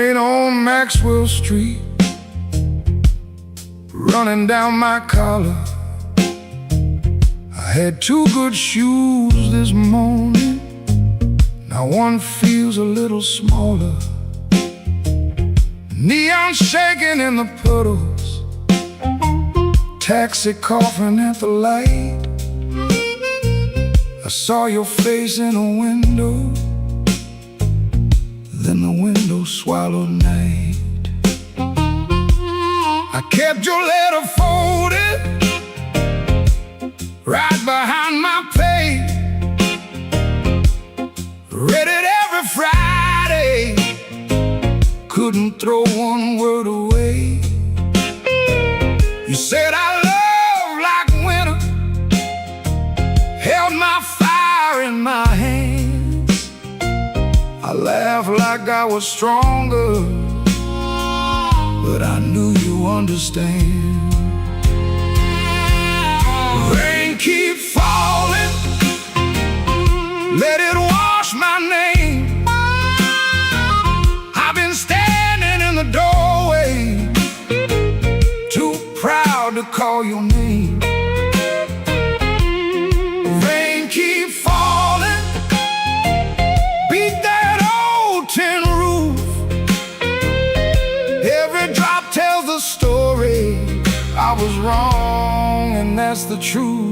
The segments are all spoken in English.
Rain on Maxwell Street, running down my collar. I had two good shoes this morning, now one feels a little smaller. Neon shaking in the puddles, taxi coughing at the light. I saw your face in a window, then the window swallowed night. I kept your letter folded right behind my page, read it every Friday, couldn't throw one word away. You said I love like winter, held my fire in my hands. I laughed like I was stronger, but I knew you understand. Rain keep falling, let it wash my name. I've been standing in the doorway, too proud to call your name. Rain keep falling, beat that old tin roof. Every drop tells the story. I was wrong, and that's the truth.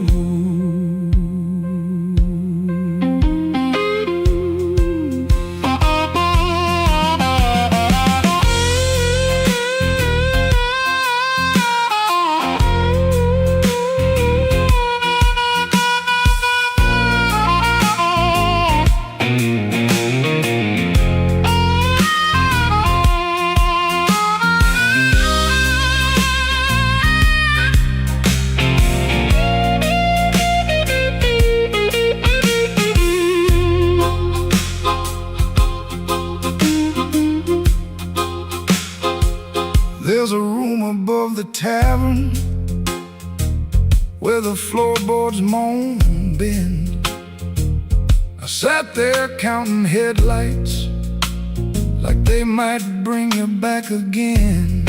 There's a room above the tavern where the floorboards moan and bend. I sat there counting headlights like they might bring you back again.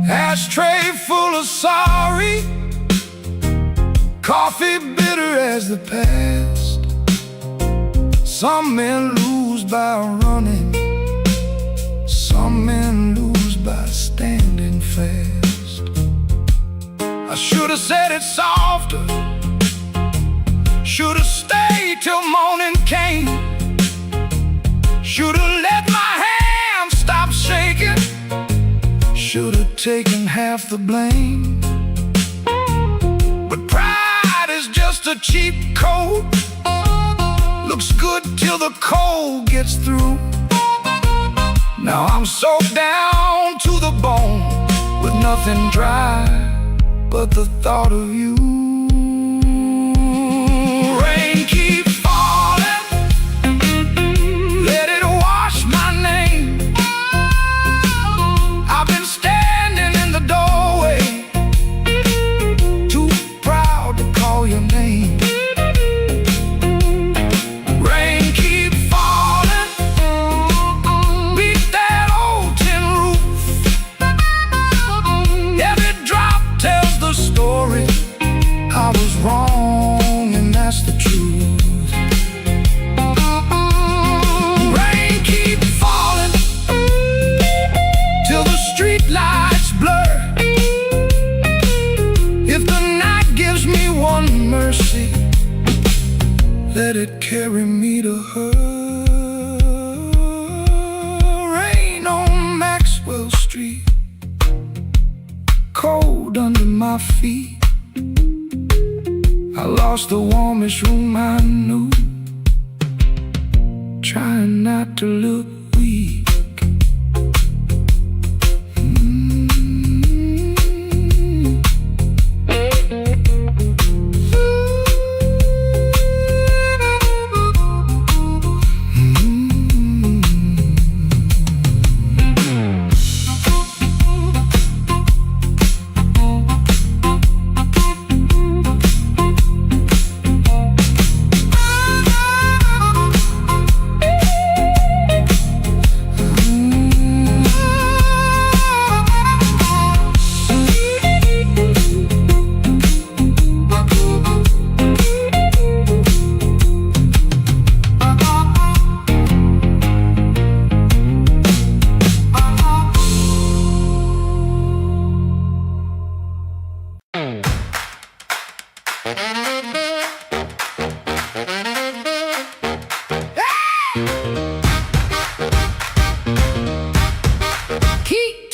Ashtray full of sorry, coffee bitter as the past. Some men lose by running, some men lose by standing fast. I should have said it softer, should have stayed till morning came, should have let my hands stop shaking, should have taken half the blame. But pride is just a cheap coat, looks good till the cold gets through. Now I'm soaked down to the bone with nothing dry but the thought of you. Rain keep falling, let it wash my name. I've been standing in the doorway, too proud to call your name. Rain keep falling, beat that old tin roof. Every drop tells the story. I was wrong, and that's the truth. Rain keep falling till the street lights blur. If the night gives me one mercy, let it carry me to her. Rain on Maxwell Street, cold under my feet. I lost the warmest room I knew, trying not to look weak.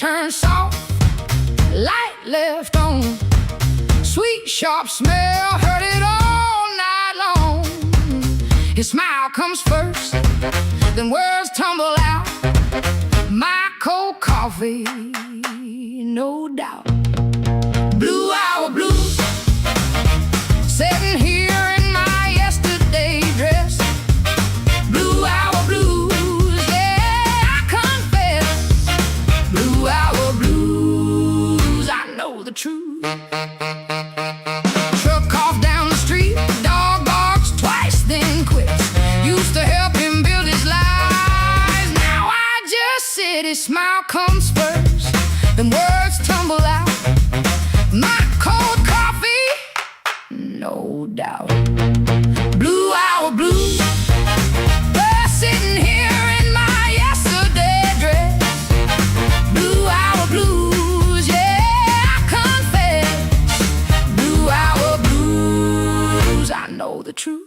turned soft, light left on. Sweet, sharp smell, heard it all night long. His smile comes first, then words tumble out. My cold coffee, no doubt. Blue hour blues, sitting here in my yesterday dress. Blue hour blues, yeah, I confess. Blue hour blues, I know the truth. Truck off down the street, dog barks twice, then quits. Used to help him build his life, now I just sit. His smile comes first, then words tumble out. My cold coffee, no doubt. Blue hour blues, sitting here in my yesterday dress. Blue hour blues, yeah, I confess. Blue hour blues, I know the truth.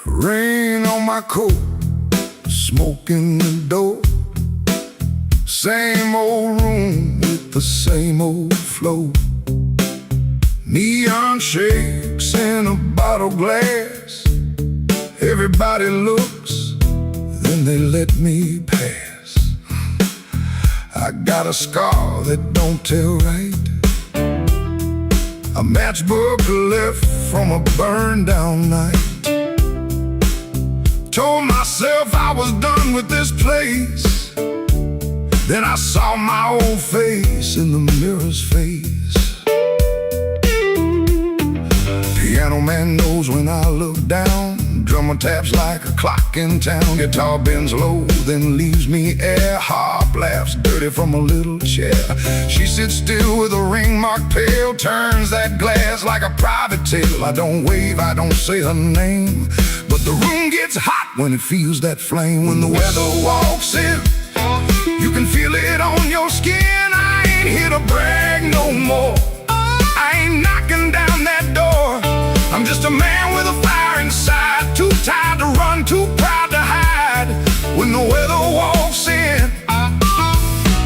Rain on my coat, smoke in the door. Same old room with the same old flow. Neon shakes in a bottle glass. Everybody looks, then they let me pass. I got a scar that don't tell right. A matchbook left from a burned down night. Told myself I was done with this place. Then I saw my old face in the mirror's face. Piano man knows when I look down. Drummer taps like a clock in town. Guitar bends low, then leaves me air. Harp laughs dirty from a little chair. She sits still with a ring marked pale. Turns that glass like a private tale. I don't wave, I don't say her name, but the room gets hot when it feels that flame. When the weather walks in, you can feel it on your skin. I ain't here to brag no more. I ain't knocking down that door. I'm just a man with a fire inside. Too tired to run, too proud to hide. When the weather walks in,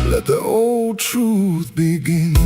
let the old truth begin.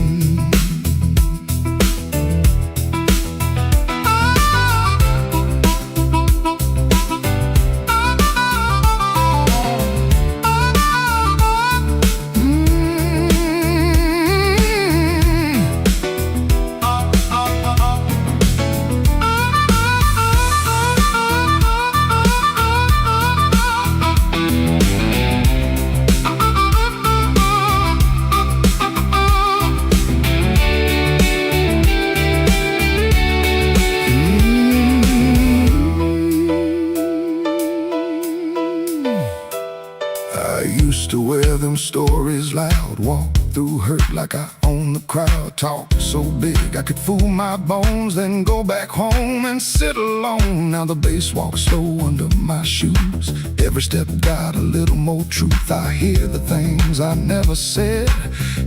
Used to wear them stories loud, walk through hurt like I own the crowd. Talk so big I could fool my bones, then go back home and sit alone. Now the bass walks slow under my shoes. Every step got a little more truth. I hear the things I never said,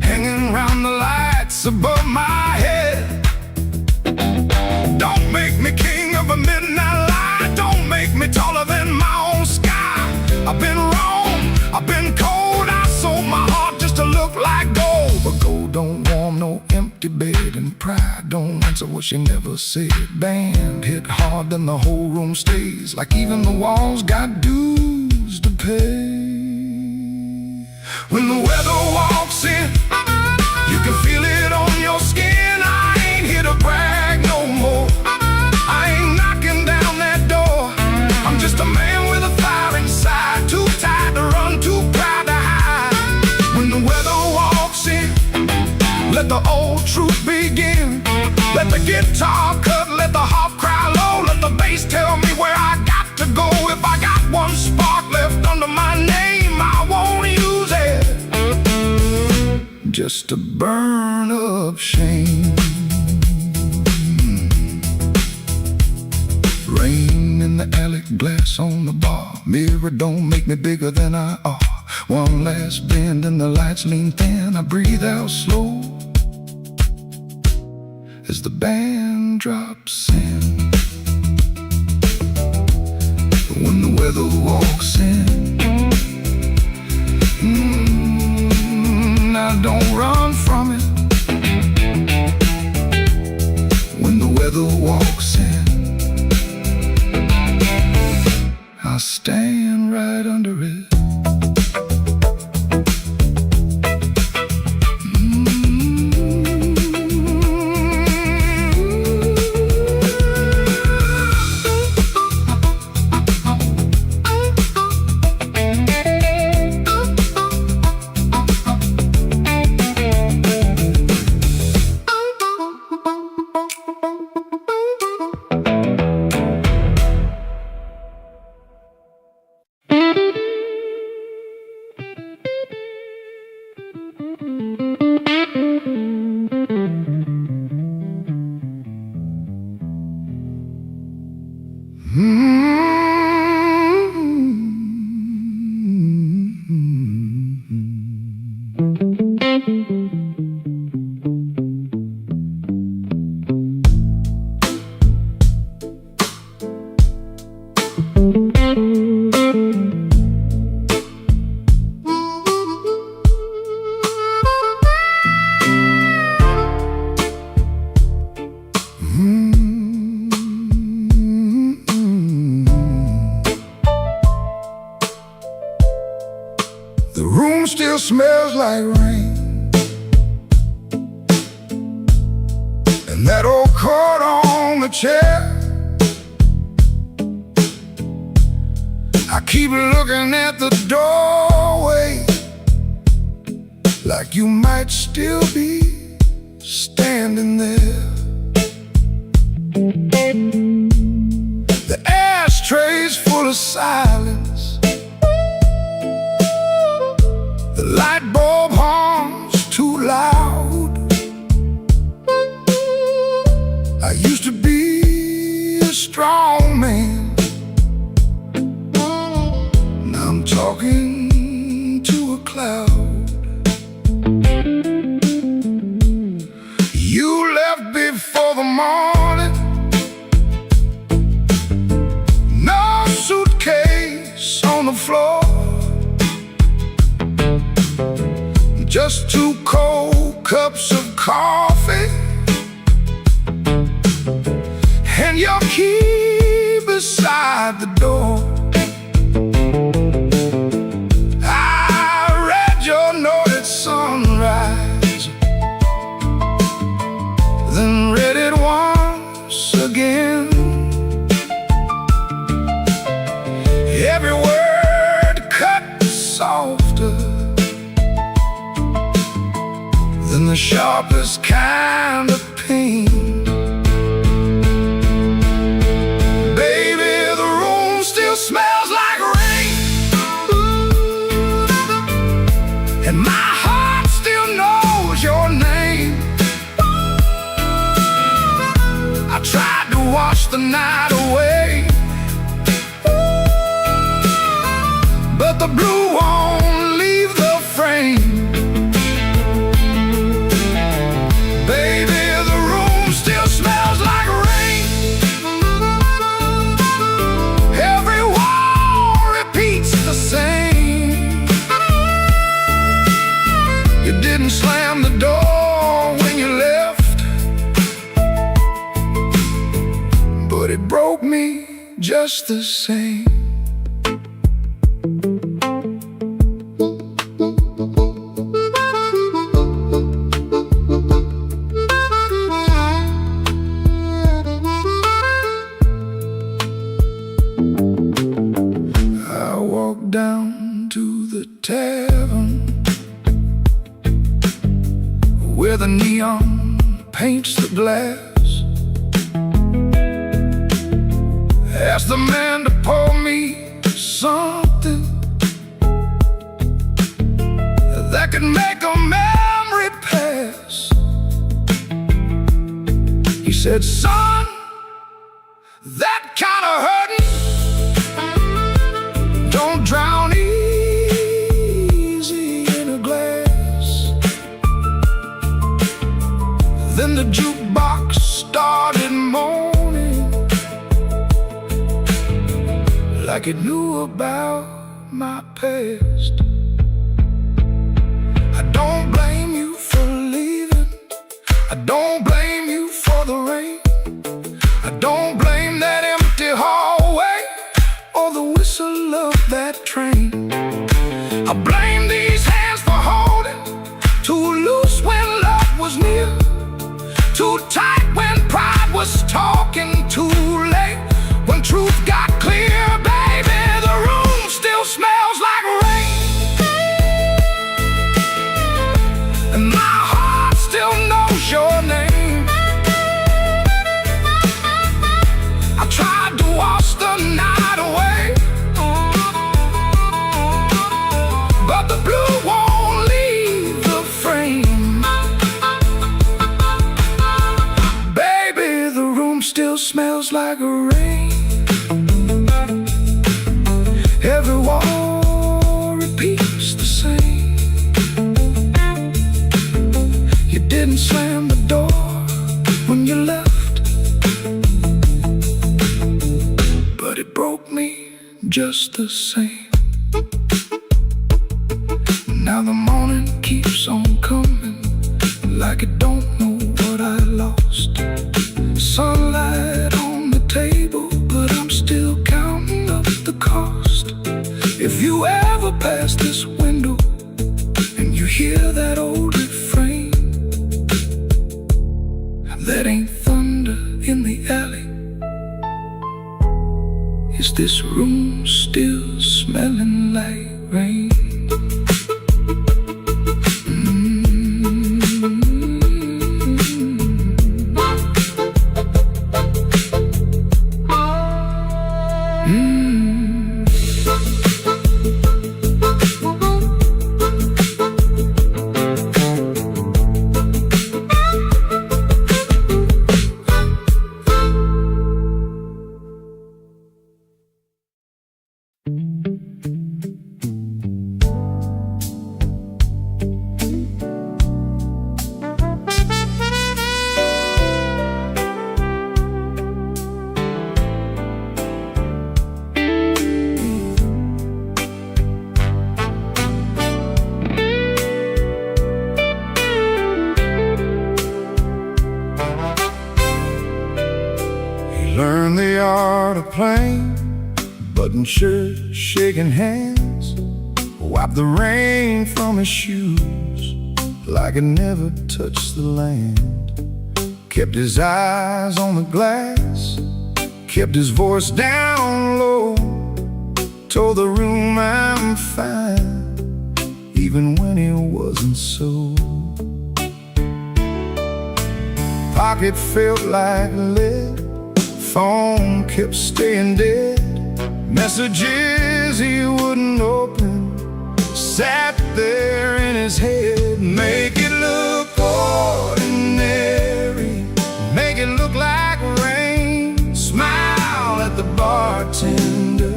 hanging round the lights above my head. Don't make me king of a midnight light. Don't make me taller than my own sky. I've been wrong, I've been cold. I sold my heart just to look like gold. But gold don't warm no empty bed, and pride don't answer what she never said. Band hit hard, then the whole room stays, like even the walls got dues to pay. When the weather walks in, you can feel it on your skin. I ain't here to brag no more. I ain't knocking down that door. I'm just a man with a fire inside, too tired to run, too proud to hide. When the weather walks in, let let the old truth begin. Let the guitar cut, let the harp cry low, let the bass tell me where I got to go. If I got one spark left under my name, I won't use it just to burn up shame. Rain in the alley, glass on the bar. Mirror don't make me bigger than I are. One last bend and the lights lean thin. I breathe out slow as the band drops in. When the weather walks in, I don't run from it. When the weather walks in, I stand right under it. The room still smells like rain, and that old coat on the chair. I keep looking at the doorway, like you might still be standing there. The ashtray's full of silence, the light bulb hums too loud. I used to be a strong man, now I'm talking to a cloud. You left before the morning, no suitcase on the floor, just 2 cold cups of coffee and your key beside the door. I read your note at sunrise, then read it once again. Every word cut softer than the sharpest kind of pain. Baby, the room still smells like rain, and my heart still knows your name. I tried to wash the night away, but the blue won't leave the frame. Baby, the room still smells like rain. Every wall repeats the same. You didn't slam the door when you left, but it broke me just the same. Down to the tavern where the neon paints the glass. Asked the man to pour me something that could make a memory pass. He said, son, that kind of hurting don't drown easy in a glass. Then the jukebox started moaning like it knew about my past. I don't blame you for leaving. I don't blame you for the rain. I don't blame that empty hallway or the whistle of that train. I blame these hands for holding too loose when love was near, too tight when pride was talking, too late when truth got clear. Baby, the room still smells like rain, and my heart still knows your name. I tried to wash the night away, but the blue won't leave the frame. Baby, the room still smells like rain. Every wall repeats the same. You didn't slam the door when you left, but it broke me just the same. Now the morning keeps on coming like it don't know what I lost. Sunlight on the table, but I'm still counting up the cost. If you ever pass this window and you hear that old refrain, that ain't thunder in the alley. Is this room still smelling like rain? Learn the art of playing, button shirt, shaking hands, wipe the rain from his shoes like it never touched the land. Kept his eyes on the glass, kept his voice down low, told the room I'm fine, even when he wasn't so. Pocket felt like lead, phone kept staying dead, messages he wouldn't open sat there in his head. Make it look ordinary, make it look like rain, smile at the bartender,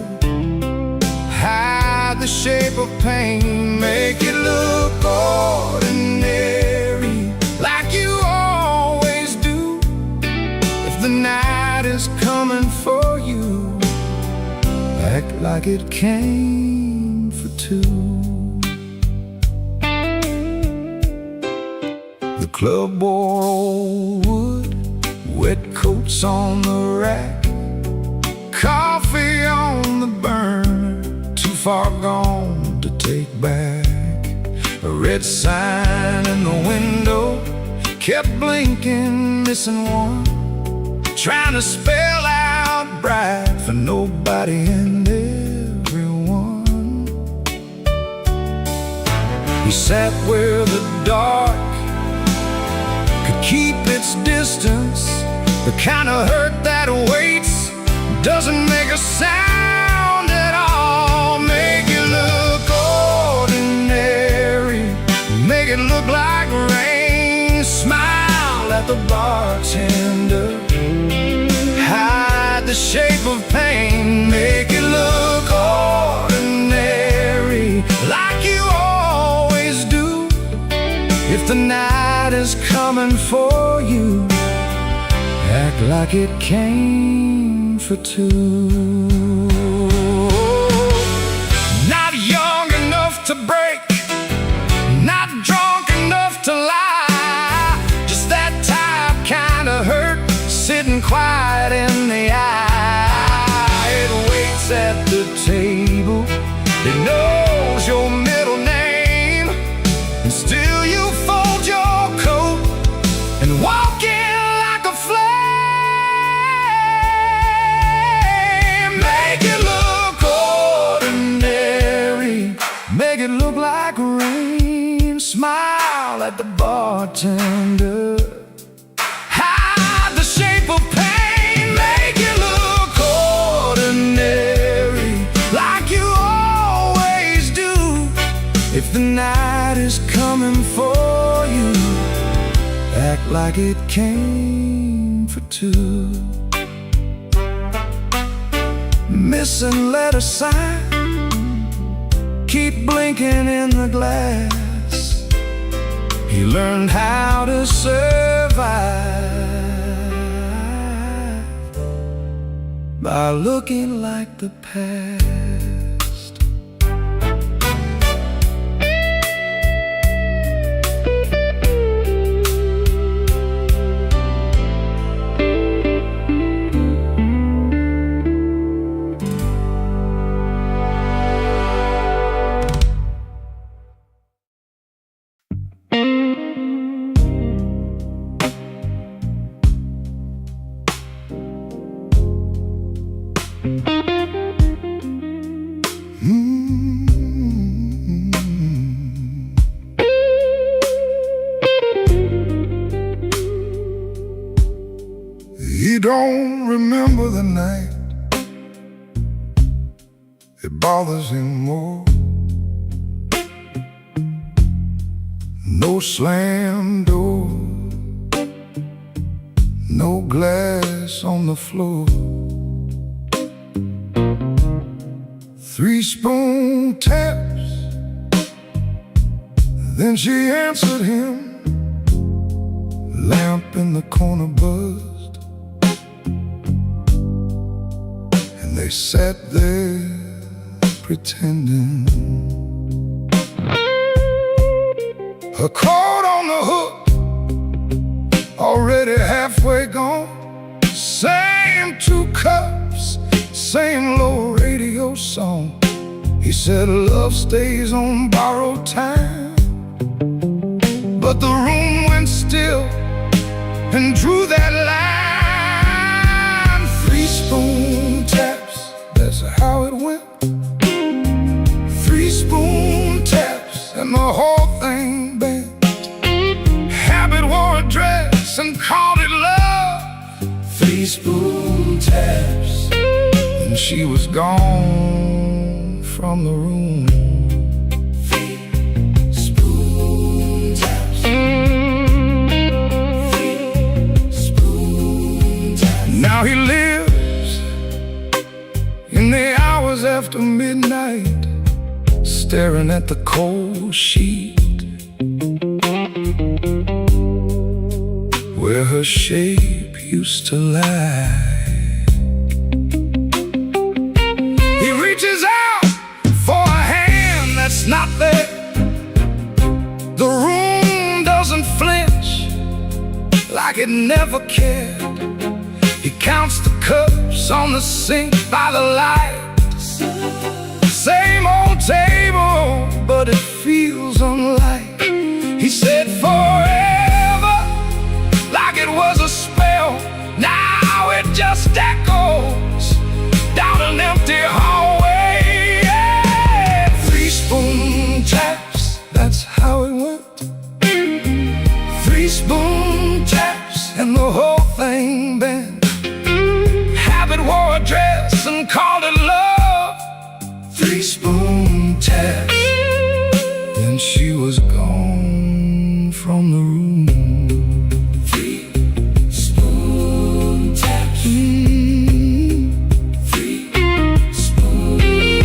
hide the shape of pain. Make it look ordinary, like you always do. If the night is coming for you, act like it came for two. The club wore old wood, wet coats on the rack, coffee on the burner, too far gone to take back. A red sign in the window kept blinking, missing one, trying to spell out bright for nobody and everyone. He sat where the dark this distance, the kind of hurt that waits, doesn't make a sound at all. Make it look ordinary, make it look like rain. Smile at the bartender, hide the shape of pain. Make it look ordinary, like you always do. If the night is coming for you, act like it came for two. Not young enough to break, not drunk enough to lie, just that type kind of hurt, sitting quiet in the eye. It waits at the table, it knows your middle name, and still you fold your coat and walk in like a flame. Make it look ordinary, make it look like rain. Smile at the bartender, hide the shape of pain. Make it look ordinary, like you always do. If the night is coming for you, act like it came for two. Missing letter sign, keep blinking in the glass. He learned how to survive by looking like the past. He don't remember the night, it bothers him more. No slam door, no glass on the floor. 3 spoon taps, then she answered him. Lamp in the corner buzzed, and they sat there pretending. Her coat on the hook, already halfway gone. Same 2 cups, same low radio song. He said love stays on borrowed time, but the room went still and drew that line. 3 spoon taps, that's how it went. 3 spoon taps and the whole thing bent. Habit wore a dress and called it love. 3 spoon taps, and she was gone from the room. 3 spoon taps, 3 spoon taps. Now he lives in the hours after midnight, staring at the cold sheet where her shape used to lie. He reaches out for a hand that's not there. The room doesn't flinch, like it never cared. He counts the cups on the sink by the light. Same old table, but it feels unlike. He said forever, like it was a spell. Now it just echoes down an empty hallway. Yeah. 3 spoon taps, that's how it went. 3 spoon taps, and and the whole thing bent. Habit wore a dress and called it love. 3-spoon taps, then she was gone from the room. 3-spoon taps. 3-spoon taps.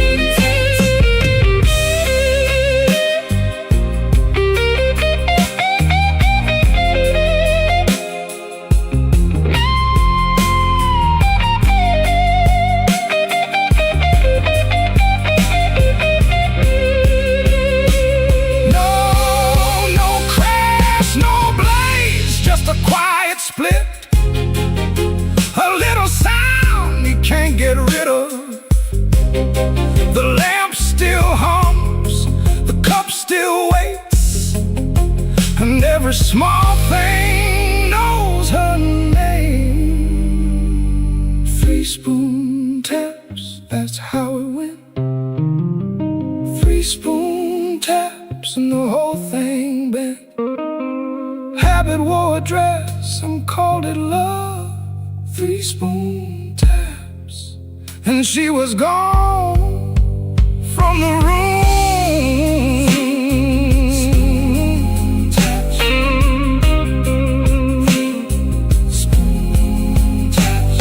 A quiet split, a little sound you can't get rid of. The lamp still hums, the cup still waits, and every small thing knows her name. 3-spoon taps, that's how it went. 3-spoon taps and the whole thing bent. Habit wore a dress and called it love. 3-spoon taps, and she was gone from the room. Taps. Spoon taps.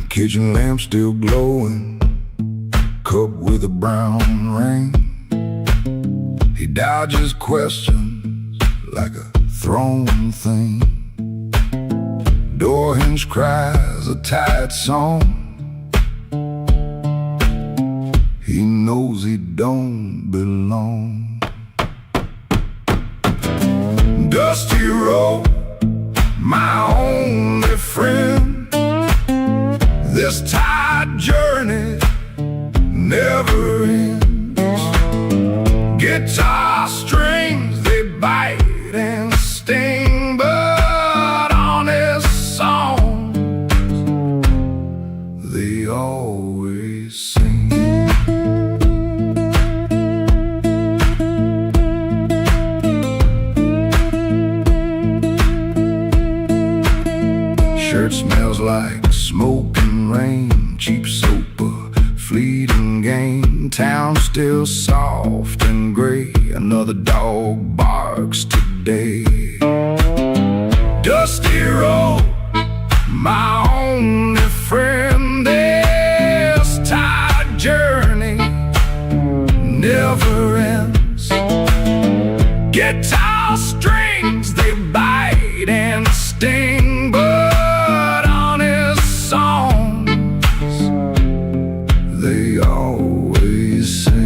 Kitchen lamp still glowing, cup with a brown ring. He dodges questions like a thrown thing. Door hinge cries a tired song. He knows he don't belong. Dusty road, my only friend. This tired journey never ends. Guitar strings, they bite and sting, but honest songs, they always sing. Shirt smells like smoke and rain, cheap soap, a fleeting game. Town still soft and gray, another dog barks today. Dusty road, my only friend. This tired journey never ends. Guitar strings, they bite and sting, but honest songs, they always sing.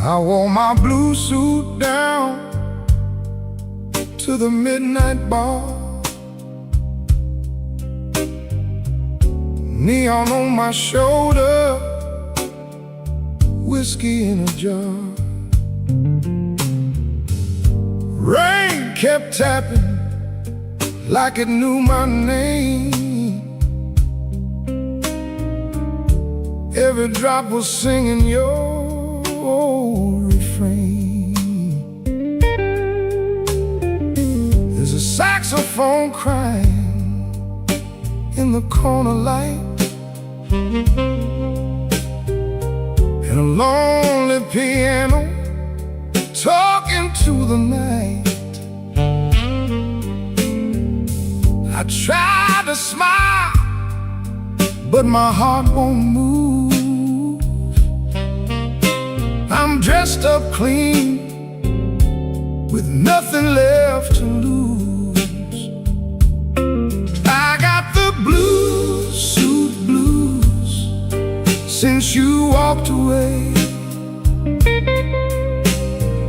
I wore my blue suit down to the midnight bar, neon on my shoulder, whiskey in a jar. Rain kept tapping like it knew my name. Every drop was singing your refrain. There's a saxophone crying in the corner light, and a lonely piano talking to the night. I tried to smile, but my heart won't move. I'm dressed up clean, with nothing left to lose. I got the blue suit blues since you walked away.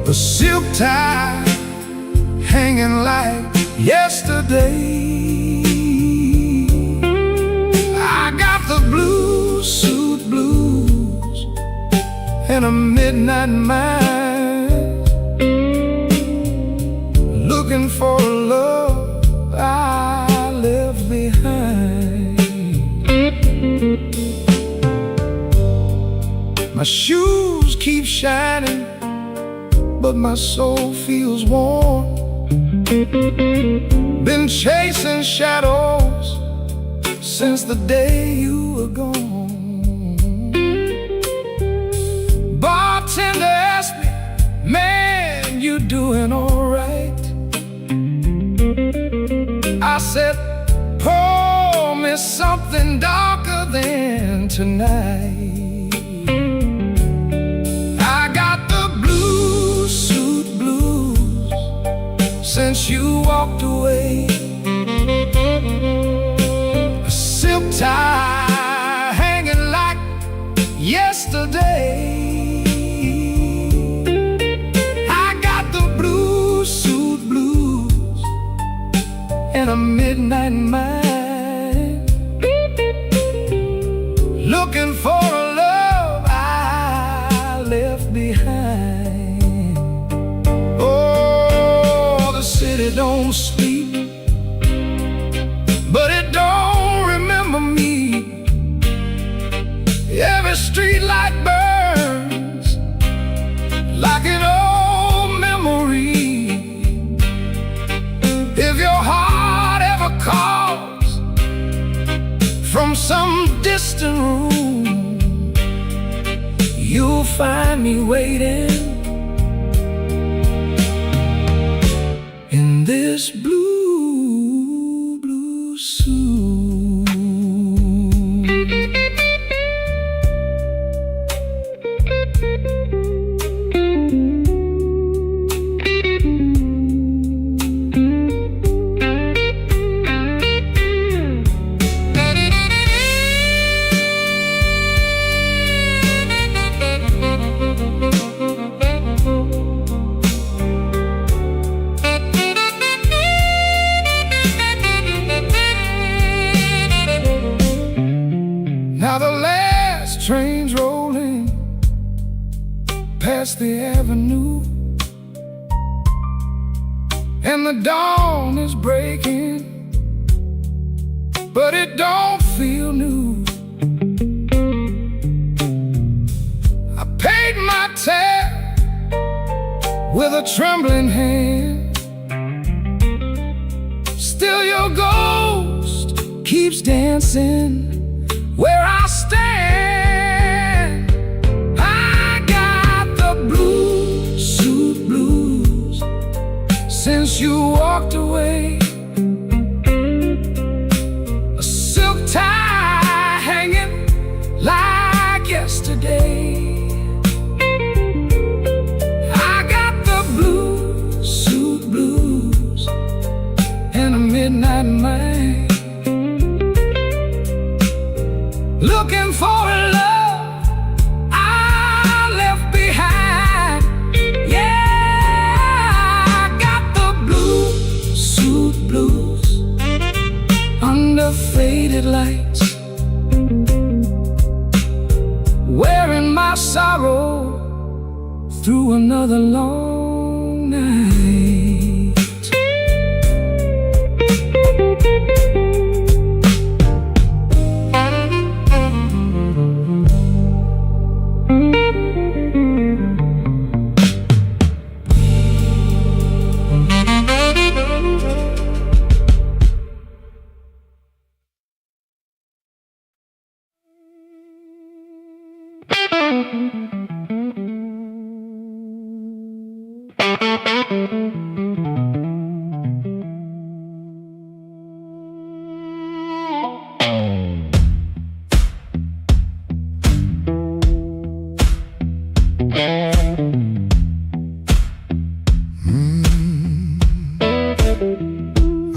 A silk tie hanging like yesterday. I got the blue suit blues and a midnight mind, looking for a love I left behind. My shoes keep shining, but my soul feels warm. Been chasing shadows since the day you were gone. Bartender asked me, man, you doing alright? I said, pour me something darker than tonight. I got the blue suit blues since you walked away. A silk tie hanging like yesterday. And a midnight mind, looking for a love I left behind. Oh, the city don't sleep, but it don't remember me. Every street light burns like an old memory. If your heart calls from some distant room, you'll find me waiting in this blue suit. Now the last train's rolling past the avenue, and the dawn is breaking, but it don't feel new. I paid my tab with a trembling hand. Still your ghost keeps dancing where I stand. I got the blue suit blues since since you walked away. A silk tie hanging like yesterday. I got the blues, suit blues, and a midnight mind, looking for a love I left behind. Yeah, I got the blues, suit blues, under faded lights, wearing my sorrow through another long night.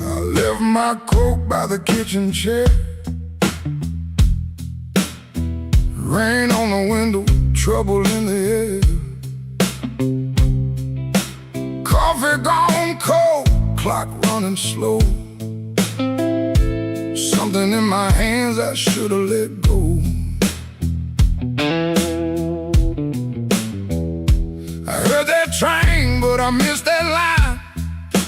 I left my coat by the kitchen chair. Rain on the window, trouble in the air. Coffee gone cold, clock running slow. Something in my hands I should've let go. I heard that train, but I missed that line.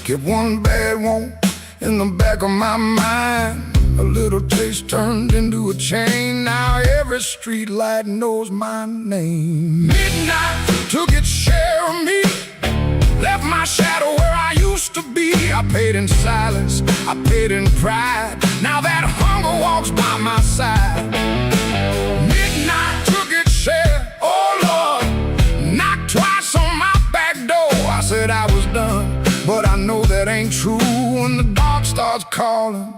Kept one bad one in the back of my mind. A little taste turned into a chain. Now every street light knows my name. Midnight took its share of me, left my shadow where I used to be. I paid in silence, I paid in pride. Now that hunger walks by my side. Midnight took its share, oh Lord, knocked twice on my back door. I said I was done, but I know that ain't true. When the dark starts calling,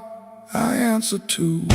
I answer too.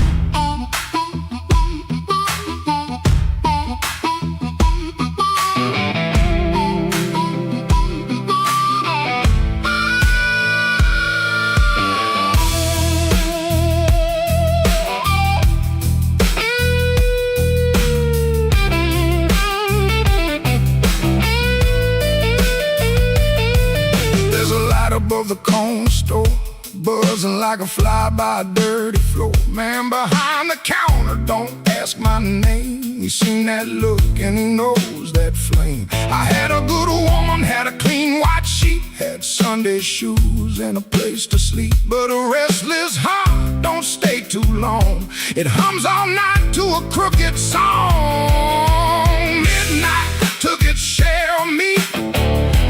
There's a light above the corner store, buzzing like a fly by a dirty floor. Man behind the counter, don't ask my name. He seen that look and he knows that flame. I had a good woman, had a clean white sheet, had Sunday shoes and a place to sleep. But a restless heart don't stay too long. It hums all night to a crooked song. Midnight took its share of me,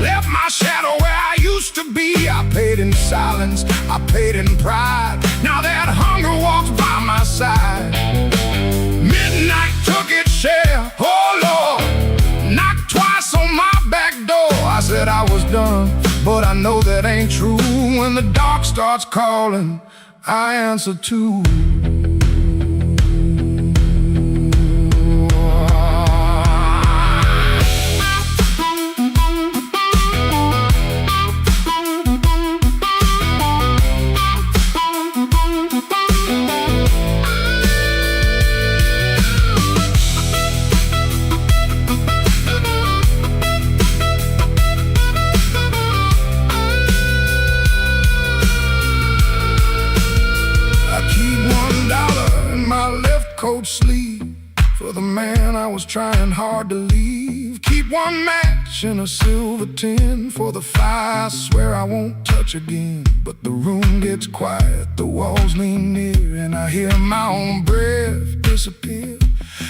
left my shadow where I used to be. I paid in silence, I paid in pride. Now that hunger walks by my side. Midnight took its share, oh Lord, knocked twice on my back door. I said I was done, but I know that ain't true. When the dark starts calling, I answer too. Coat sleeve for the man I was trying hard to leave. Keep one match in a silver tin for the fire I swear I won't touch again. But the room gets quiet, the walls lean near, and I hear my own breath disappear.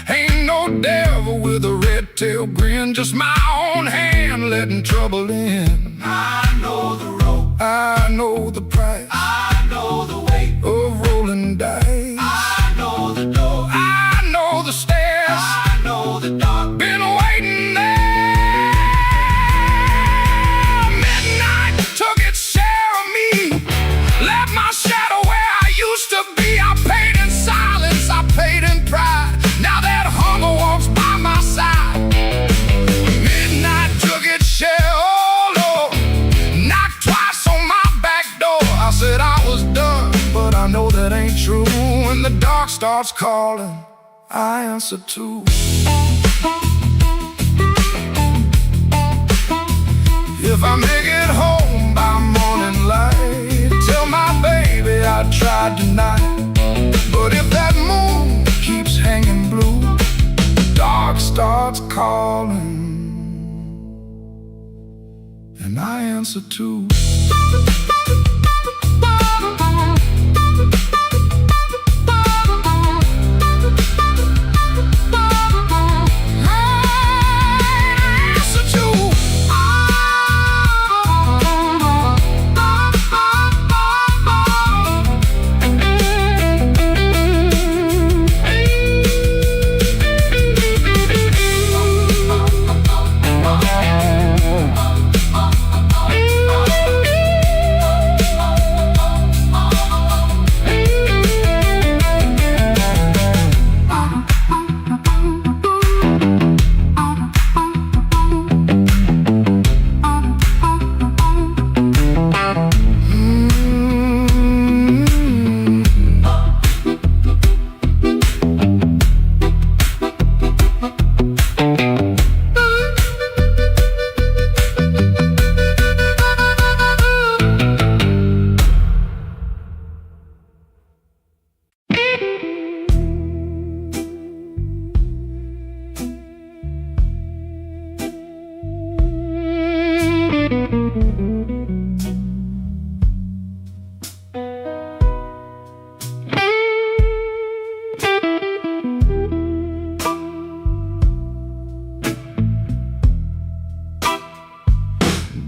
Ain't no devil with a red tail grin, just my own hand letting trouble in. I know the road, I know the price, I know the weight of rolling dice. I know the door, I know the stairs, I know the dark. been waiting there. Midnight took its share starts calling, I answer too. If I make it home by morning light, tell my baby I tried tonight. But if that moon keeps hanging blue, the dark starts calling, and I answer too.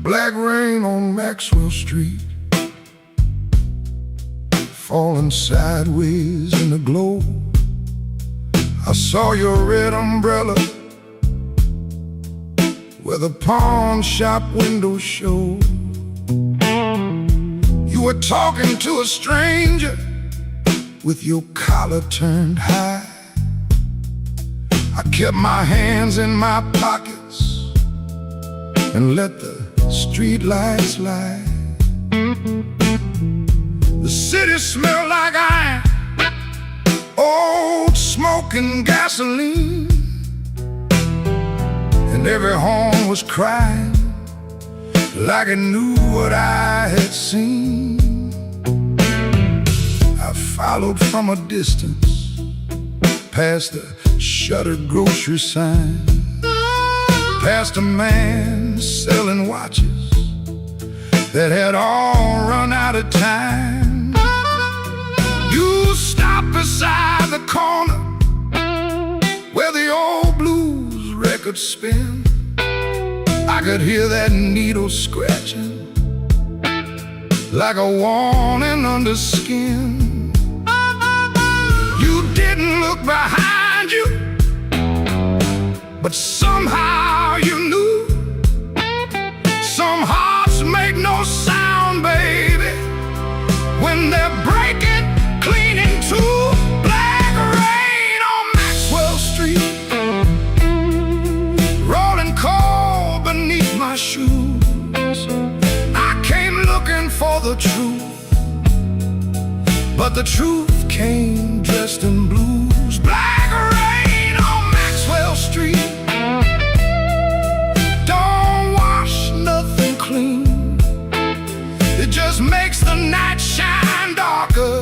Black rain on Maxwell Street, falling sideways in the glow. I saw your red umbrella where the pawn shop windows show. You were talking to a stranger with your collar turned high. I kept my hands in my pockets and let the street lights lie. The city smelled like iron, old smoking gasoline, and every horn was crying like it knew what I had seen. I followed from a distance past the shuttered grocery sign, past a man selling watches that had all run out of time. You stopped beside the corner where the old blues records spin. I could hear that needle scratching like a warning under skin. You didn't look behind you, but somehow you knew. Some hearts make no sound, baby, when they're breaking clean in two. Black rain on Maxwell Street, rolling cold beneath my shoes. I came looking for the truth, but the truth came dressed in blues. Black rain on Maxwell Street, don't wash nothing clean. It just makes the night shine darker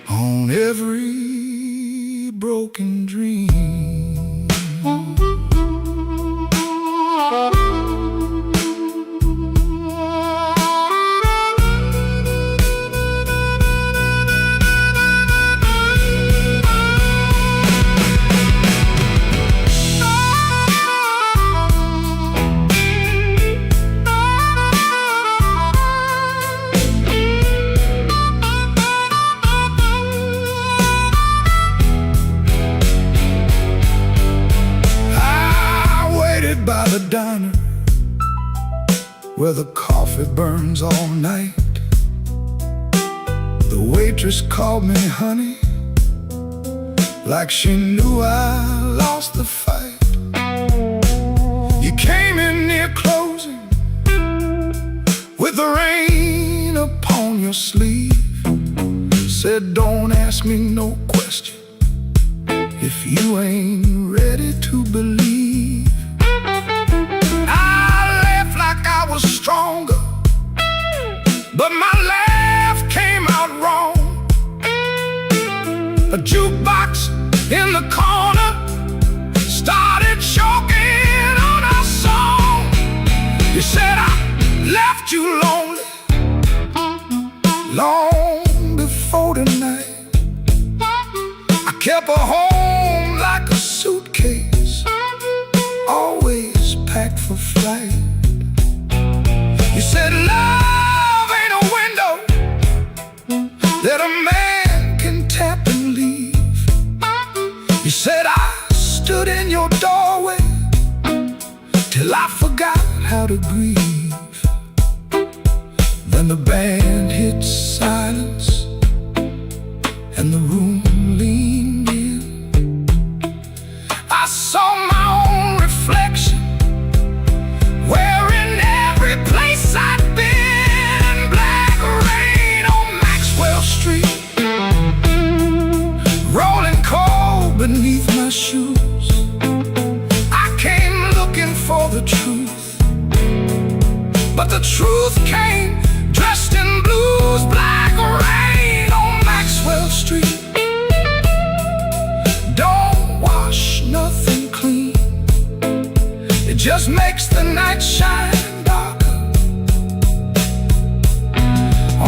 on every broken dream. By the diner where the coffee burns all night, the waitress called me honey, like she knew I lost the fight. You came in near closing with the rain upon your sleeve, said don't ask me no question if you ain't ready to believe. I laughed like I was stronger, but my laugh came out wrong. A jukebox in the corner started choking on our song. You said I left you lonely long before tonight. I kept her home like a suitcase, always packed for flight. You said love ain't a window that a man can tap and leave. You said I stood in your doorway till I forgot how to grieve. Then the band hit silence and the room leaned in. I saw my own reflection wearing every place I'd been. Black rain on Maxwell Street, rolling cold beneath my shoes. I came looking for the truth, but the truth came dressed in blues. Black rain on Maxwell Street don't wash nothing clean, it just makes the night shine darker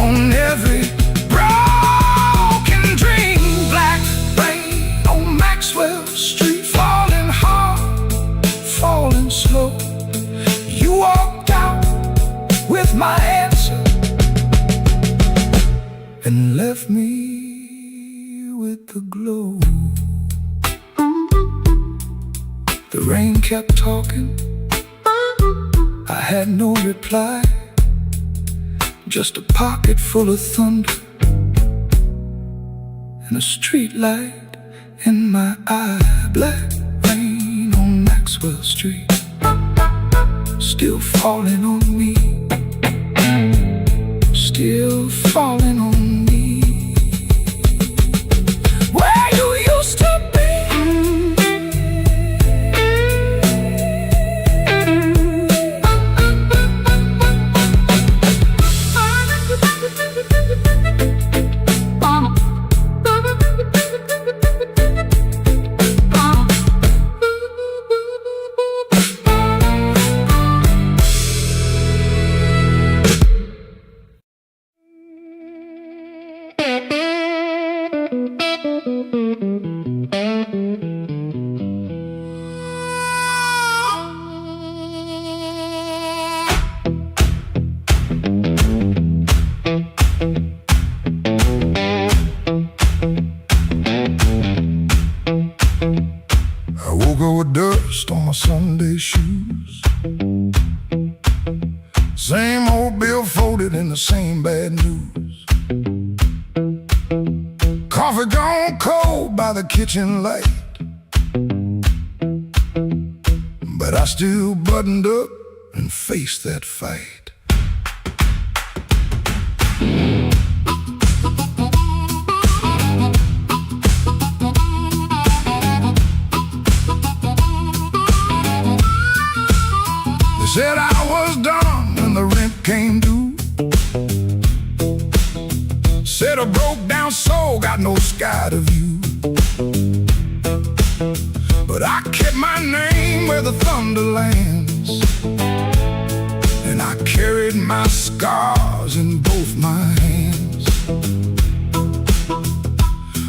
on every broken dream. Black rain on Maxwell Street, falling hard, falling slow. You walked out with my answer and left me with the glow. The rain kept talking, I had no reply, just a pocket full of thunder and a street light in my eye. Black rain on Maxwell Street, still falling on me, still falling on me. Where you used to be, I woke up with dust on my Sunday shoes. Same old bill folded in the same bad news. Coffee gone cold by the kitchen light, but I still buttoned up and faced that fight. Said I was done when the rent came due. Said a broke down soul got no sky to view. But I kept my name where the thunder lands, and I carried my scars in both my hands.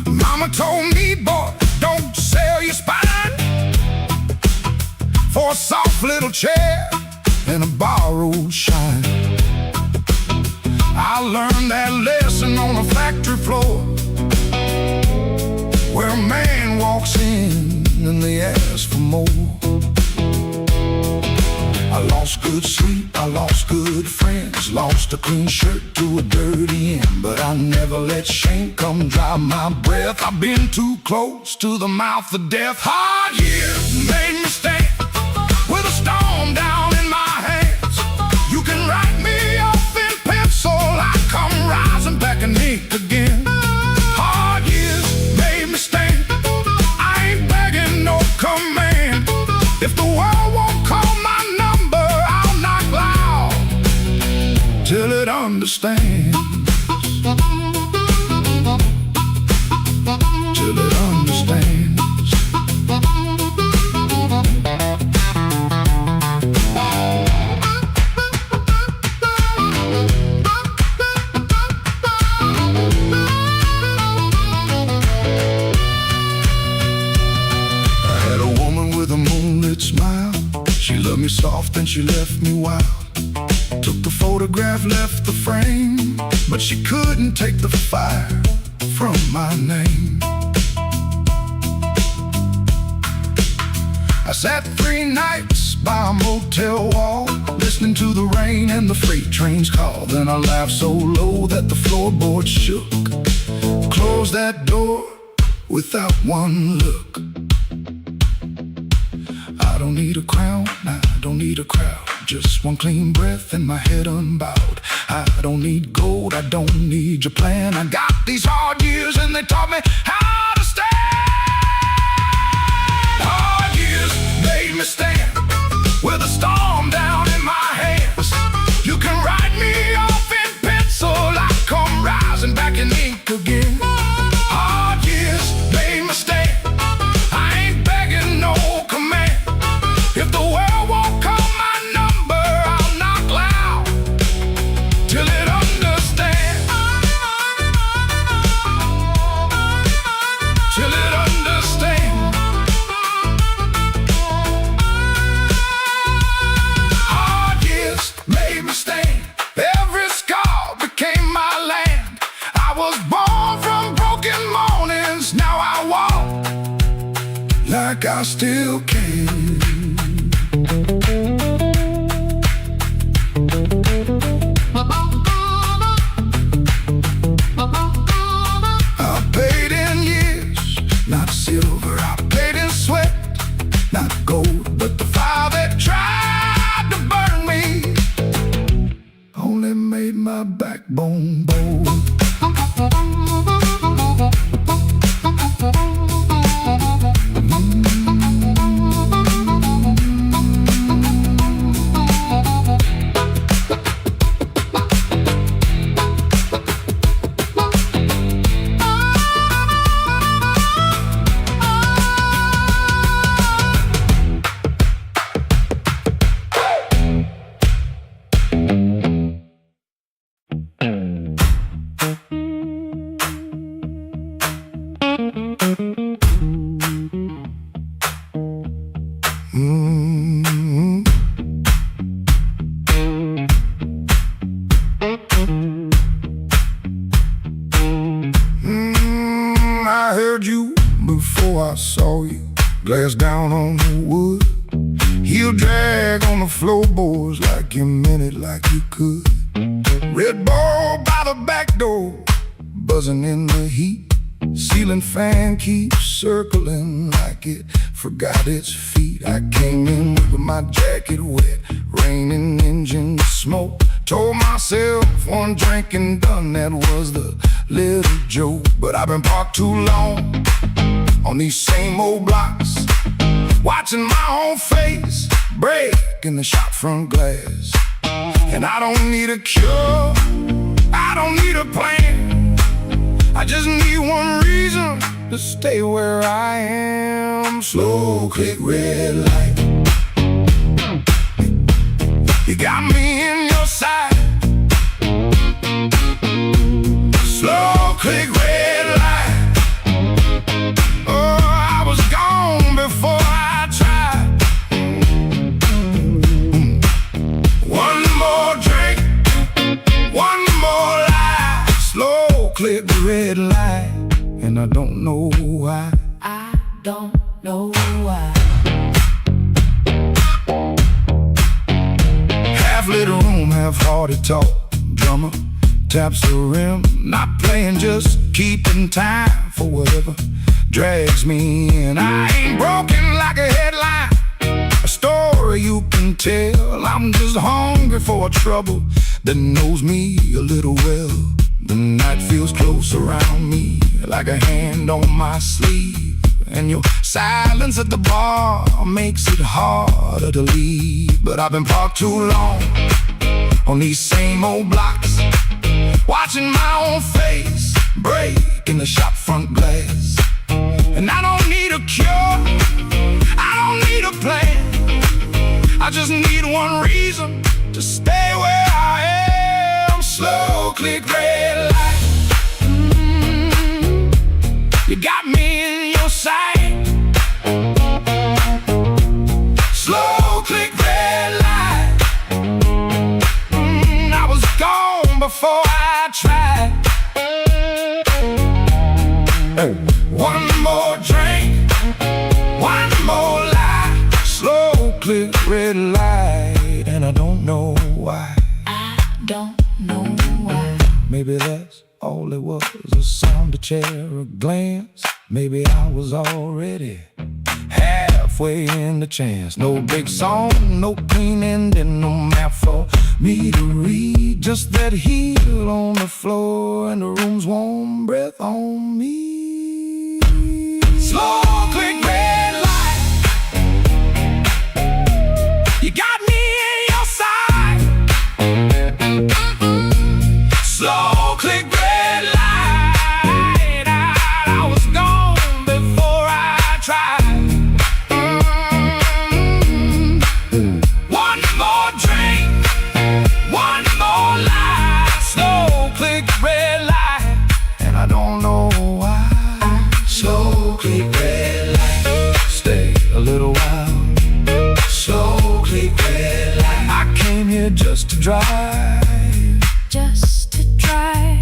Mama told me, boy, don't sell your spine for a soft little chair and a borrowed shine. I learned that lesson on a factory floor, where a man walks in and they ask for more. I lost good sleep, I lost good friends, lost a clean shirt to a dirty end, but I never let shame come dry my breath. I've been too close to the mouth of death. Hard years made me stand with a storm down in my hands. You can write me off in pencil, I come rising back and ink again. Hard years understands. Till it understands. I had a woman with a moonlit smile. She loved me soft and she left me wild. Took the photograph, left the frame, but she couldn't take the fire from my name. I sat 3 nights by a motel wall, listening to the rain and the freight trains call. Then I laughed so low that the floorboards shook. Closed that door without one look. I don't need a crown, I don't need a crowd, just one clean breath and my head unbowed. I don't need gold, I don't need your plan. I got these hard years and they taught me how to stand. Hard years made me stand with a storm down in my hands. You can write me off in pencil, I come rising back in ink again. Hard years made me stand, I ain't begging no command. If the world won't call my number, I'll knock loud till it understands. Till it understands. Hard years made me stand. Every scar became my land. I was born from broken mornings. Now I walk like I still can. I paid in years, not silver. I paid in sweat, not gold. But the fire that tried to burn me only made my backbone bold. I heard you before I saw you. Glass down on the wood. Heel drag on the floorboards like you meant it, like you could. Red ball by the back door, buzzing in the heat. Ceiling fan keeps circling like it forgot its feet. I came in with my jacket wet, raining engine smoke. Told myself one drink and done, that was the little joke. But I've been parked too long on these same old blocks, watching my own face break in the shop front glass. And I don't need a cure, I don't need a plan, I just need one reason to stay where I am. Slow click red light, you got me in your sight. Slow click red light, oh, I was gone before I tried. One more drink, one more lie. Slow click the red light, and I don't know why. I don't know why. Half lit room, half-hearted talk. Drummer taps the rim, not playing, just keeping time for whatever drags me in. I ain't broken like a headline, a story you can tell. I'm just hungry for a trouble that knows me a little well. The night feels close around me, like a hand on my sleeve. And your silence at the bar makes it harder to leave. But I've been parked too long on these same old blocks, watching my own face break in the shop front glass. And I don't need a cure, I don't need a plan. I just need one reason to stay where I am. Slow click red light. You got me in your sight. Slow click red light. I was gone before I tried. One more drink, one more lie. Slow click red light. And I don't know why. I don't know why. Maybe that's all it was, a sound, a chair, a glance. Maybe I was already halfway in the chance. No big song, no clean ending, no map for me to read. Just that heel on the floor and the room's warm breath on me. Slow click red light. You got me in your sight. Slow click red light. I was gone before I tried. One more drink, one more lie. Slow click red light. And I don't know why. Slow click red light. Stay a little while. Slow click red light. I came here just to drive. Just to try.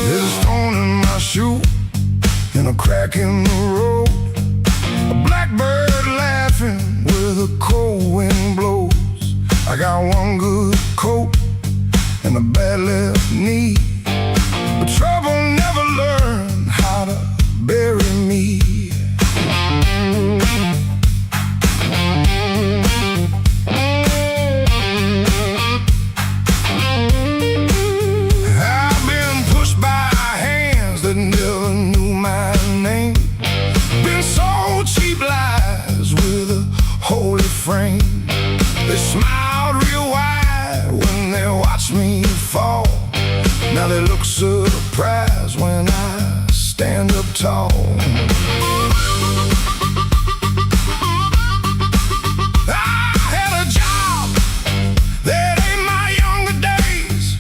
There's a stone in my shoe and a crack in the road. A blackbird laughing where the cold wind blows. I got one good coat and a bad left knee, but trouble never learned how to bury me. I've been pushed by hands that never knew my name. Been sold cheap lies with a holy frame. They smiled real wide when they watched me fall. Now they look surprised when I stand up tall. I had a job that ain't my younger days.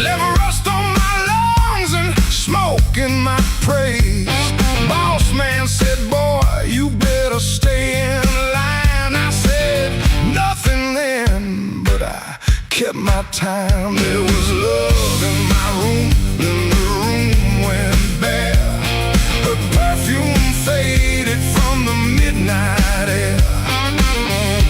Left rust on my lungs and smoke in my praise. Boss man said, boy, you better stay in line. I said nothing then, but I kept my time. There was love in my room, then the room went bare. Her perfume faded from the midnight air.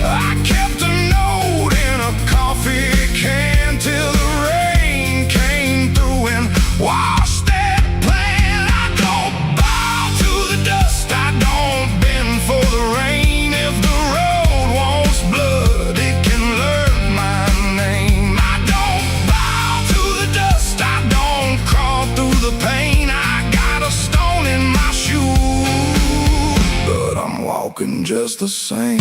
I kept a note in a coffee can till the rain came through and washed that plan. I don't bow to the dust, I don't bend for the rain. If the road wants blood, it can learn my name. I don't bow to the dust, I don't crawl through the pain. I got a stone in my shoe, but I'm walking just the same.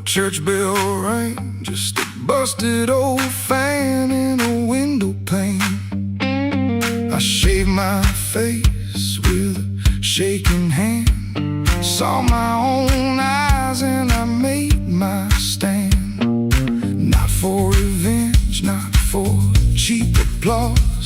Church bell rang, just a busted old fan in a window pane. I shaved my face with a shaking hand, saw my own eyes and I made applause,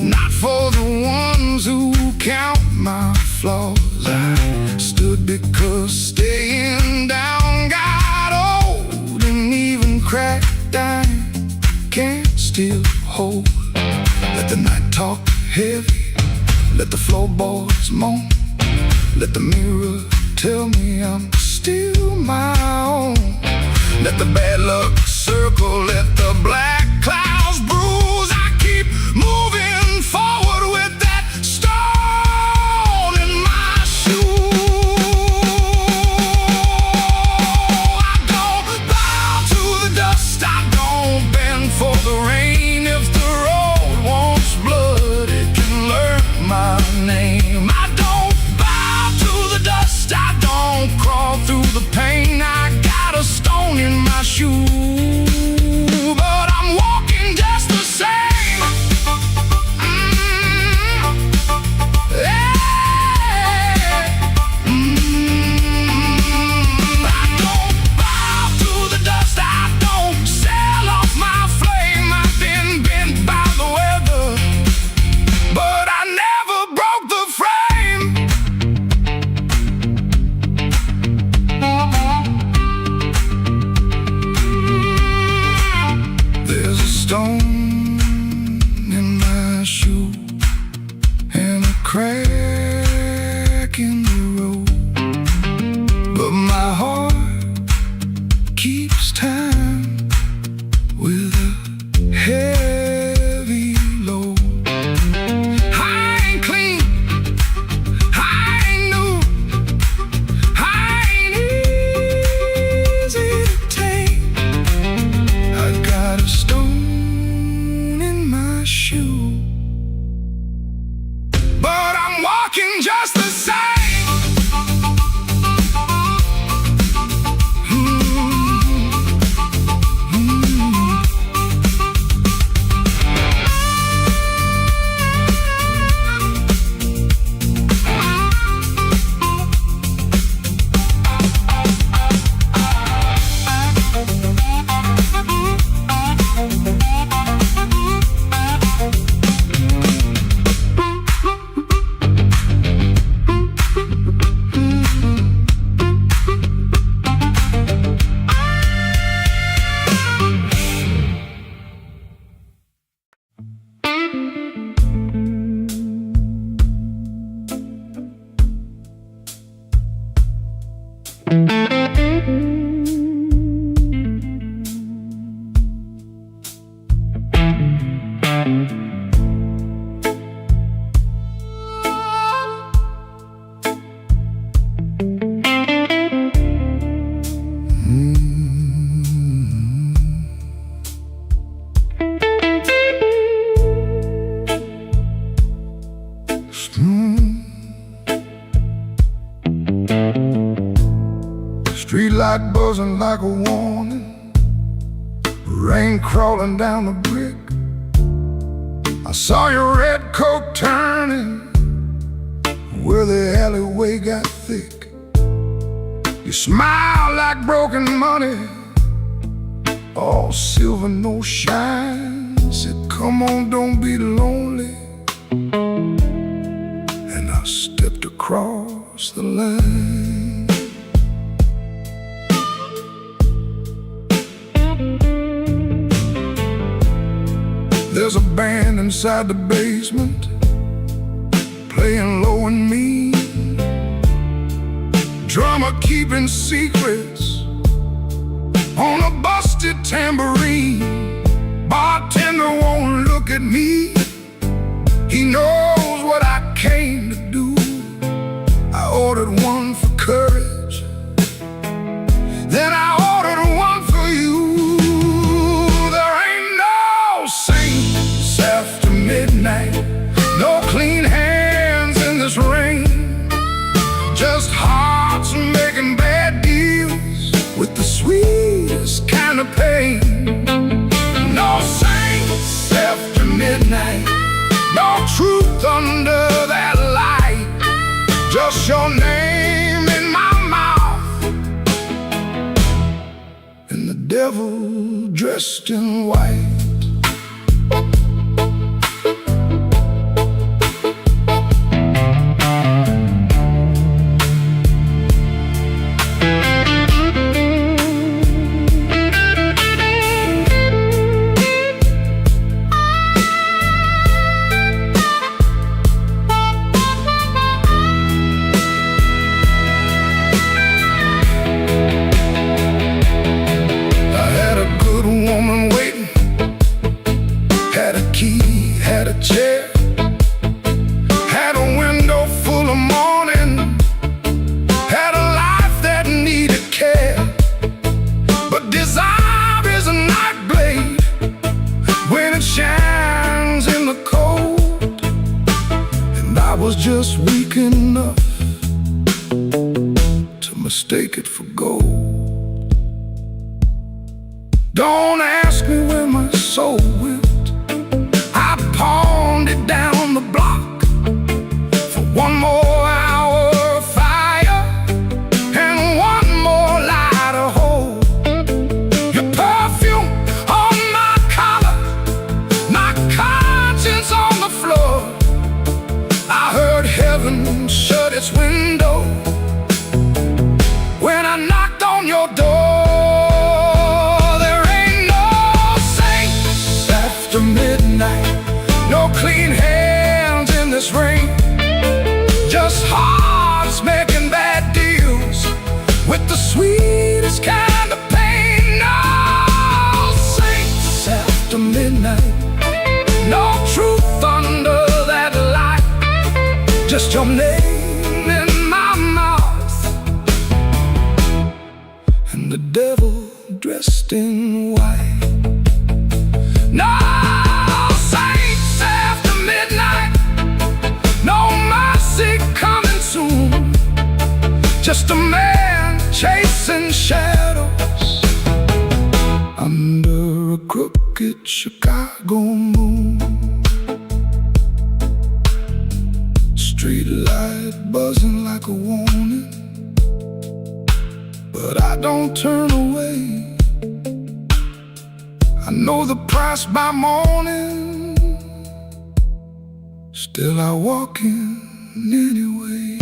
not for the ones who count my flaws. I stood because staying down got old, and even cracked iron can't still hold. Let the night talk heavy, let the floorboards moan, let the mirror tell me I'm still my own. Let the bad luck circle, let the black clouds bruise. I keep moving forward with that stone in my shoe. I don't bow to the dust, I don't bend for the rain. If the road wants blood, it can learn my name. I don't bow to the dust, I don't crawl through the pain. I got a stone in my shoe, but I'm walking just the same. I don't bow to the dust, I don't sell off my flame. I've been bent by the weather, but I never broke the frame. There's a stone in my shoe and a crack in the road, but my heart keeps time with a heavy load. I ain't clean, I ain't new, I ain't easy to take. I got a stone in my shoe, but I'm walking just the same. Street light buzzing like a warning, rain crawling down the brick. I saw your red coat turning where the alleyway got thick. You smile like broken money, all silver, no shine. Said, come on, don't be lonely. And I stepped across the line. There's a band inside the basement playing low and mean, drummer keeping secrets on a busted tambourine. Bartender won't look at me, he knows what I came to do. I ordered one for courage, then I ordered one for you. There ain't no saints after midnight, no clean hands in this rain, just hearts making bad deals with the sweetest kind of pain. No saints after midnight, no truth under that light, just your name in my mouth and the devil dressed in white. enough to mistake it for gold. Don't ask me where my soul went. I pawned it down the block for one more hour of fire and one more light of hope. Your perfume on my collar, my conscience on the floor. I heard heaven shut its window when I knocked on your door. There ain't no saints after midnight, no clean hands in this rain, just hearts making bad deals with the sweetest kind of pain. No saints after midnight, no truth under that light, just your name in my mouth and the devil dressed in white. No saints after midnight, no mercy coming soon, just a man chasing shadows under a crooked Chicago moon. Street light buzzing like a warning, but I don't turn away. I know the price by morning, still I walk in anyway.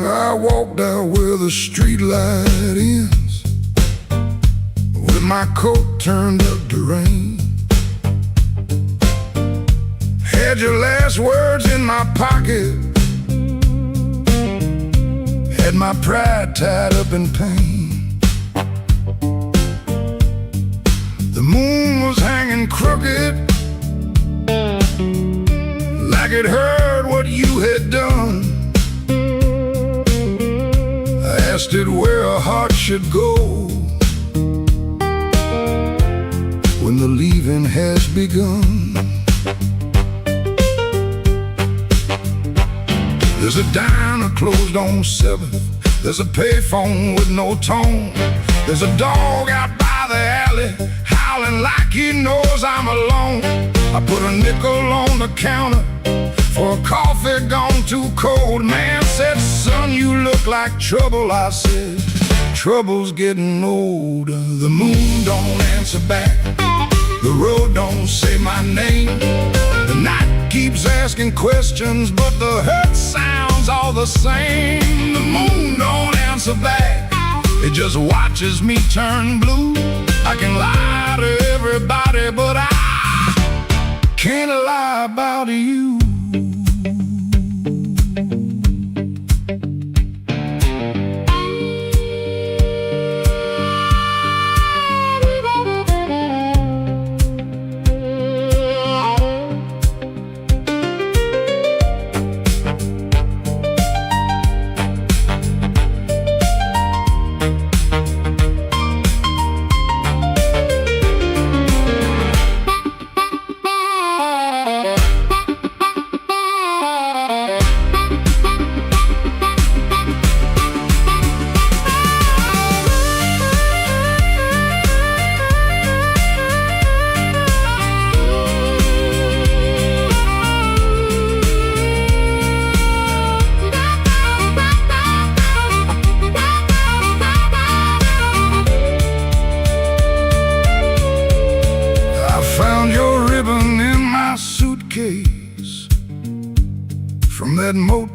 I walk down where the street light ends, with my coat turned up to rain. Had your last words in my pocket, had my pride tied up in pain. The moon was hanging crooked, like it heard what you had done. I asked it where a heart should go when the leaving has begun. There's a diner closed on 7th, there's a payphone with no tone, there's a dog out by the alley howling like he knows I'm alone. I put a nickel on the counter for a coffee gone too cold. Man said, son, you look like trouble. I said, trouble's getting older. The moon don't answer back, the road don't say my name. The night keeps asking questions, but the hurt sounds all the same. The moon don't answer back, it just watches me turn blue. I can lie to everybody, but I can't lie about you.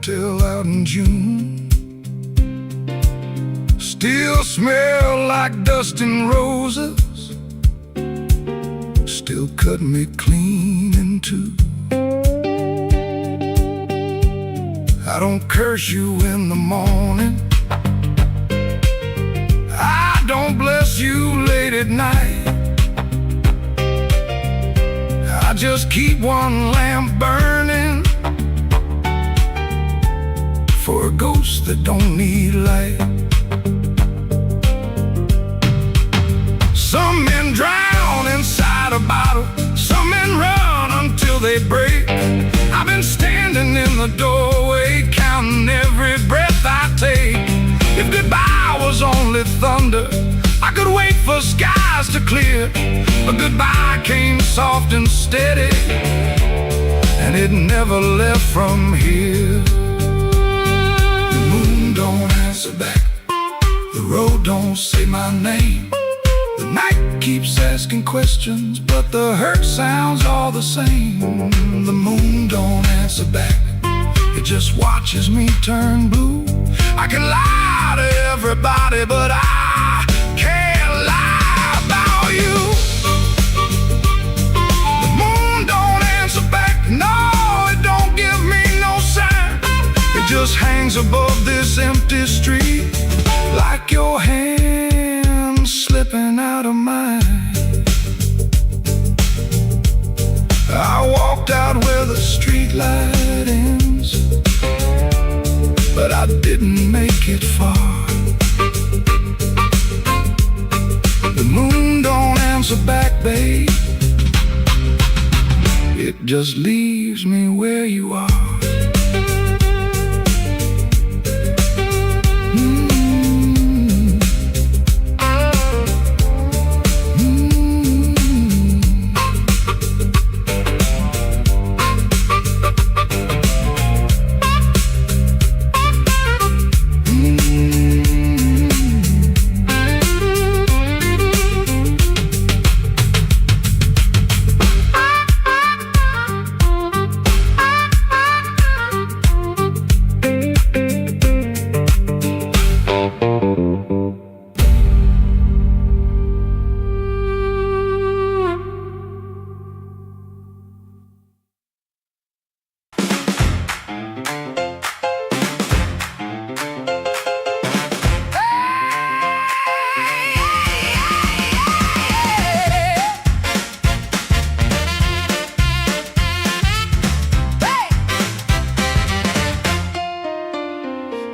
hotel out in June. Still smell like dust and roses. Still cut me clean in two. I don't curse you in the morning. I don't bless you late at night. I just keep one lamp burning for a ghost that don't need light. Some men drown inside a bottle, some men run until they break. I've been standing in the doorway, counting every breath I take. If goodbye was only thunder, I could wait for skies to clear. But goodbye came soft and steady, and it never left from here. The moon don't answer back, the road don't say my name. The night keeps asking questions, but the hurt sounds all the same. The moon don't answer back, it just watches me turn blue. I can lie to everybody, but I can't lie about you. The moon don't answer back, no, it don't give me no sign. It just hangs above this empty street, like your hand slipping out of mine. I walked out where the street light ends, but I didn't make it far. The moon don't answer back, babe, it just leaves me where you are.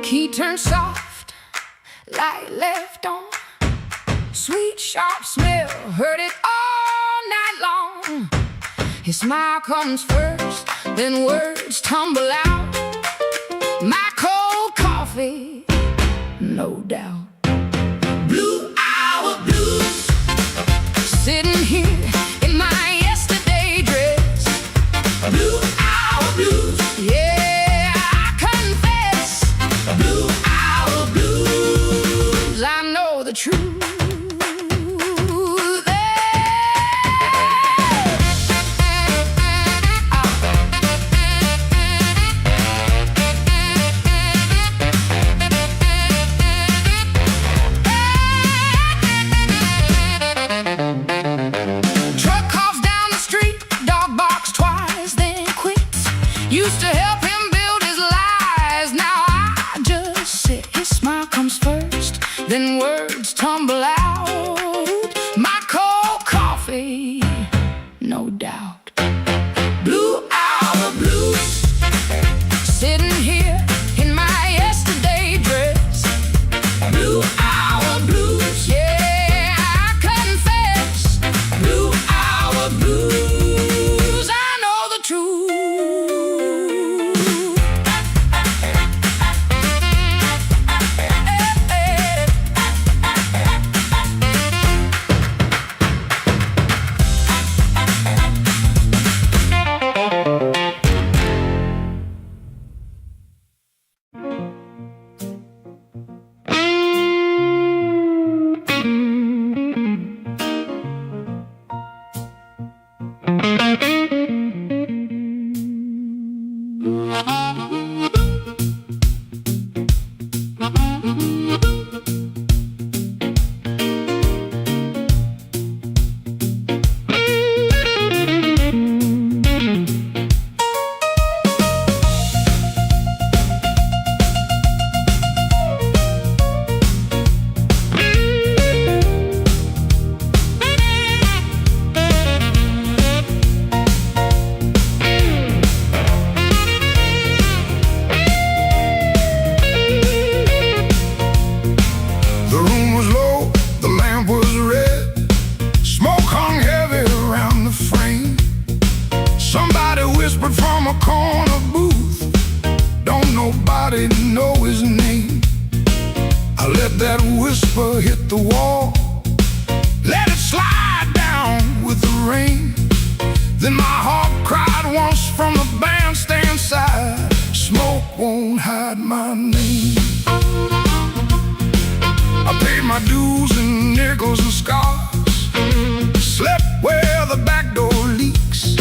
Key turned soft, light left on. Sweet, sharp smell, heard it all night long. His smile comes first, then words tumble out. My cold coffee, no doubt. Blue hour blues, sitting here in my yesterday dress. Blue hour blues, yeah. The truth. Truck coughs down the street, dog barks twice, then quits. Used to help him build his lies, now I just sit. His smile comes first, then words tumble out. My cold coffee, no doubt. Blue hour blues, sitting here in my yesterday dress. Blue hour blues, yeah, I confess. Blue hour blues, I know the truth. The room was low, the lamp was red, smoke hung heavy around the frame. Somebody whispered from a corner booth, don't nobody know his name. I let that whisper hit the wall, let it slide down with the rain. Then my heart cried once from the bandstand side, smoke won't hide my name. I paid my dues in nickels and scars, slept where the back door leaks,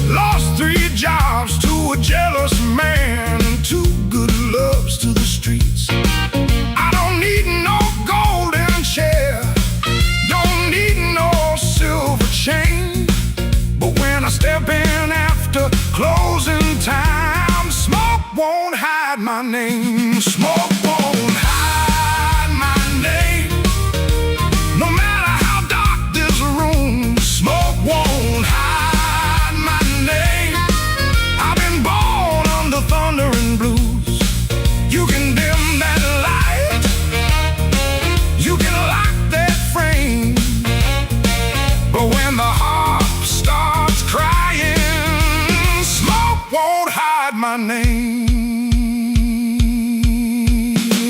lost 3 jobs to a jealous man and 2 good loves to the streets. I don't need no golden chair, don't need no silver chain, but when I step in after closing time, smoke won't hide my name. Smoke won't hide my name. No matter how dark this room, smoke won't hide my name. I've been born under thunder and blues. You can dim that light, you can lock that frame, but when the heart starts crying, smoke won't hide my name.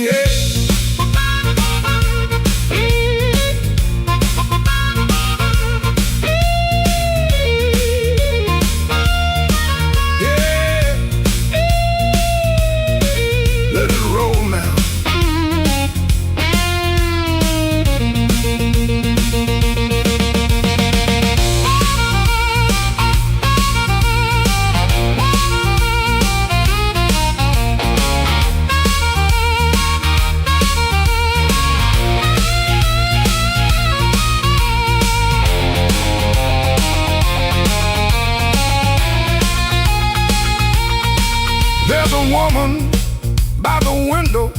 Yeah. Yeah. Let it roll now. There's a woman by the window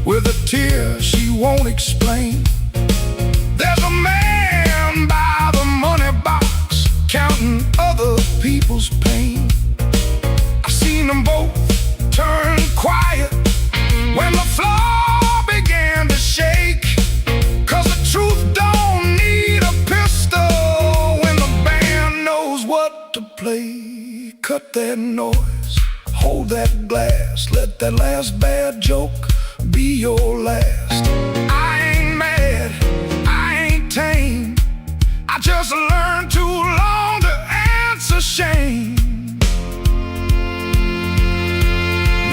with a tear she won't explain. There's a man by the money box counting other people's pain. I seen them both turn quiet when the floor began to shake, 'cause the truth don't need a pistol when the band knows what to play. Cut that noise, hold that glass, let that last bad joke be your last. I ain't mad, I ain't tame, I just learned too long to answer shame.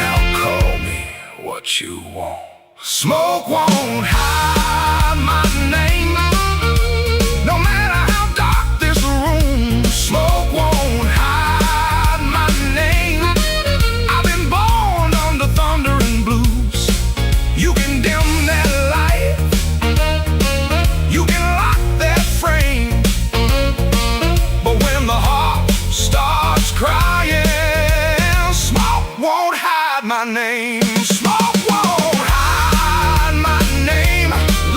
Now call me what you want. Smoke won't hide my name. No matter how dark this room, smoke won't hide my name. I've been born under thunder and blues. You can dim that light, you can lock that frame, but when the heart starts crying, smoke won't hide my name. Smoke won't hide my name.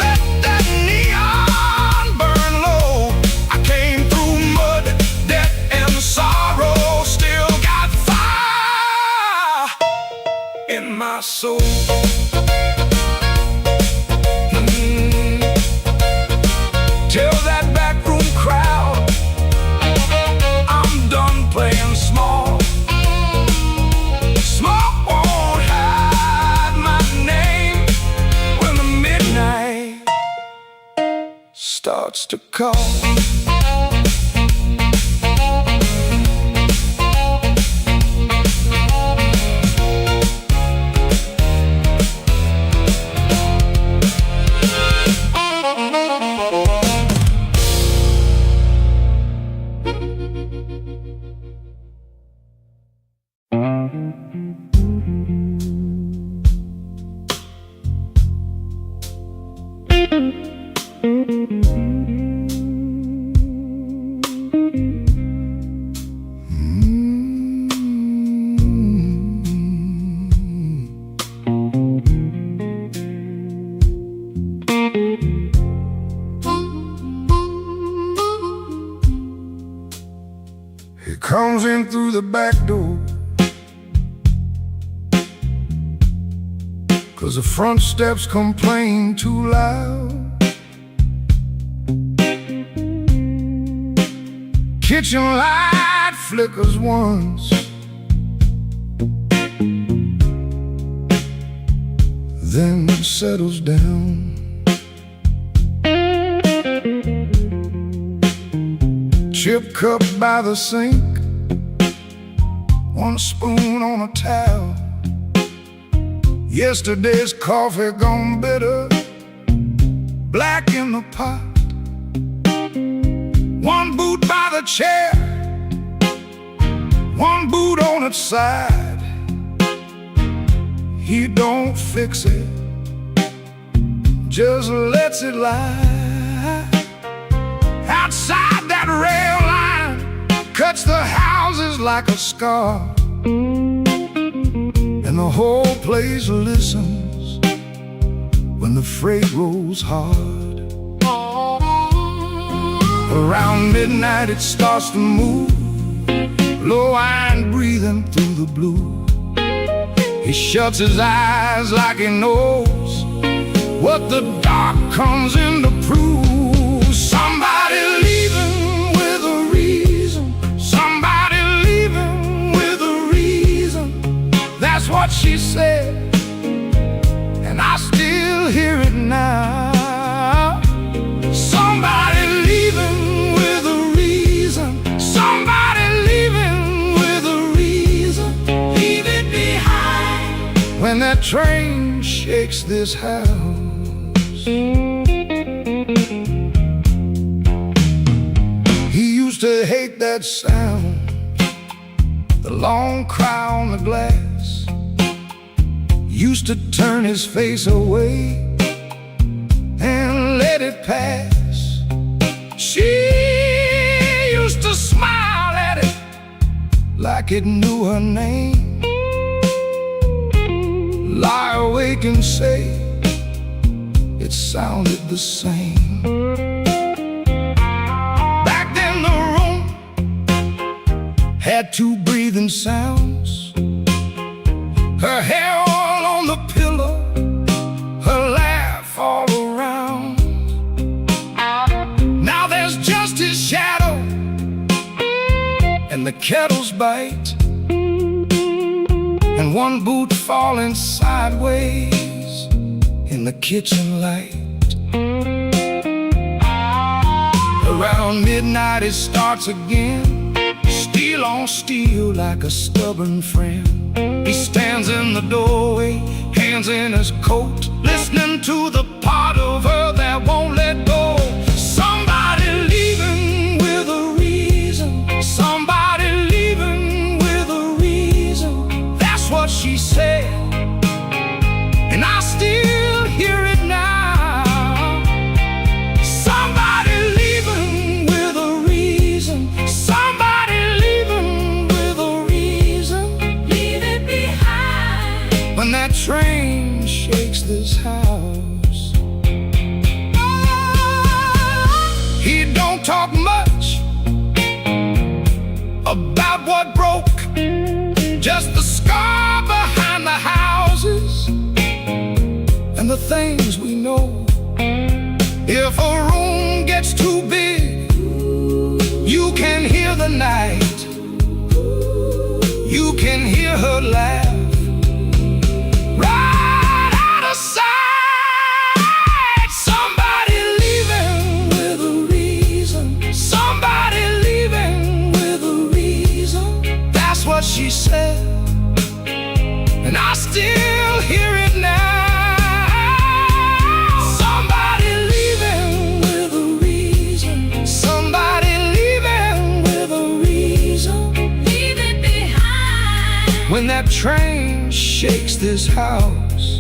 Let that neon burn low. I came through mud, debt, and sorrow, still got fire in my soul. Tell that backroom crowd I'm done playing small. Smoke won't hide my name when the midnight starts to call. He comes in through the back door, 'cause 'cause the front steps complain too loud. Kitchen light flickers once, then settles down. Chip cup by the sink, one spoon on a towel. Yesterday's coffee gone bitter, black in the pot. One boot by the chair, one boot on its side. He don't fix it, just lets it lie. Outside that rail line cuts the houses like a scar, and the whole place listens when the freight rolls hard. Around midnight it starts to move, low iron breathing through the blue. He shuts his eyes like he knows what the dark comes in to prove. Somebody leaving with a reason, somebody leaving with a reason. That's what she said, and I still hear it now. Somebody leaving with a reason, somebody leaving with a reason. Leave it behind when that train shakes this house. He used to hate that sound, the long cry on the glass. Used to turn his face away and let it pass. She used to smile at it like it knew her name, lie awake and say it sounded the same. Back then the room had two breathing sounds, her hair all on the pillow, her laugh all around. Now there's just his shadow and the kettle's bite, and one boot falling sideways in the kitchen light. Around midnight it starts again, steel on steel like a stubborn friend. He stands in the doorway, hands in his coat, listening to the part of her that won't let go. Somebody leaving with a reason, somebody leaving with a reason. That's what she said, and I still hear it now. Somebody leaving with a reason, somebody leaving with a reason. Leave it behind when that train shakes this house. He don't talk much about what broke, just the scar behind the houses and the things we know. If a room gets too big, you can hear the night, you can hear her laugh right out of sight. Somebody leaving with a reason, somebody leaving with a reason. That's what she said, and I still hear it now. Somebody leaving with a reason, somebody leaving with a reason. Leave it behind when that train shakes this house.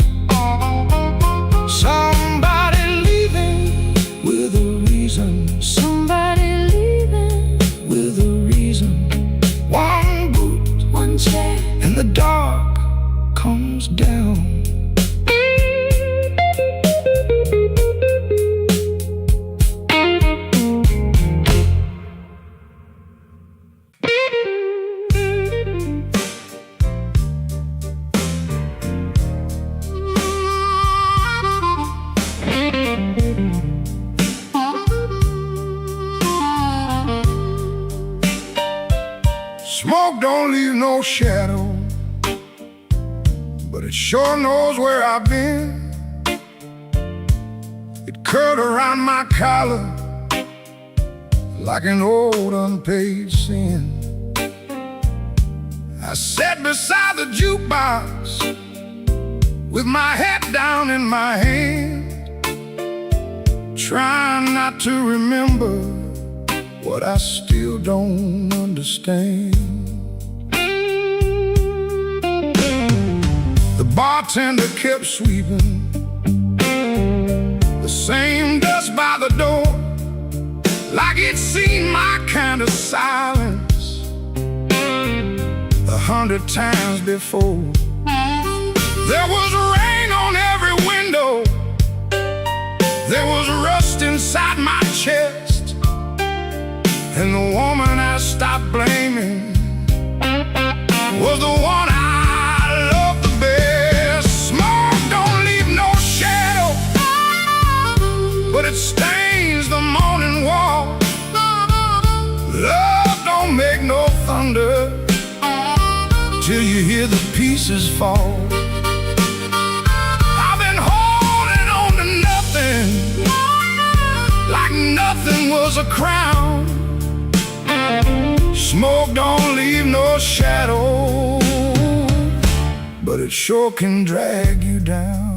Somebody leaving with a reason, somebody leaving with a reason. One boot, one chair, and the dark comes down. Smoke don't leave no shadow, but it sure knows where I've been. It curled around my collar like an old unpaid sin. I sat beside the jukebox with my head down in my hand, trying not to remember what I still don't understand. The bartender kept sweeping the same dust by the door, like he'd seen my kind of silence 100 times before. There was rain on every window, there was rust inside my chest, and the woman I stopped blaming was the one I loved the best. Smoke don't leave no shadow, but it stains the morning wall. Love don't make no thunder till you hear the pieces fall. I've been holding on to nothing, like nothing was a crown. Smoke don't leave no shadow, but it sure can drag you down.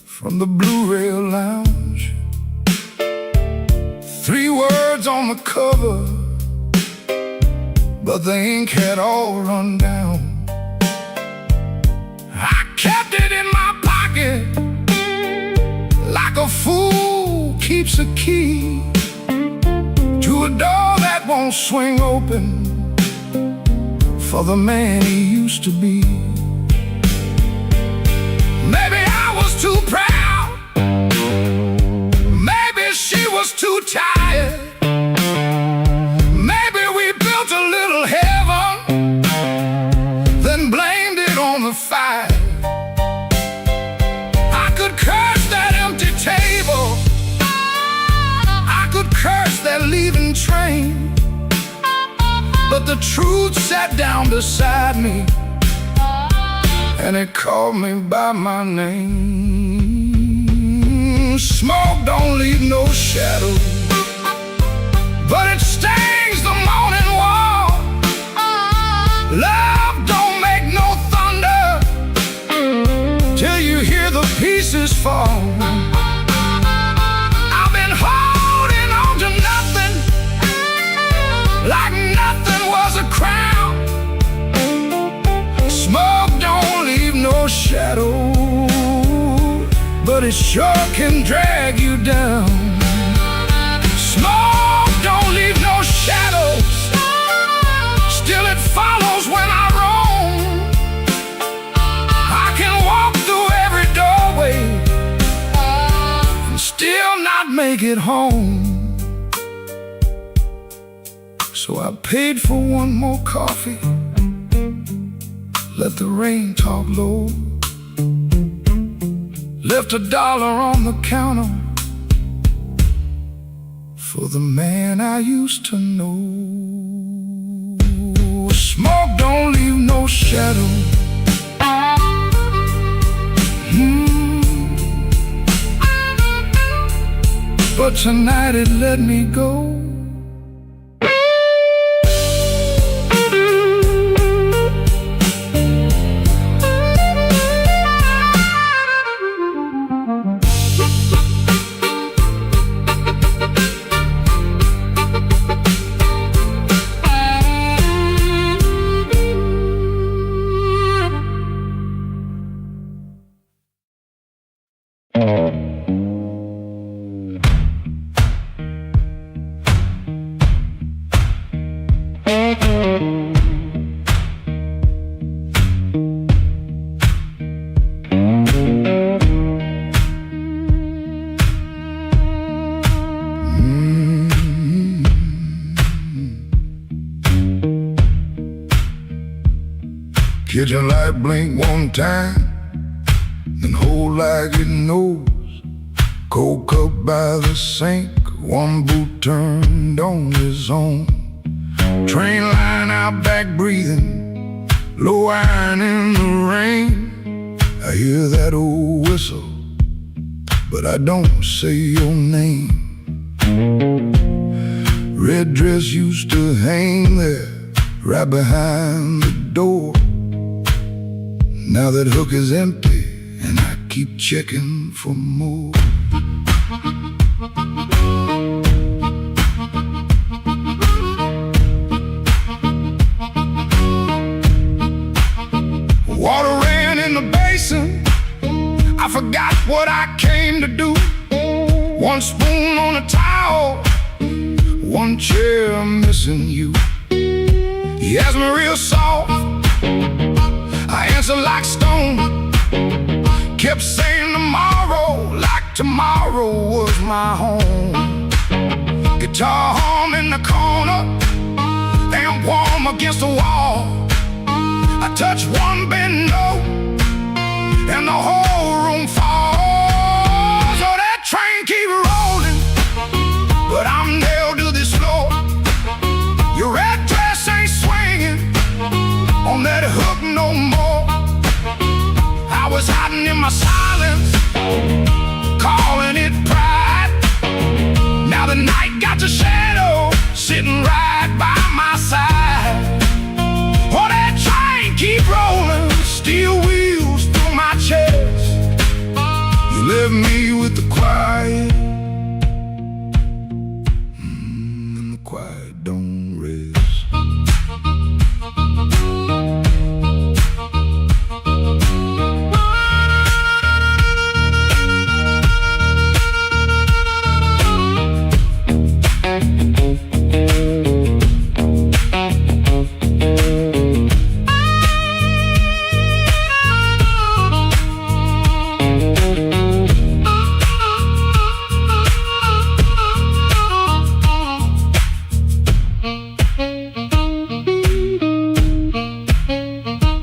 From the Blue Rail Lounge, 3 words on the cover, but the ink had all run down. I kept it in my pocket like a fool keeps a key to a door that won't swing open for the man he used to be. Maybe I was too proud, she was too tired. Maybe we built a little heaven, then blamed it on the fire. I could curse that empty table, I could curse that leaving train, but the truth sat down beside me and it called me by my name. Smoke don't leave no shadow, but it stains the morning wall. Love don't make no thunder till you hear the pieces fall. I've been holding on to nothing, like nothing was a crown. Smoke don't leave no shadow, but it sure can drag you down. Smoke don't leave no shadows, still it follows when I roam. I can walk through every doorway and still not make it home. So I paid for one more coffee, let the rain talk low, left $1 on the counter for the man I used to know. Smoke don't leave no shadow, but tonight it let me go. Kitchen light blink one time, then hold like it knows. Cold cup by the sink, one boot turned on its own. Train line out back breathing, low iron in the rain. I hear that old whistle, but I don't say your name. Red dress used to hang there, right behind the door. Now that hook is empty, and I keep checking for more. Water ran in the basin, I forgot what I came to do. One spoon on a towel, one chair missing you. He asked me real soft, I answered like stone. Kept saying tomorrow, like tomorrow was my home. Guitar hum in the corner, amp warm against the wall. I touch one bend note, and the whole room falls. So that train keep rolling, but I'm nailed to this floor. Your red dress ain't swinging on that hook no more. I was hiding in my silence, calling it pride. Now the night got your shadow sitting right by my side. Oh, that train keep rolling, steel wheels through my chest. You left me with the quiet, and the quiet don't rest.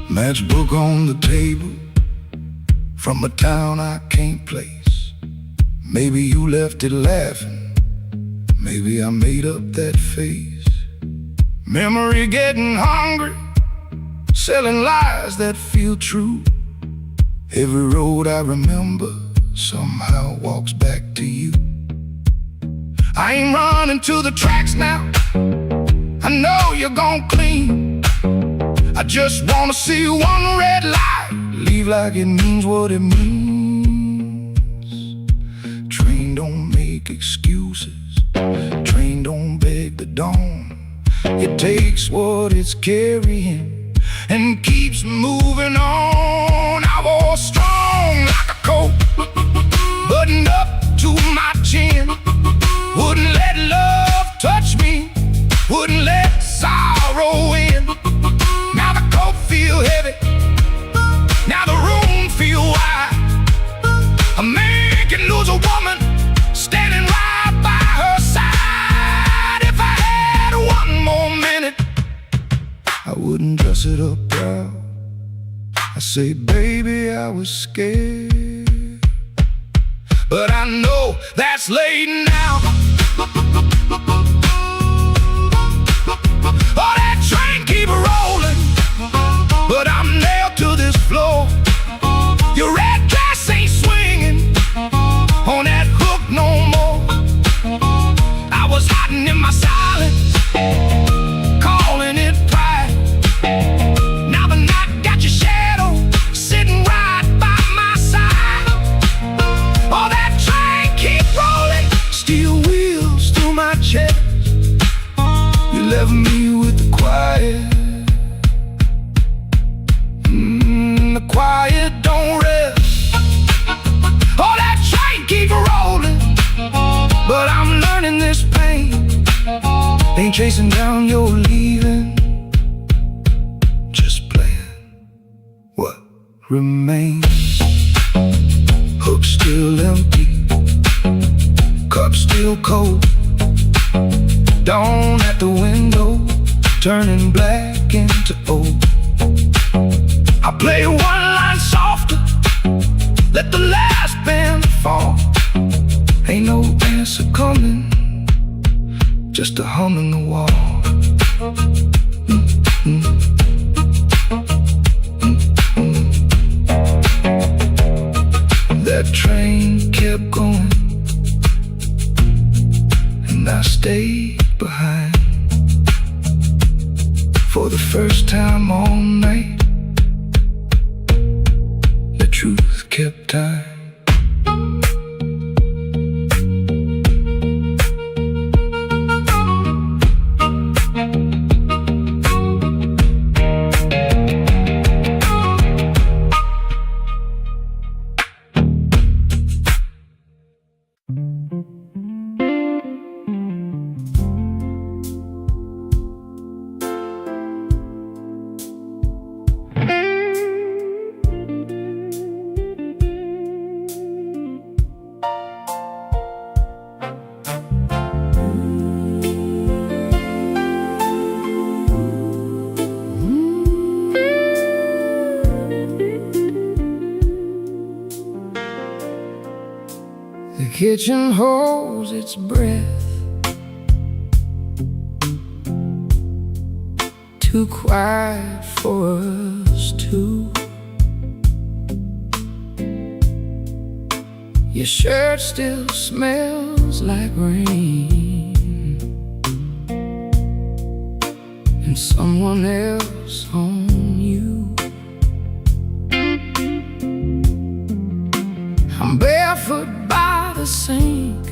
Matchbook on the table, from a town I can't place. Maybe you left it laughing, maybe I made up that face. Memory getting hungry, selling lies that feel true. Every road I remember somehow walks back to you. I ain't running to the tracks now, I know you're gon' clean. I just wanna see one red light leave like it means what it means. Train don't make excuses, train don't beg the dawn. It takes what it's carrying and keeps moving on. I was strong like a coat, buttoned up to my chin. Wouldn't let love touch me, wouldn't let sorrow in. Now the coat feel heavy, now the room feel wide. A man can lose a woman standing right by her side. If I had one more minute, I wouldn't dress it up proud. I say, baby, I was scared, but I know that's late now. Oh, that train keep rolling, but I'm nailed to this floor. Your red dress ain't swinging on that hook no more. I was hiding in my silence, calling it pride. Now the night got your shadow sitting right by my side. Oh, that train keep rolling, steel wheels through my chest. You left me with the quiet, the quiet don't rest. Oh, that train keep rolling, but I'm learning this pain ain't chasing down your leaving, just playing what remains. Hook still empty, cup still cold. Dawn at the window, turning black into old. time all night. The truth kept time. The kitchen holds its breath, too quiet for us two. Your shirt still smells like rain, and someone else on you. I'm barefoot by the sink,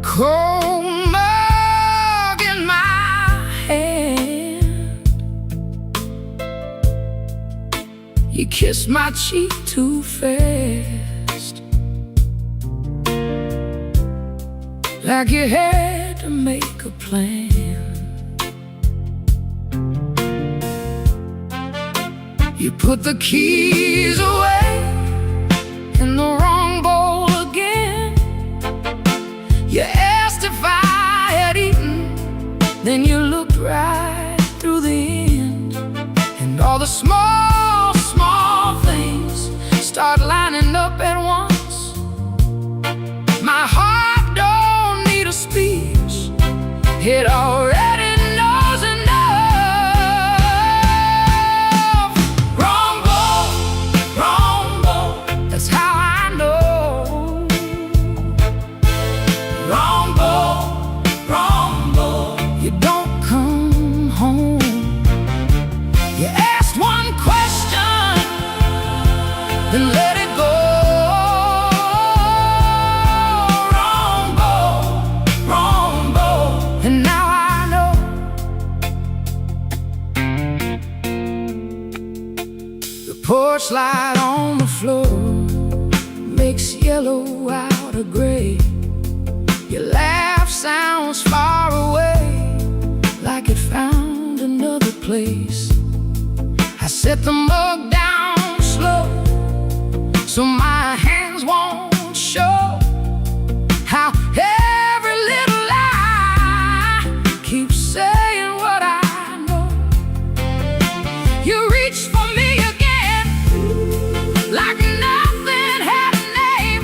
cold mug in my hand. You kissed my cheek too fast, like you had to make a plan. You put the keys away in the wrong bowl again. You asked if I had eaten, then you looked right through the end. And all the small, small things start lining up at once. My heart don't need a speech, it already knows enough. Wrong bowl, that's how I know. Wrong bowl, you don't come home. You asked one question, then let it go. Wrong bowl, and now I know. The porch light on the floor makes yellow out of gray. Your laugh sounds far away, like it found another place. I set the mug down slow, so my hands won't show how every little lie keeps saying what I know. You reach for me again, like nothing had a name,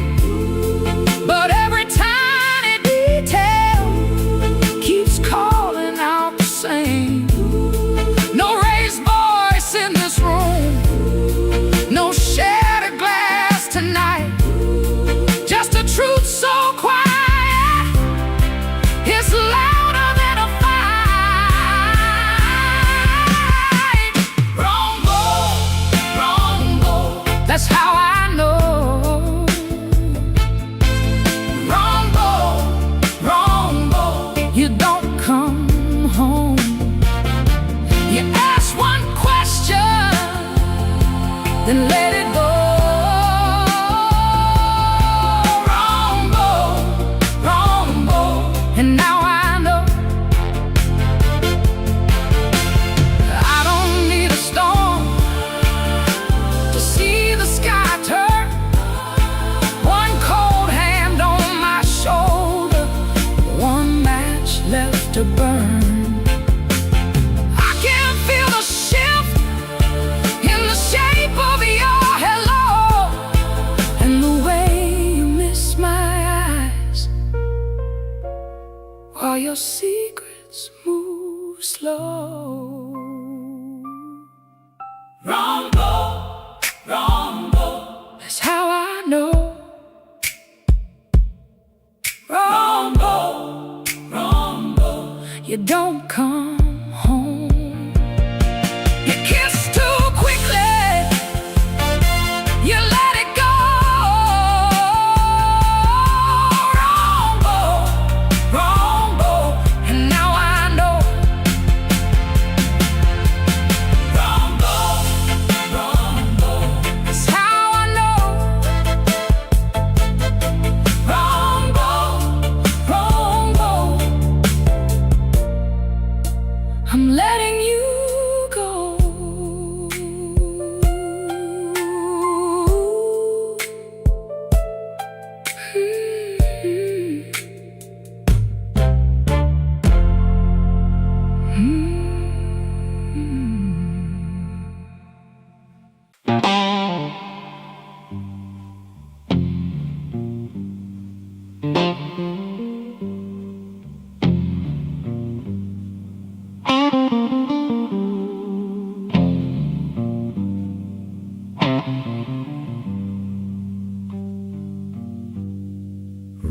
but every tiny detail keeps calling out the same. No raised voice in this room, no shattered glass tonight, just a truth so quiet, it's louder than a fight. Wrong bowl, that's how I know. Wrong bowl, you don't come home. You ask one question, then let it go. Wrong bowl, and now I know. I don't need a storm to see the sky turn. One cold hand on my shoulder, one match left to burn. I can feel the shift in the shape of your hello, and the way you miss my eyes while your secrets move slow. Wrong bowl, that's how I know. Wrong bowl, you don't come I'm letting you go.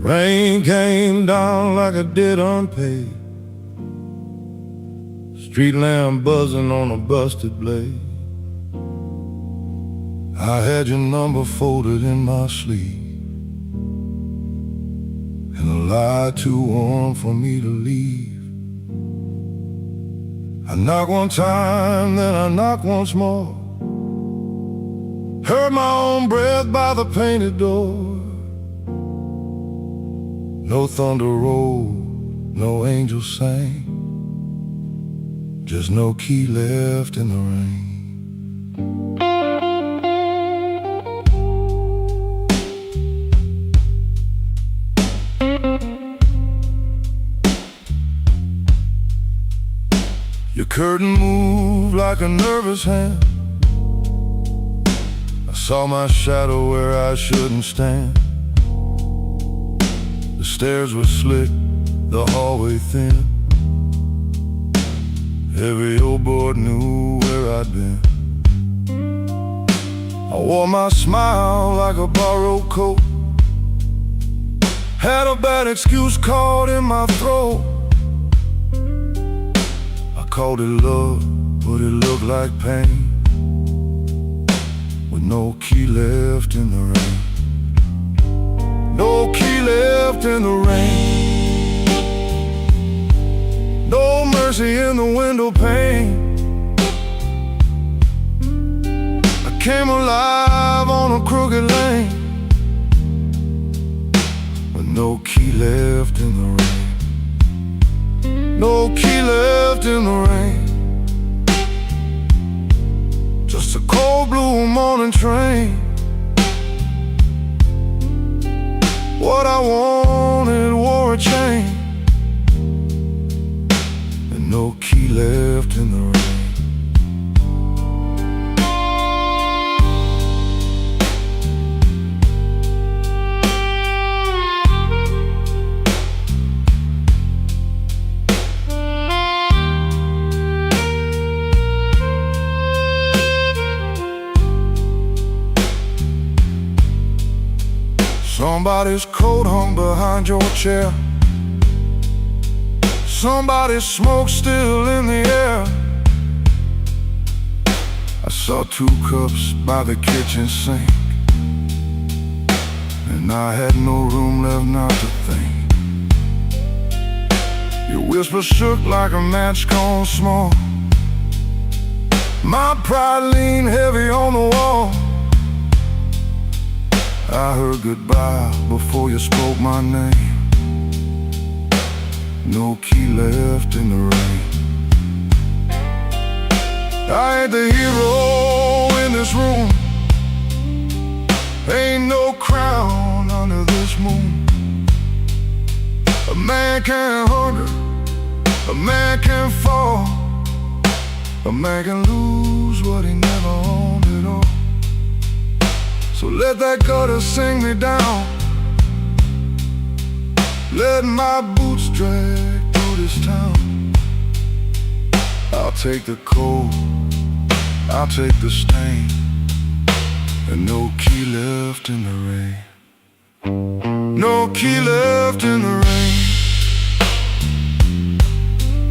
Rain came down like it did unpaid. Street lamp buzzing on a busted blade. I had your number folded in my sleeve, and a lie too warm for me to leave. I knock one time, then I knock once more. Heard my own breath by the painted door. No thunder rolled, no angel sang, just no key left in the rain. Your curtain moved like a nervous hand. I saw my shadow where I shouldn't stand. The stairs were slick, the hallway thin. Every old board knew where I'd been. I wore my smile like a borrowed coat. Had a bad excuse caught in my throat. I called it love, but it looked like pain, with no key left in the rain. No key left in the rain. No mercy in the window pane. I came alive on a crooked lane, with no key left in the rain. No key left in the rain. Just a cold blue morning train. What I wanted wore a chain, and no key left in the rain. Somebody's coat hung behind your chair. Somebody's smoke still in the air. I saw 2 cups by the kitchen sink, and I had no room left not to think. Your whisper shook like a match gone small. My pride leaned heavy on the wall. I heard goodbye before you spoke my name. No key left in the rain. I ain't the hero in this room. Ain't no crown under this moon. A man can hunger, a man can fall, a man can lose what he never owned at all. So let that gutter sing me down. Let my boots drag through this town. I'll take the cold, I'll take the stain, and no key left in the rain. No key left in the rain.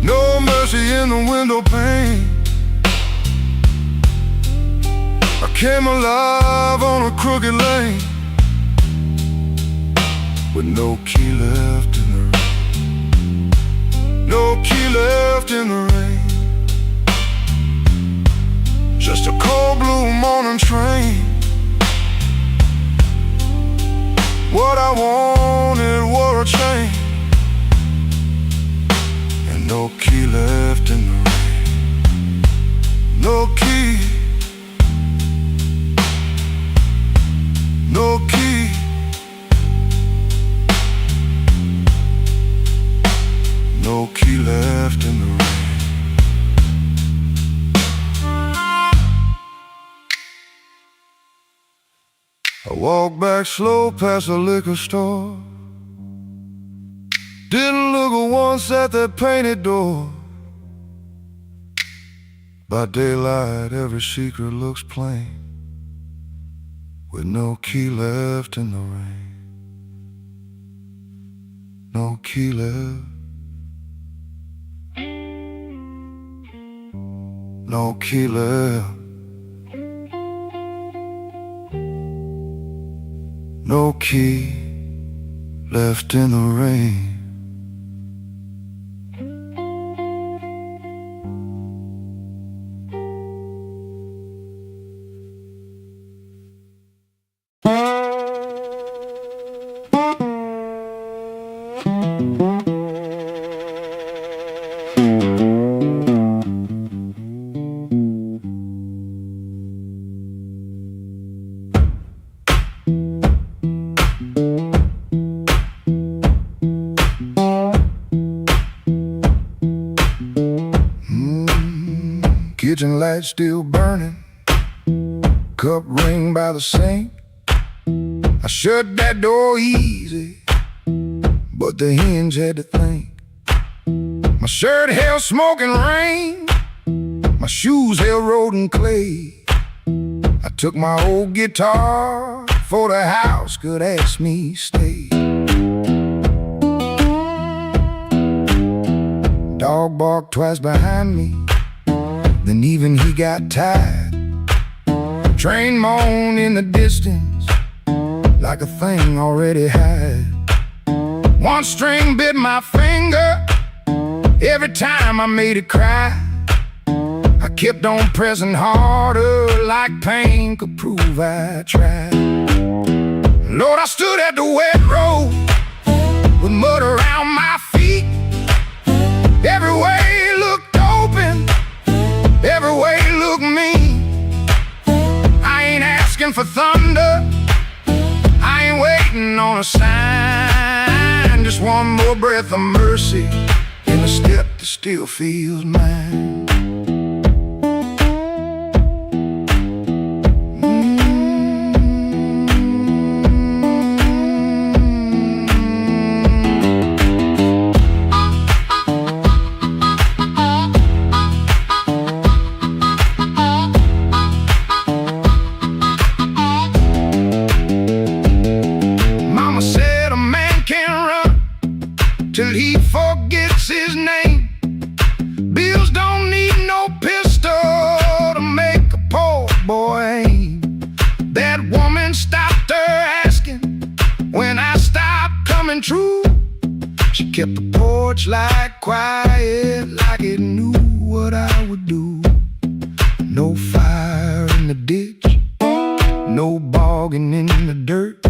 No mercy in the window pane. I came alive on a crooked lane, with no key left in the rain. No key left in the rain. Just a cold blue morning train. What I wanted wore a chain, and no key left in the rain. Walked back slow past the liquor store. Didn't look once at that painted door. By daylight every secret looks plain, with no key left in the rain. No key left. No key left. No key left in the rain. Kitchen light still burning, cup ring by the sink. I shut that door easy, but the hinge had to think. My shirt held smoke and rain, my shoes held road and clay. I took my old guitar, for the house could ask me stay. Dog barked twice behind me, then even he got tired. Train moaned in the distance like a thing already had. One string bit my finger every time I made it cry. I kept on pressing harder like pain could prove I tried. Lord, I stood at the wet road with mud around my feet. Every way looked open, every way looked mean. I ain't asking for thunder, I ain't waiting on a sign. Just one more breath of mercy in the step that still feels mine. Till he forgets his name. Bills don't need no pistol to make a poor boy aim. That woman stopped her asking when I stopped coming true. She kept the porch light quiet like it knew what I would do. No fire in the ditch, no bogging in the dirt,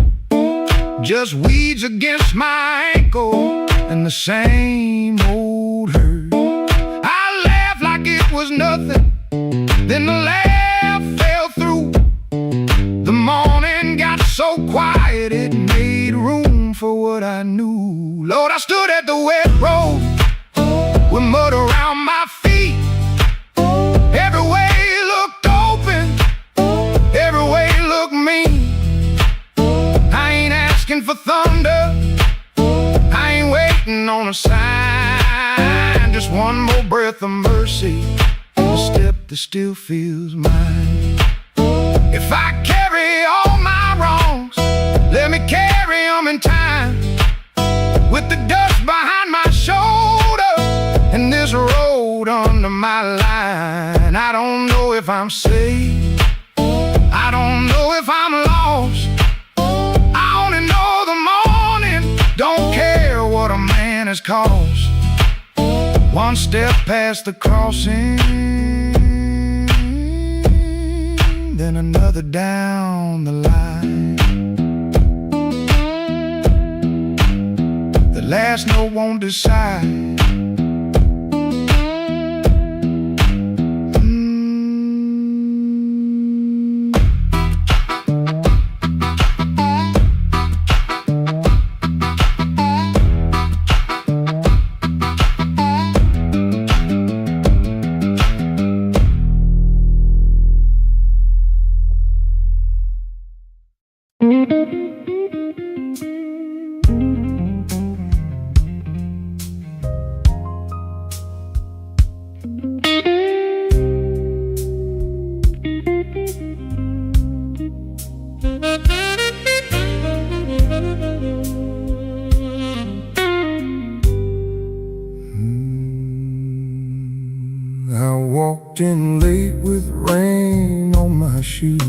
just weeds against my ankle and the same old hurt. I laughed like it was nothing, then the laugh fell through. The morning got so quiet it made room for what I knew. Lord, I stood at the wet road with mud around my feet. Every way looked open, every way looked mean. I ain't asking for thunder, I ain't waiting on a sign. Just one more breath of mercy in the step that still feels mine. If I carry all my wrongs, let me carry them in time. With the dust behind my shoulder and this road under my line. I don't know if I'm safe, I don't know if I'm lost. I only know the morning don't care what a man has cost. One step past the crossing, then another down the line. The last note won't decide. Mm-hmm. I walked in late with rain on my shoes,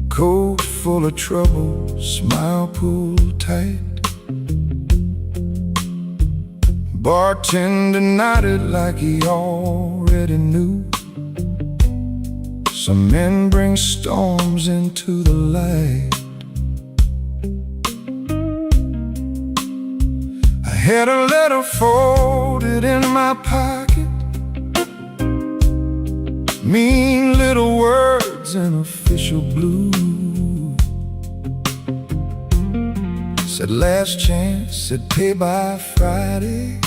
coat full of trouble, smile pulled tight. Bartender nodded like he already knew. Some men bring storms into the light. I had a letter folded in my pocket, mean little words in official blue. Said last chance, said pay by Friday.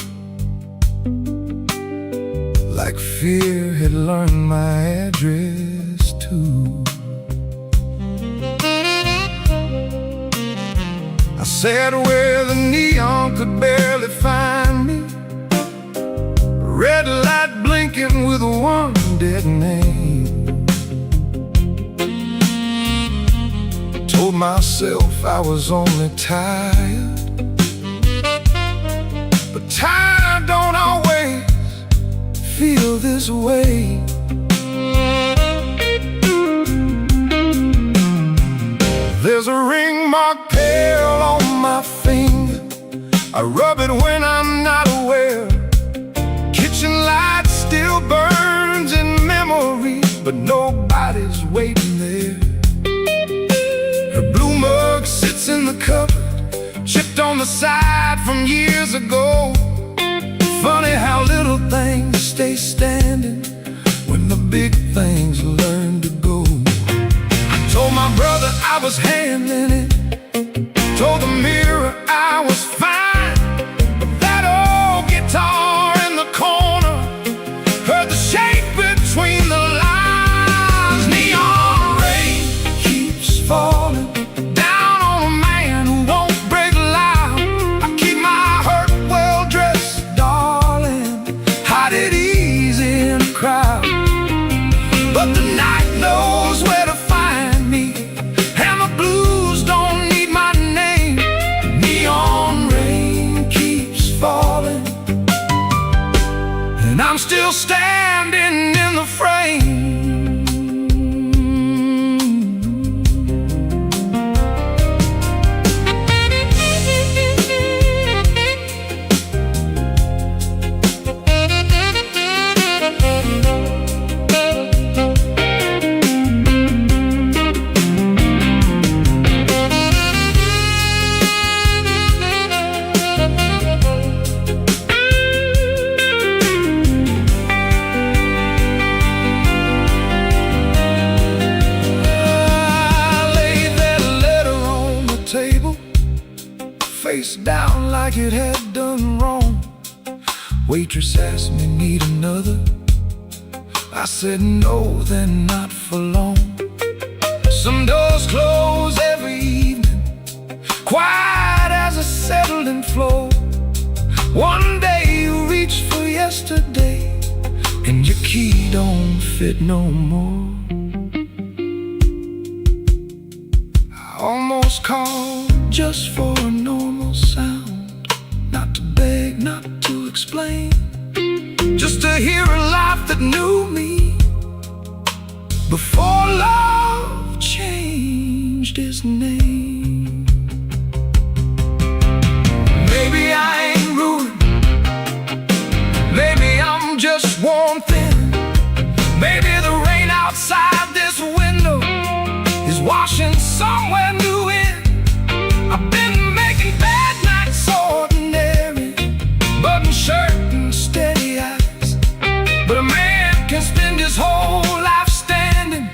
Like fear had learned my address too. I sat where the neon could barely find me, red light blinking with one dead name. Told myself I was only tired, but tired don't always feel this way. There's a ring marked pale on my finger. I rub it when I'm not aware. Kitchen light still burns in memory, but nobody's waiting there. Her blue mug sits in the cupboard, chipped on the side from years ago. Funny how little things stay standing when the big things learn to go. Told my brother I was handling it, told the mirror I was fine. But that old guitar in the corner heard the shake between the lines. Neon rain keeps falling down on a man who won't break loud. I keep my hurt well dressed, darling, hide it easy in a crowd. But the night knows where to find me, and the blues don't need my name. Neon rain keeps falling, and I'm still standing in the frame. Face down like it had done wrong. Waitress asked me, need another? I said no, then not for long. Some doors close every evening, quiet as a settling floor. One day you reach for yesterday, and your key don't fit no more. I almost called just for a normal sound, not to beg, not to explain, just to hear a laugh that knew me before love changed its name. Maybe I ain't ruined, maybe I'm just worn thin. Maybe the rain outside this window is washing somewhere new in. I've been making bad nights ordinary, button shirt and steady eyes. But a man can spend his whole life standing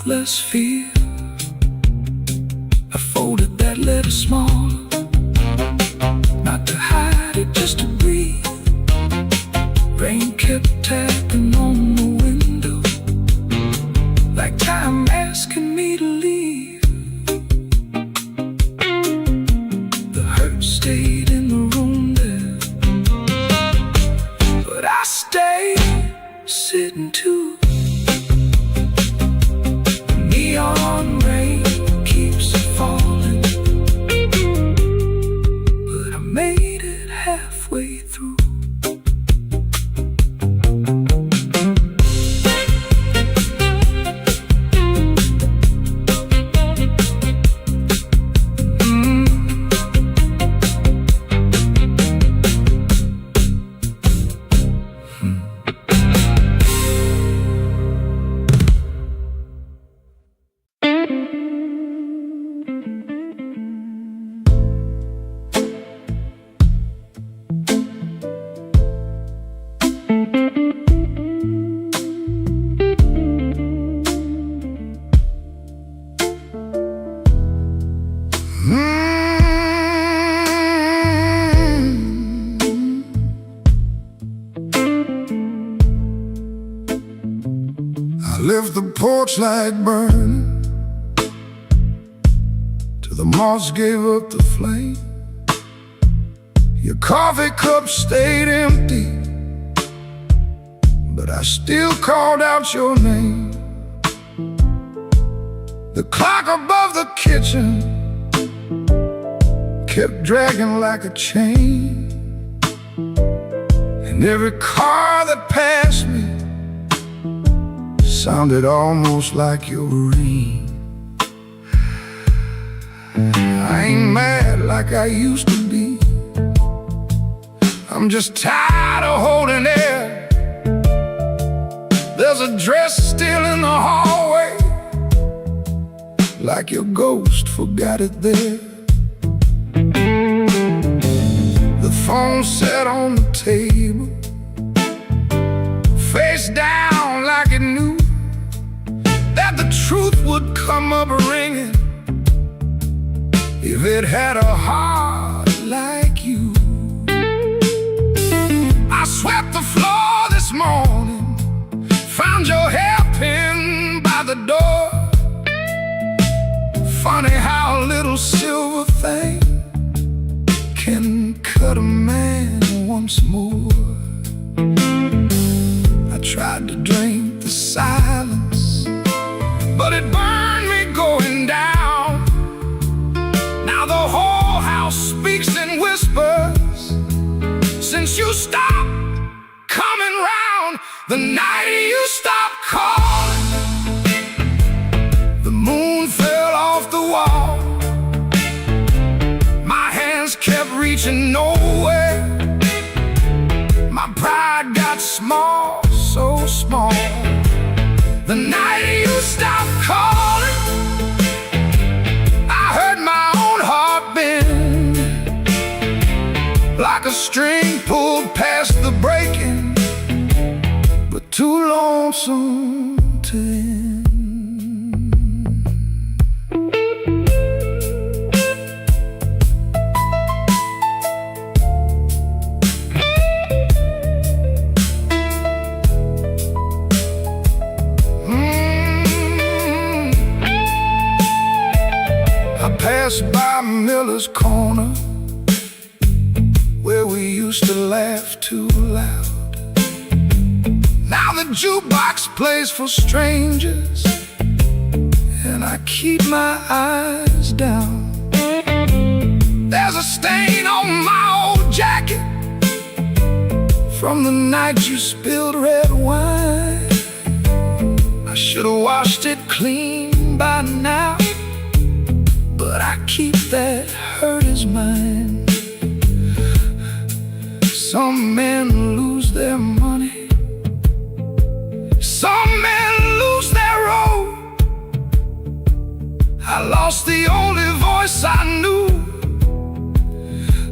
with less fear. I folded that letter smaller, not to hide it, just to breathe. Rain kept tapping on the window, like time asking me to leave. The hurt stayed in the room there, but I stayed sitting too. The neon rain keeps falling, but I made it halfway through. I left the porch light burning till the moss gave up the flame. Your coffee cup stayed empty, but I still called out your name. The clock above the kitchen kept dragging like a chain, and every car that passed me sounded almost like your ring. I ain't mad like I used to be, I'm just tired of holding air. There's a dress still in the hallway, like your ghost forgot it there. The phone sat on the table, face down like it knew that the truth would come up ringing if it had a heart like you. I swept the floor this morning, found your hairpin by the door. Funny how a little silver thing can cut a man once more. I tried to drink the silence, but it burned me going down. Now the whole house speaks in whispers since you stopped coming round. The night you stopped calling, the moon fell off the wall. My hands kept reaching nowhere, my pride got small, so small. The night you stopped calling, I heard my own heart bend, like a string pulled past the breaking, but too lonesome to end. I passed by Miller's Corner, where we used to laugh too loud. Now the jukebox plays for strangers, and I keep my eyes down. There's a stain on my old jacket from the night you spilled red wine. I should have washed it clean by now, but I keep that hurt as mine. Some men lose their money, some men lose their road. I lost the only voice I knew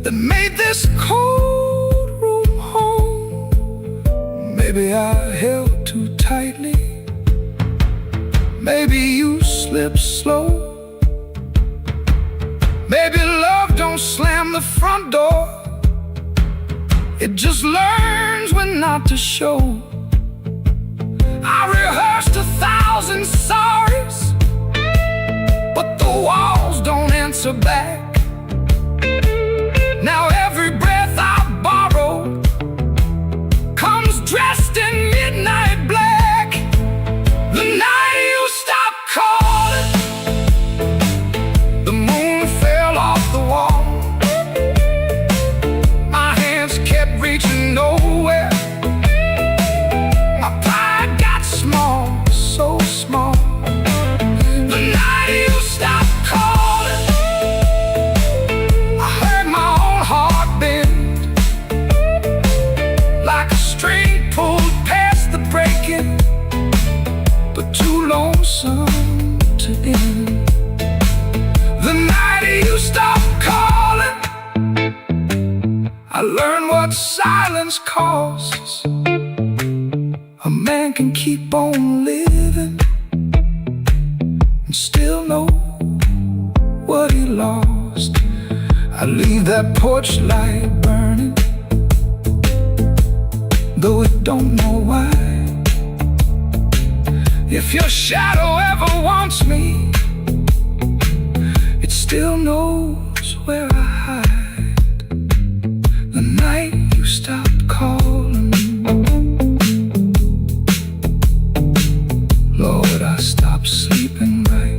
that made this cold room home. Maybe I held too tightly, Maybe you slip slow. Maybe love don't slam the front door. It just learns when not to show. I rehearsed 1,000 sorries, but the walls don't answer back. Now every breath I borrow comes dressed in midnight black. The night you stopped calling, the moon fell off the wall. My hands kept reaching nowhere. My pride got small, so small. The night you stopped calling, I heard my own heart bend, like a string pulled past the breaking, but too lonesome to end. The night you stopped calling, I learned what silence costs. A man can keep on living and still know what he lost. I leave that porch light burning, though it don't know why. If your shadow ever wants me, it still knows where I hide. The night you stopped calling, Lord, I stopped sleeping right.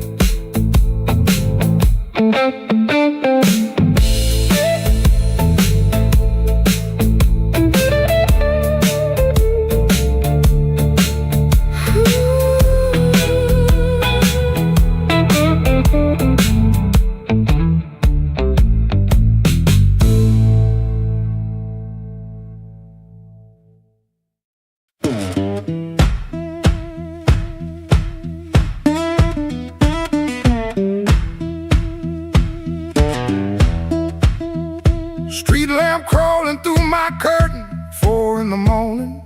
Street lamp crawling through my curtain, 4 in the morning,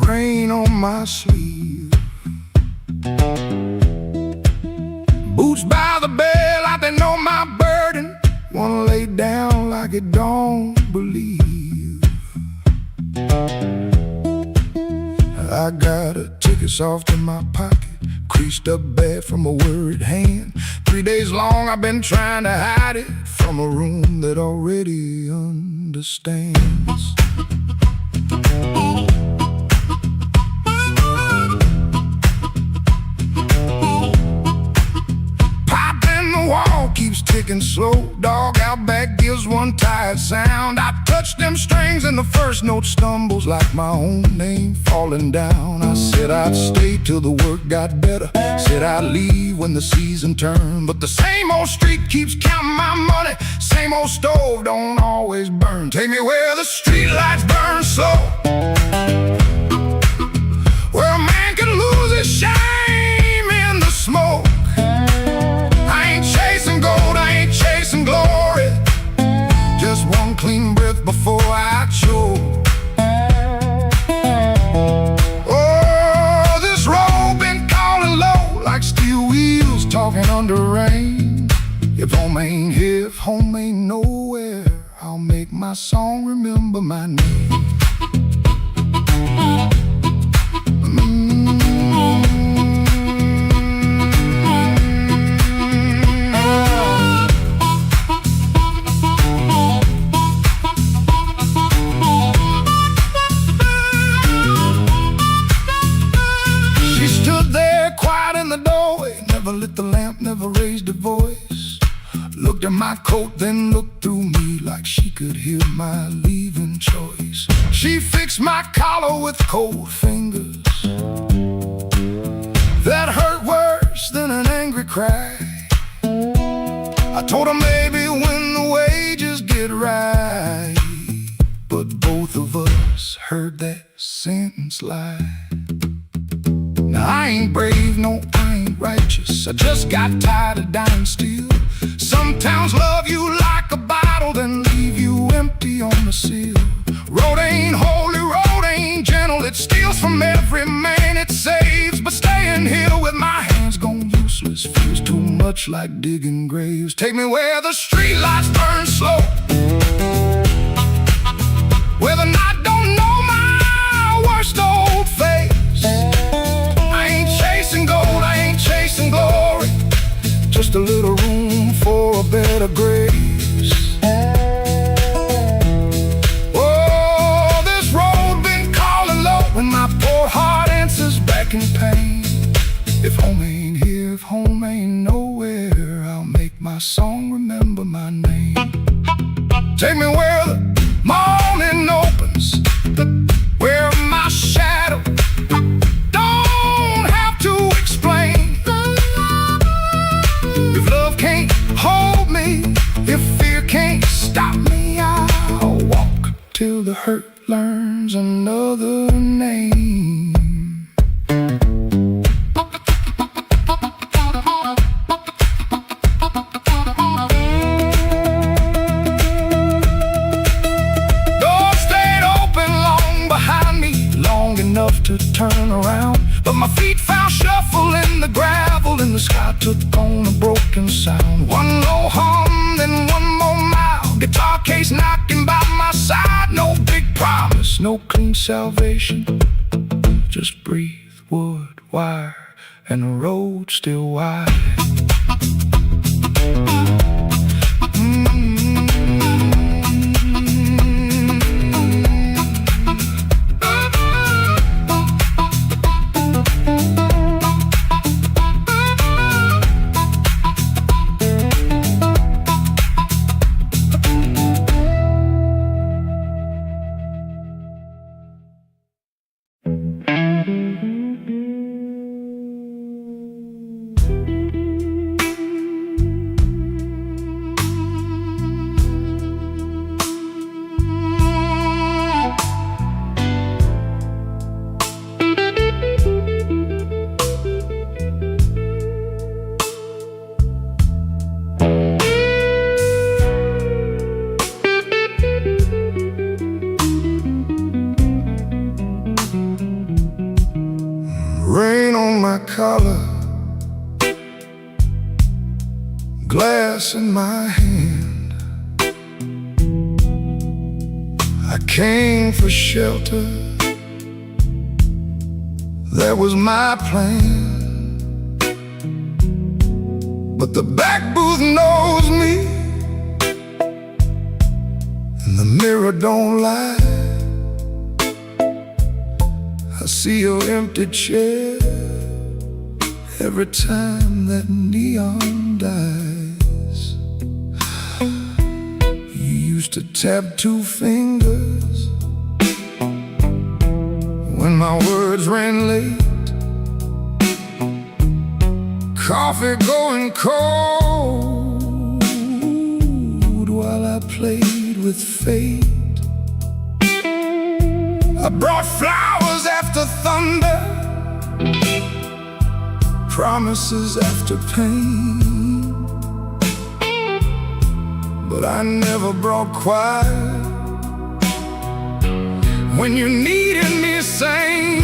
rain on my sleeve. Boots by the bed like they know my burden, wanna lay down like it don't believe. I got a ticket soft in my pocket, creased up bad from a worried hand. 3 days long I've been trying to hide it from a room that already understands. Pipe in the wall keeps ticking slow. Dog out back gives one tired sound. I touch them strings and the first note stumbles like my own name falling down. I said I'd stay till the work got better, said I'd leave when the season turned, but the same old street keeps counting my money. Same old stove don't always burn. Take me where the street lights burn slow, where a man can lose his shame in the smoke. I ain't chasing gold, I ain't chasing glory, just one clean breath before I choke. Oh, this road been calling low like steel wheels talking under rain. If home ain't here, if home ain't nowhere, I'll make my song remember my name. She stood there quiet in the doorway, never lit the lamp, never raised her voice. Looked at my coat, then looked through me like she could hear my leaving choice. She fixed my collar with cold fingers that hurt worse than an angry cry. I told her maybe when the wages get right, but both of us heard that sentence lie. Now I ain't brave, no, I ain't righteous, I just got tired of dying still. Some towns love you like a bottle, then leave you empty on the seal. Road ain't holy, road ain't gentle, it steals from every man it saves. But staying here with my hands going useless, feels too much like digging graves. Take me where the streetlights burn slow, where the night don't know my worst old face. I ain't chasing gold, I ain't chasing glory, just a little room for a better grace. Oh, this road been calling low, and my poor heart answers back in pain. If home ain't here, if home ain't nowhere, I'll make my song remember my name. Take me where the morning opens, where my shadow don't have to explain. If love can't hold me, if fear can't stop me, I'll walk till the hurt learns another name. To turn around, but my feet found shuffle in the gravel, and the sky took on a broken sound. One low hum, then one more mile, guitar case knocking by my side. No big promise, no clean salvation, just breathe, wood, wire, and the road still wide. Rain on my collar, glass in my hand. I came for shelter, that was my plan. But the back booth knows me, and the mirror don't lie. I see your empty chair every time that neon dies. You used to tap two fingers when my words ran late. Coffee going cold while I played with fate. I brought flowers after thunder, promises after pain, but I never brought quiet when you needed me sane.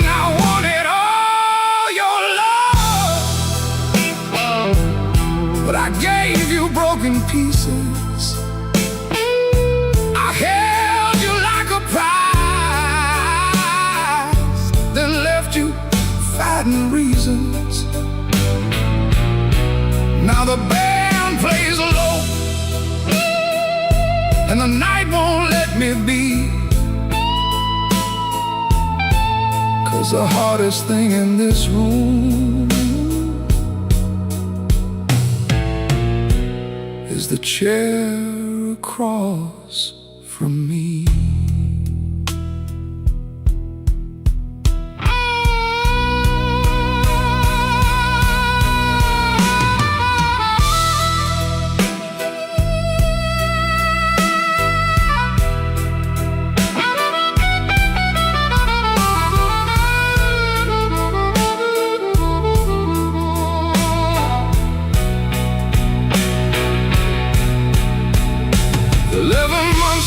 I wanted all your love, but I gave you broken pieces. I held you like a prize, then left you fighting reasons. Now the band plays low, and the night won't let me be. 'Cause the hardest thing in this room is the chair across from me.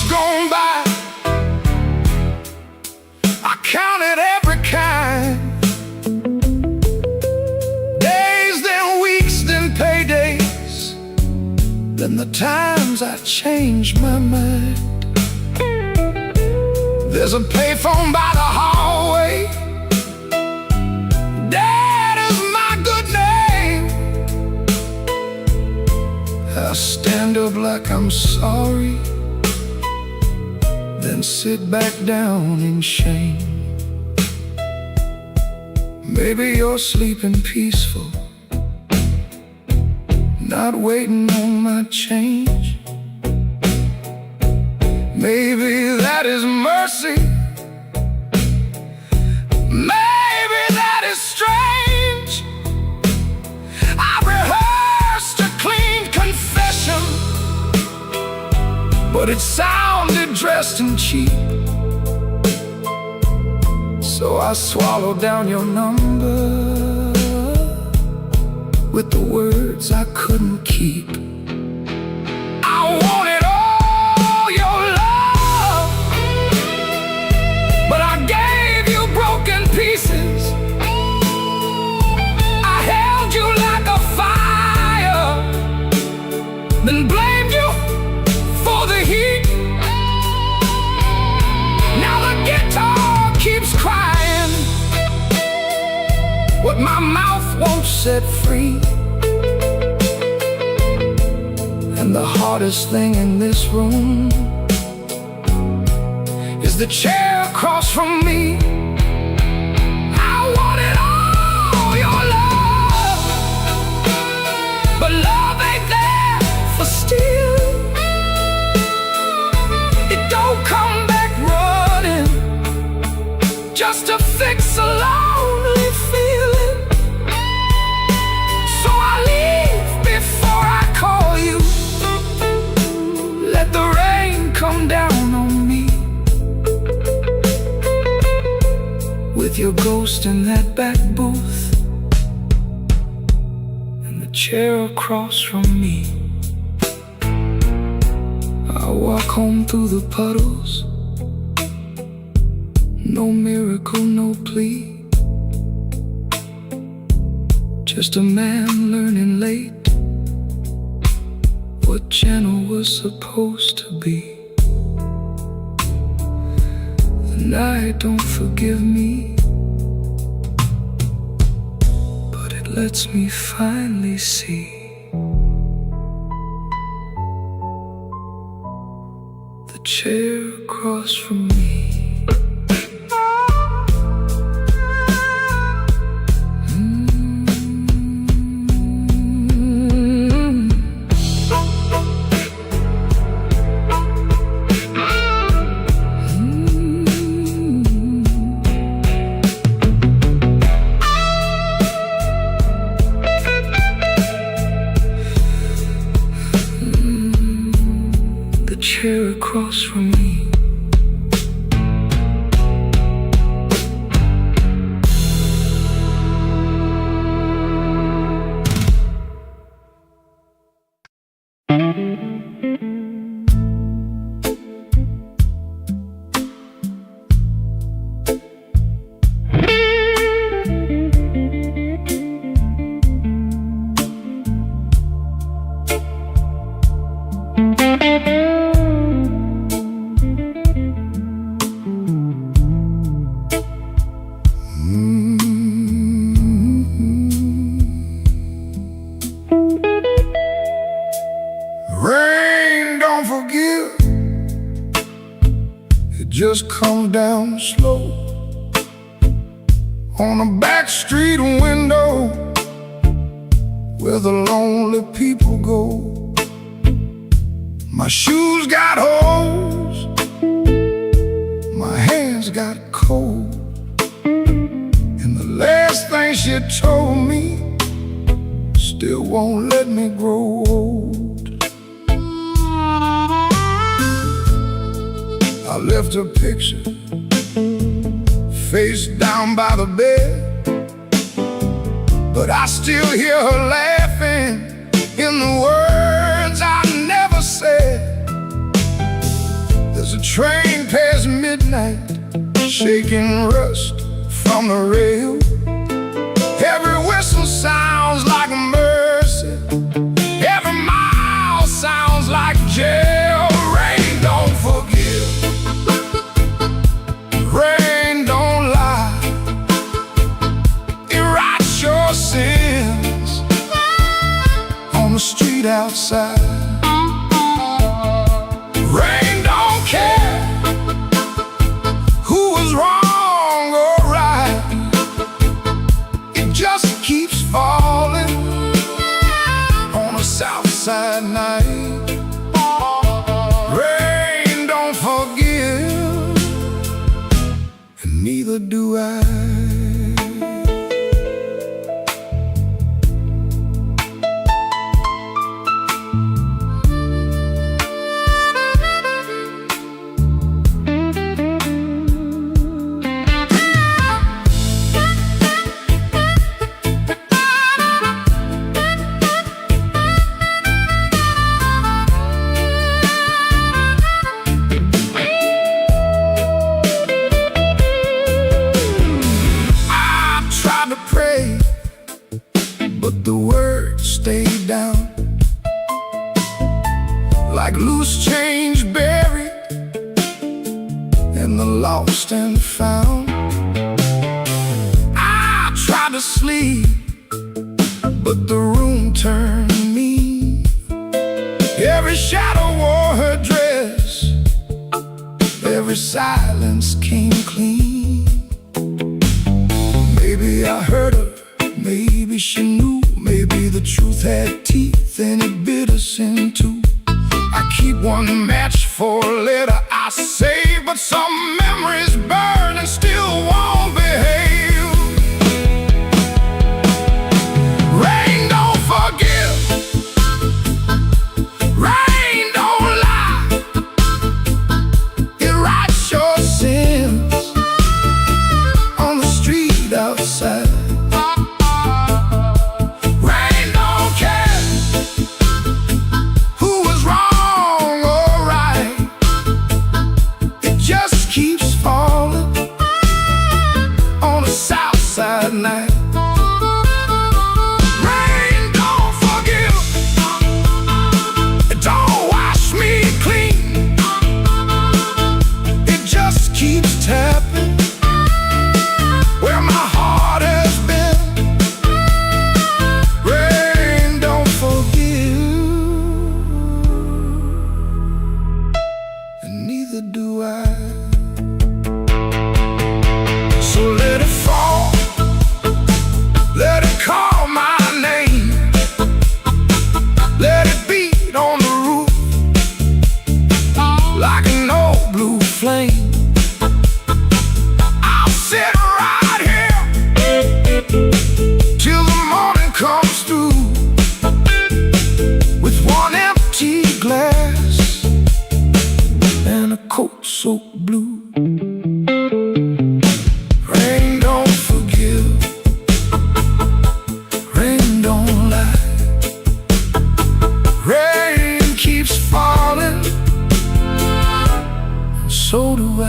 Gone by, I counted every kind, Then the times I change my mind. There's a payphone by the hallway. Dad is my good name. I stand up like I'm sorry, then sit back down in shame. Maybe you're sleeping peaceful, not waiting on my change. Maybe that is mercy. Maybe that is strange. I rehearsed a clean confession, but it sounded dressed and cheap. So I swallowed down your number with the words I couldn't keep. I wanted all your love, but I gave you broken pieces. I held you like a fire, then blamed you for the heat. Now the guitar keeps crying what my mouth won't set free. And the hardest thing in this room is the chair across from me. I wanted all your love, but love ain't there for steal. It don't come back running just to fix a lonely feeling. So I leave before I call you. Let the rain come down on me, with your ghost in that back booth and the chair across from me. I walk home through the puddles, no miracle, no plea, just a man learning late what channel was supposed to be. The night don't forgive me, but it lets me finally see the chair across from me. Chair across from me. Rain don't forgive, it just comes down slow on a back street window where the lonely people go. My shoes got holes, my hands got cold, and the last thing she told me still won't let me grow old. I left her picture face down by the bed, but I still hear her laughing in the words I never said. There's a train past midnight, shaking rust from the rail. Every whistle sounds like mercy, every mile sounds outside. Rain don't care who was wrong or right. It just keeps falling on a south side night. Rain don't forgive, and neither do I. But the words stayed down like loose change buried in the lost and found. I tried to sleep, but the room turned mean. Every shadow wore her dress, every silence came clean. Maybe I hurt her, maybe she knew. Maybe the truth had teeth and it bit us in two. I keep one match for a letter I save, but some memories burn and still won't behave. Rain don't forgive, rain don't lie. It writes your sins on the street outside. Night. Rain don't forgive, it don't wash me clean. It just keeps tapping where my heart has been. Rain don't forgive, and neither do I. So let it fall, let it call my name, let it beat on the roof like an old blue flame. I'll sit right here till the morning comes through with one empty glass and a coat soaked blue. Rain don't forgive, rain don't lie. Rain keeps falling, and so do I.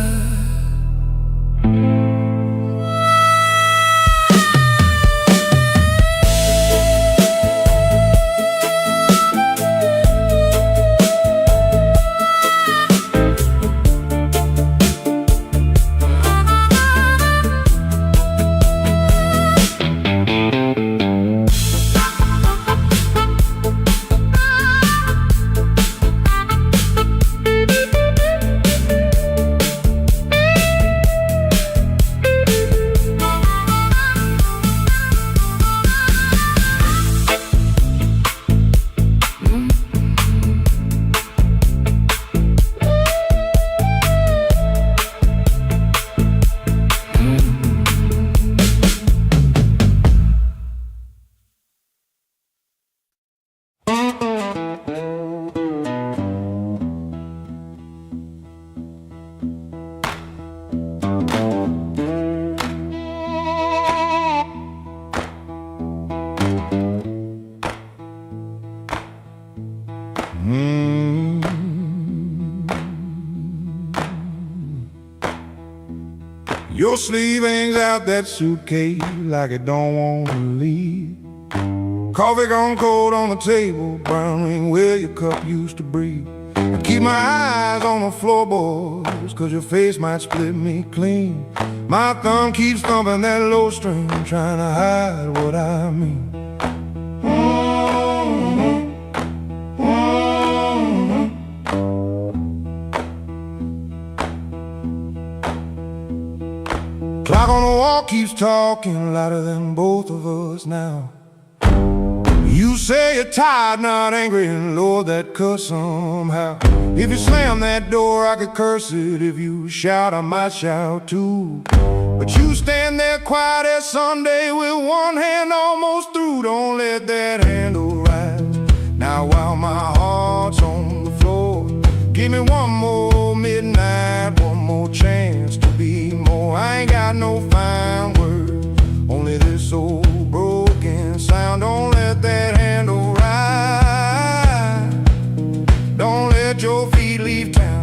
Your sleeve hangs out that suitcase like it don't want to leave. Coffee gone cold on the table, brown ring where your cup used to breathe. I keep my eyes on the floorboards, cause your face might split me clean. My thumb keeps thumping that low string, trying to hide what I mean. on the wall keeps talking louder than both of us now. You say you're tired, not angry, and Lord, that cuss somehow. If you slam that door, I could curse it. If you shout, I might shout too. But you stand there quiet as Sunday with one hand almost through. Don't let that handle rise. Now while my heart's on the floor, give me one more midnight, one more chance to be more. I ain't got no fine words, only this old broken sound. Don't let that handle rise. Don't let your feet leave town.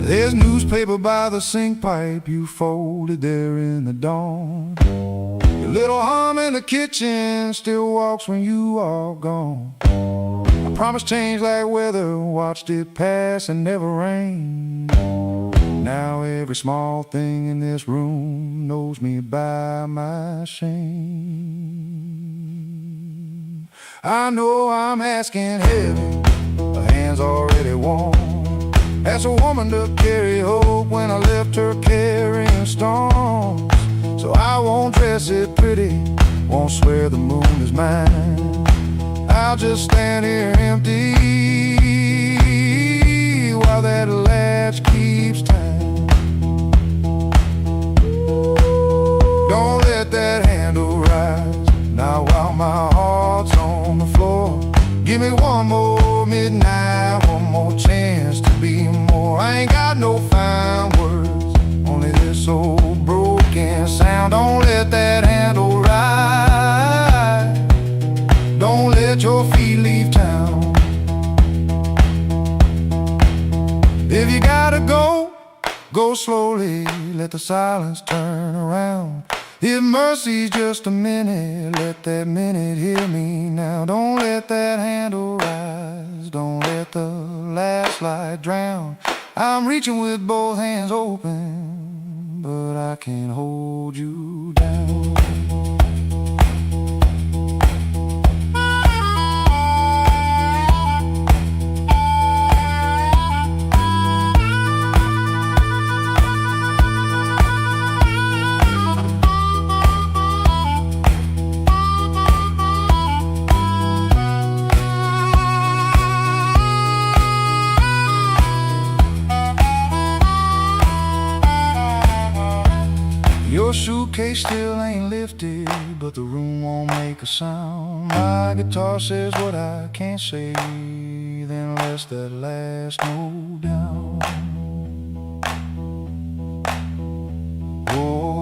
There's newspaper by the sink pipe you folded there in the dawn. Your little hum in the kitchen still walks when you are gone. I promised change like weather, watched it pass and never rain. Now every small thing in this room knows me by my shame. I know I'm asking heavy, the hand's already warm. Asked a woman to carry hope when I left her carrying storms. So I won't dress it pretty, won't swear the moon is mine. I'll just stand here empty while that latch keeps time. Don't let that handle rise. Now while my heart's on the floor, give me one more midnight, one more chance to be more. I ain't got no fine words, only this old broken sound. Don't let that handle rise. Don't let your feet leave town. If you gotta go, go slowly, let the silence turn around. If mercy's just a minute, let that minute hear me now. Don't let that handle rise, don't let the last light drown. I'm reaching with both hands open, but I can't hold you down. Your suitcase still ain't lifted, but the room won't make a sound. My guitar says what I can't say, then lets that last note down. Oh,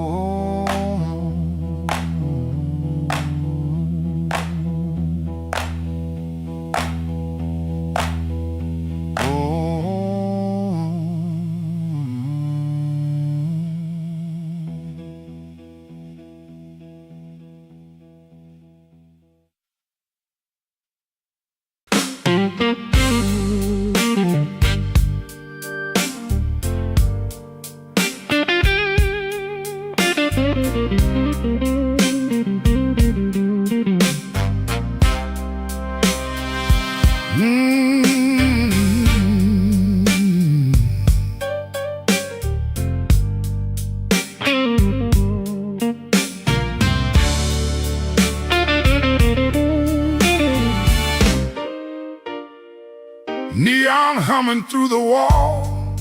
neon humming through the wall,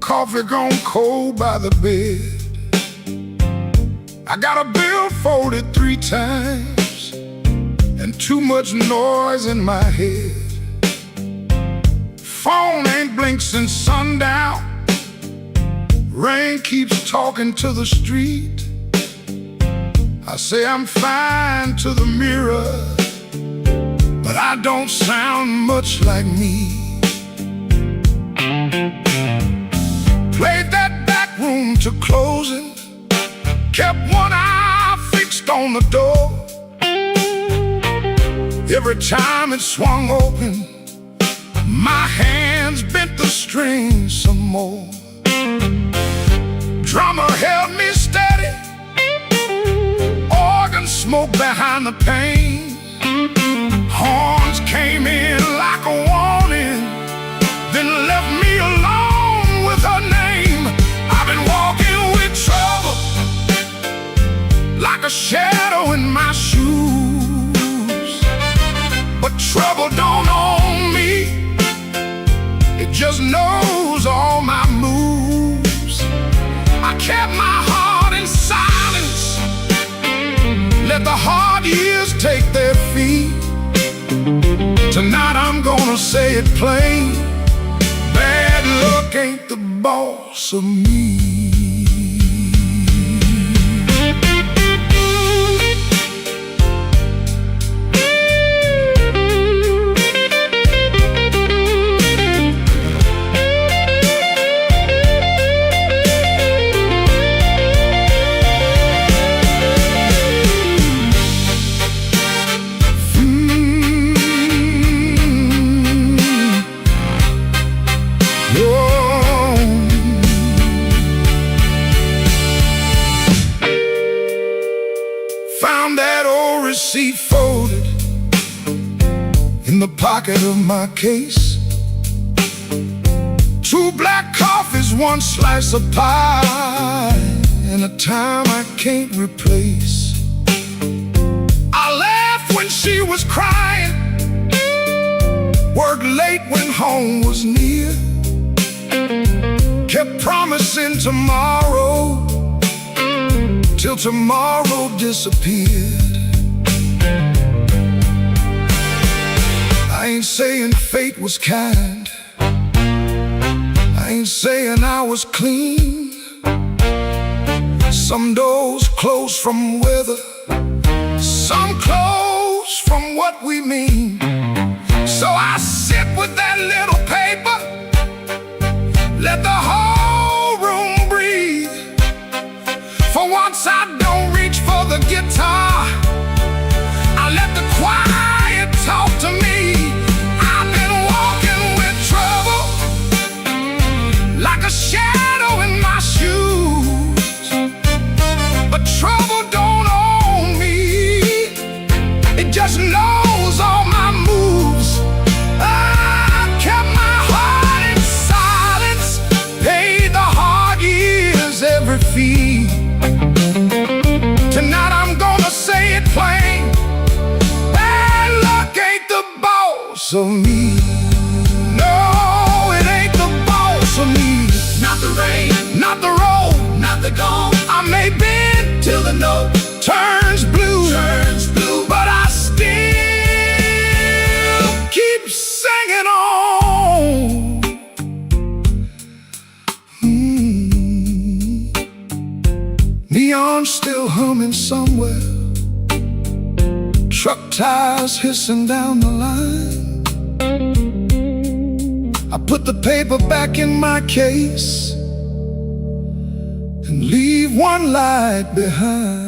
coffee gone cold by the bed. I got a bill folded 3 times and too much noise in my head. Phone ain't blinked since sundown, rain keeps talking to the street. I say I'm fine to the mirror, but I don't sound much like me. Played that back room to closing, kept one eye fixed on the door. Every time it swung open, my hands bent the strings some more. Drummer held me steady, organ smoke behind the pane. Horns came in like a warning, then left me alone with her name. I've been walking with trouble, like a shadow in my shoes. But trouble don't own me, it just knows all my moves. I kept my heart in silence, let the hard years take their feet. Tonight I'm gonna say it plain, bad luck ain't the boss of me. Found that old receipt folded in the pocket of my case. 2 black coffees, 1 slice of pie, and a time I can't replace. I laughed when she was crying, worked late when home was near, kept promising tomorrow till tomorrow disappeared. I ain't saying fate was kind, I ain't saying I was clean. Some doors close from weather, some close from what we mean. So I sit with that little paper, let the whole room breathe. For once I don't reach for the guitar, I let the quiet talk to me. I've been walking with trouble, like a shadow in my shoes. But trouble don't own me, it just knows all my moves. I kept my heart in silence, paid the hard years every fee. Tonight I'm gonna say it plain, bad luck ain't the boss of me. No, it ain't the boss of me. Not the rain, Not the road, not the gong, I may bend till the note turns blue, turns blue. but I still keep singing on. Neon still humming somewhere, truck tires hissing down the line. I put the paper back in my case and leave one light behind.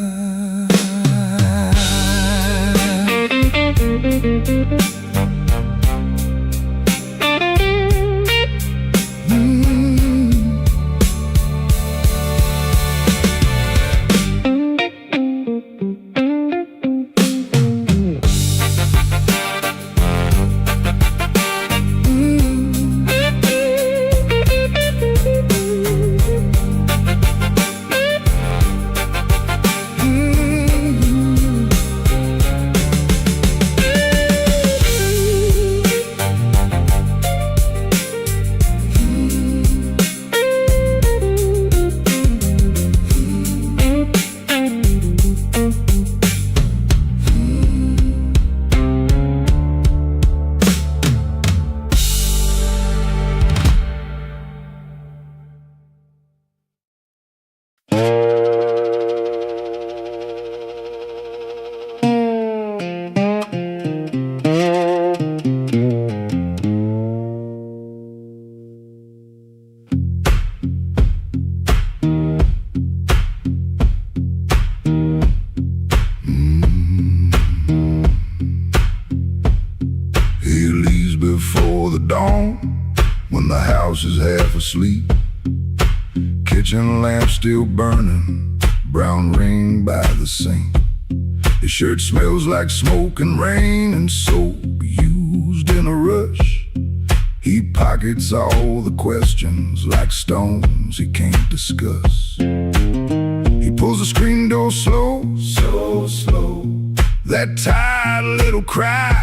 asleep. Kitchen lamp still burning, brown ring by the sink. His shirt smells like smoke and rain and soap used in a rush. He pockets all the questions like stones he can't discuss. He pulls the screen door slow, so slow. That tired little cry.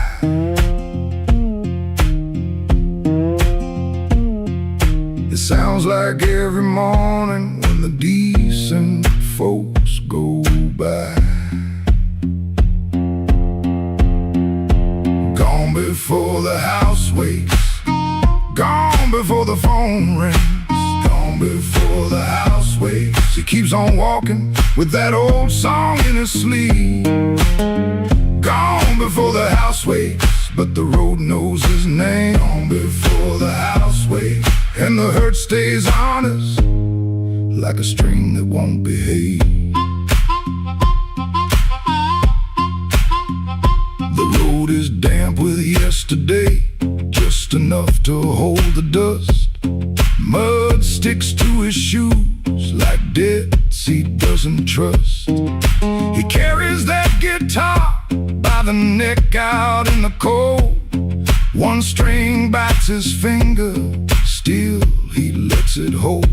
It sounds like every morning when the decent folks go by. Gone before the house wakes, gone before the phone rings, gone before the house wakes. He keeps on walking with that old song in his sleeve. Gone before the house wakes, but the road knows his name. Gone before the house wakes, and the hurt stays on us like a string that won't behave. The road is damp with yesterday, just enough to hold the dust. Mud sticks to his shoes like debts he doesn't trust. He carries that guitar by the neck out in the cold. One string bites his finger, still he lets it hold.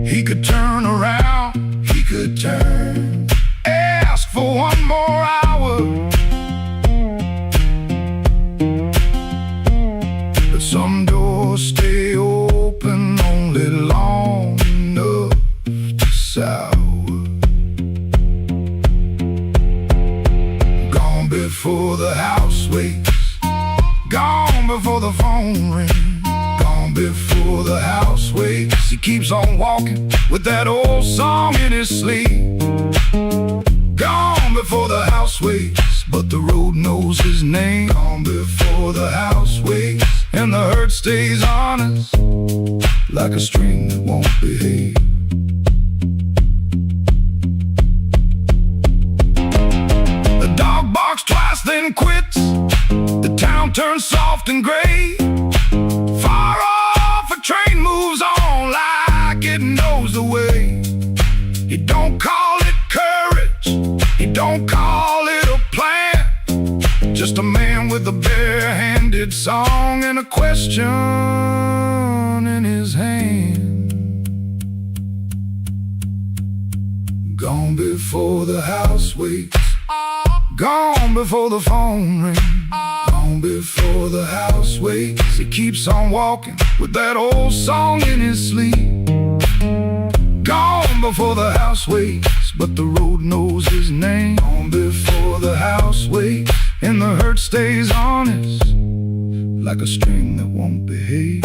He could turn around, he could turn, ask for one more hour, but some doors stay open only long enough to sour. Gone before the house wakes, gone before the phone rings, gone before the house wakes. He keeps on walking with that old song in his sleep. Gone before the house wakes, but the road knows his name. Gone before the house wakes, and the hurt stays on us like a string that won't behave. The dog barks twice then quits. The town turns soft and gray. Far off a train moves on like it knows the way. He don't call it courage, he don't call it a plan. Just a man with a bare-handed song and a question in his hand. Gone before the house wakes, gone before the phone rings, gone before the house wakes. He keeps on walking with that old song in his sleep. Gone before the house wakes, but the road knows his name. Gone before the house wakes, and the hurt stays on us like a string that won't behave.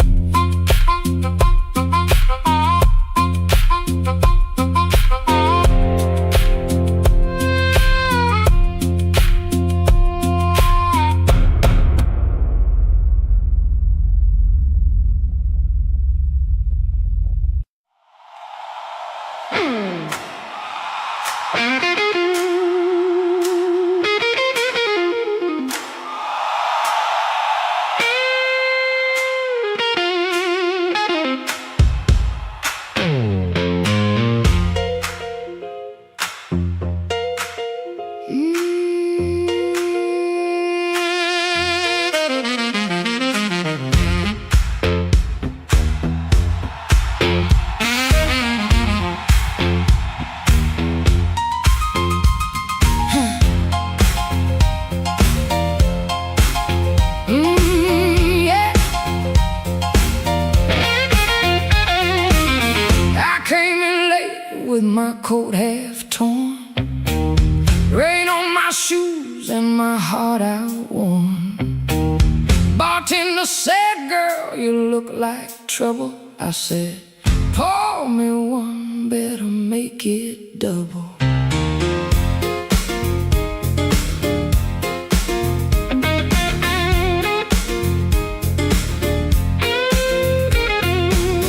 With my coat half torn, rain on my shoes and my heart outworn. Bartender said, "Girl, you look like trouble." I said, "Pour me one, better make it double."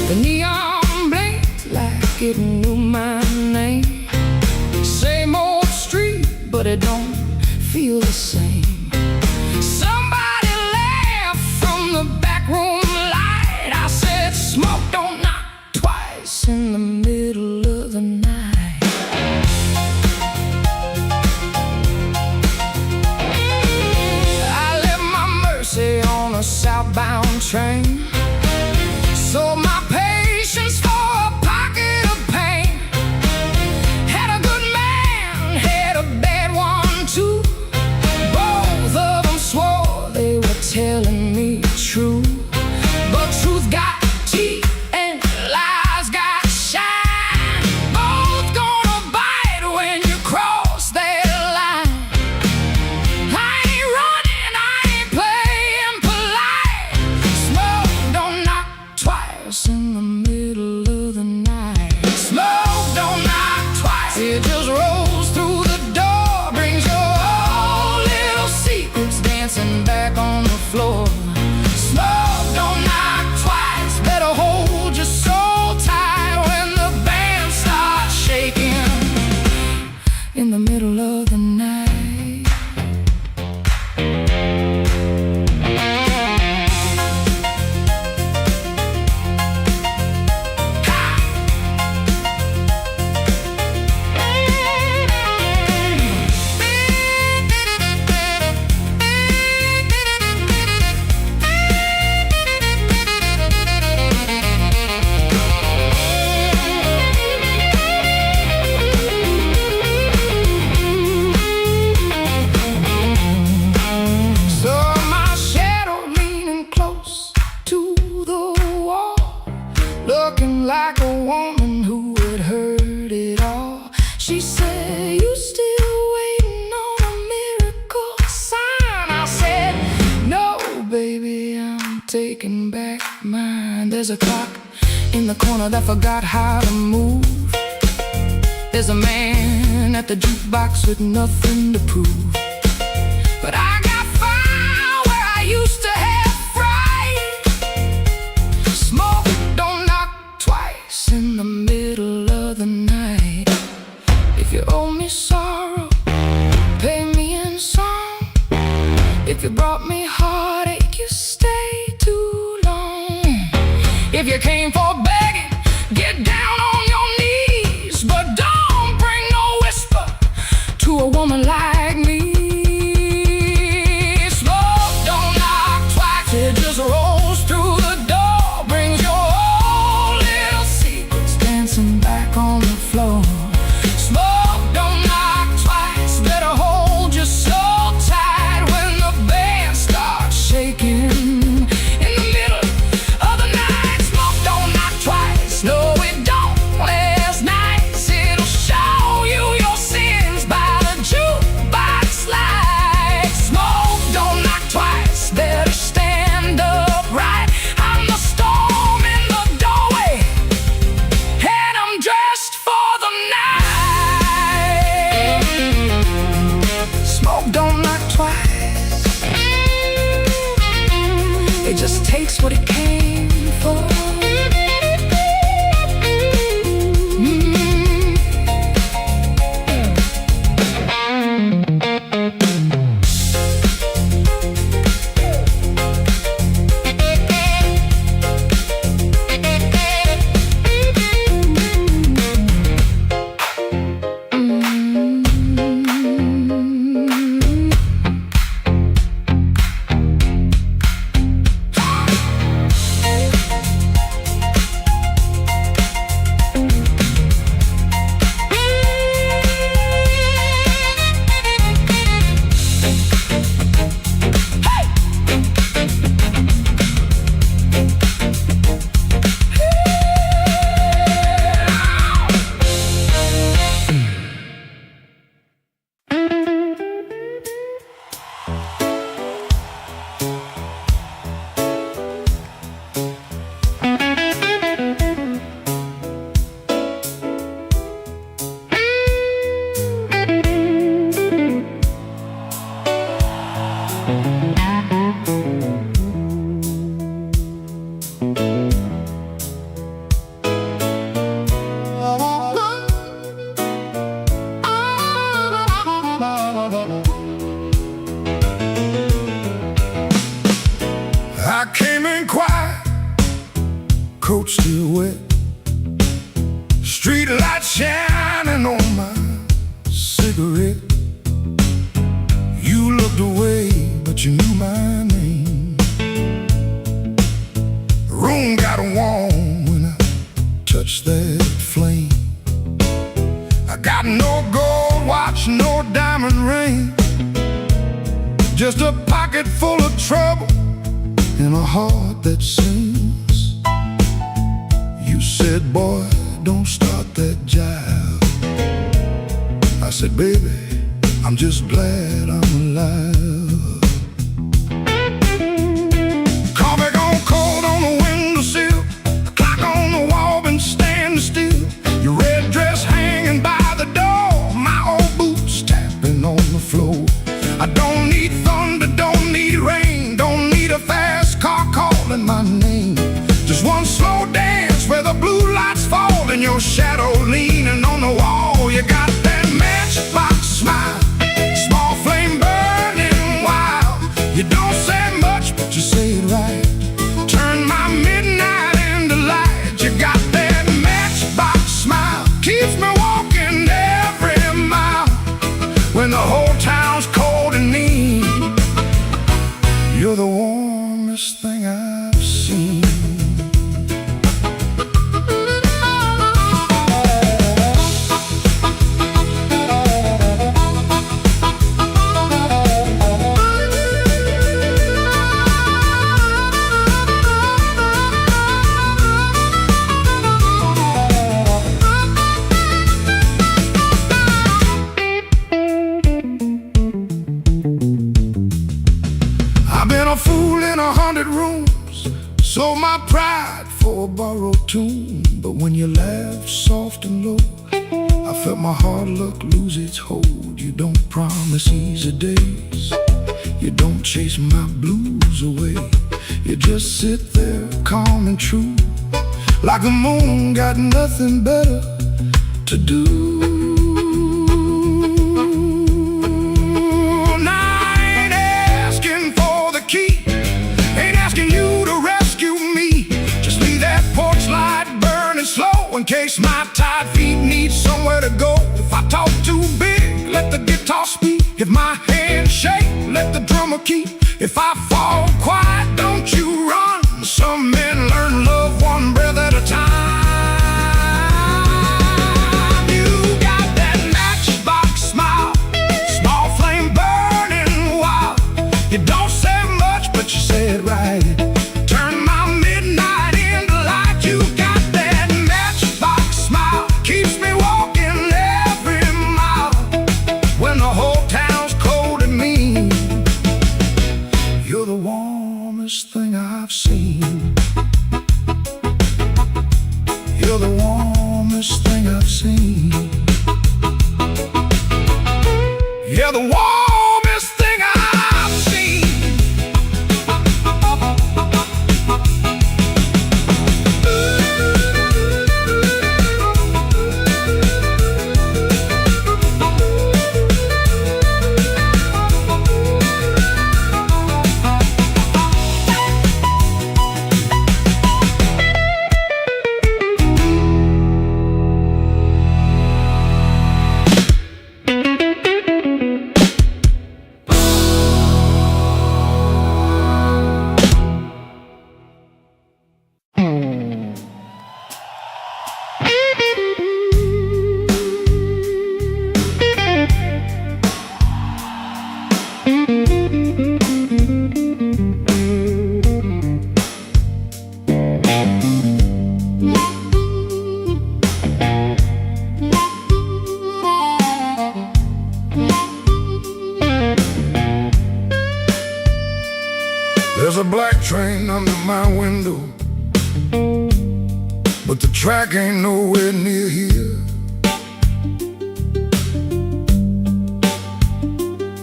The neon blinked like it knew my name. Same old street, but it don't feel the same. Somebody laughed from the back room light. I said, "Smoke train. Sold my patience for a pocket of pain. Had a good man, had a bad one too. Both of them swore they were telling me true. But truth got teeth and lies got shine. Both gonna bite when you cross that line. I ain't running, I ain't playing polite. Smoke don't knock twice in the middle of the night. Smoke don't knock twice, it just rolls through the door. Brings your old little secrets dancing back on the floor. Smoke don't knock twice, better hold your soul tight when the band starts shaking in the middle of the night. Looking like a woman who had heard it all. She said, you still waiting on a miracle sign? I said, no, baby, I'm taking back mine. There's a clock in the corner that forgot how to move. There's a man at the jukebox with nothing to prove. But I got fire where I used to have fright. Smoke don't knock twice in the middle of the night. If you owe me sorrow, pay me in song. If you brought me heartache, you stay too long. If you came for begging, get down on your knees. But don't bring no whisper to a woman like me. Smoke don't knock twice, it just rolls through the door. Brings your old little secrets dancing back on the floor. Smoke don't knock twice, better hold your soul tight when the band starts shaking in the middle of the night. Smoke don't knock twice, no it don't last nights. It'll show you your sins by the jukebox light. Smoke don't knock twice, better stand upright. I'm the storm in the doorway, and I'm dressed for the night. Smoke don't knock twice, it just takes what it came for. rain. Just a pocket full of trouble and a heart that sings. You said, boy, don't start that jive. I said, baby, I'm just glad I'm alive. Coffee gone cold on the windowsill, the clock on the wall been standing still. Your red dress hanging by the door, my old boots tapping on the floor. I don't need thunder, don't need rain, don't need a fast car calling my name. Just one slow dance where the blue lights fall and your shadow leaning on the wall. You got that matchbox smile, small flame burning wild. You don't say much, but you say it right. Turn my midnight into light. You got that matchbox smile, keeps me walking every mile. When the whole town's cold and mean, you're the warmest thing I've seen. I've been a fool in 100 rooms, sold my pride for a borrowed tune. But when you laughed soft and low, I felt my hard luck lose its hold. You don't promise easy days, you don't chase my blues away. You just sit there calm and true, like the moon got nothing better to do. In case my tired feet need somewhere to go. If I talk too big, let the guitar speak. If my hands shake, let the drummer keep. If I fall quiet, don't you run. Some men learn love one breath at a time. You got that matchbox smile, small flame burning wild. You don't say much, but you say it right. Turn my midnight into light. You got that matchbox smile, keeps me walking every mile. When the whole town's cold and mean, you're the warmest thing I've seen. You're the warmest thing I've seen. You're the warmest thing I've seen. There's a black train under my window, but the track ain't nowhere near here.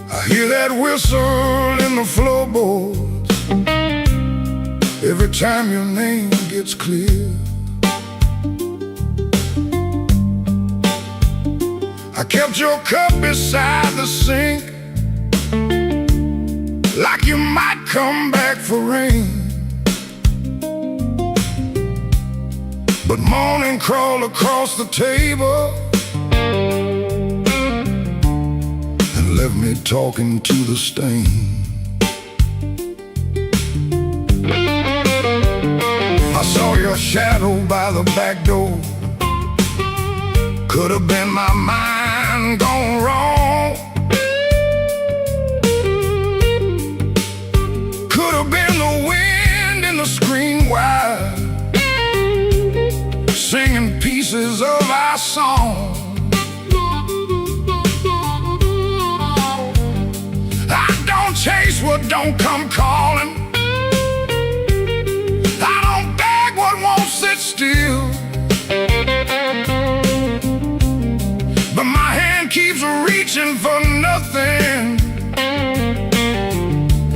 I hear that whistle in the floorboards every time your name gets clear. I kept your cup beside the sink, like you might come back for rain. But morning crawled across the table and left me talking to the stain. I saw your shadow by the back door. Could have been my mind gone wrong. don't come calling. I don't beg what won't sit still, but my hand keeps reaching for nothing,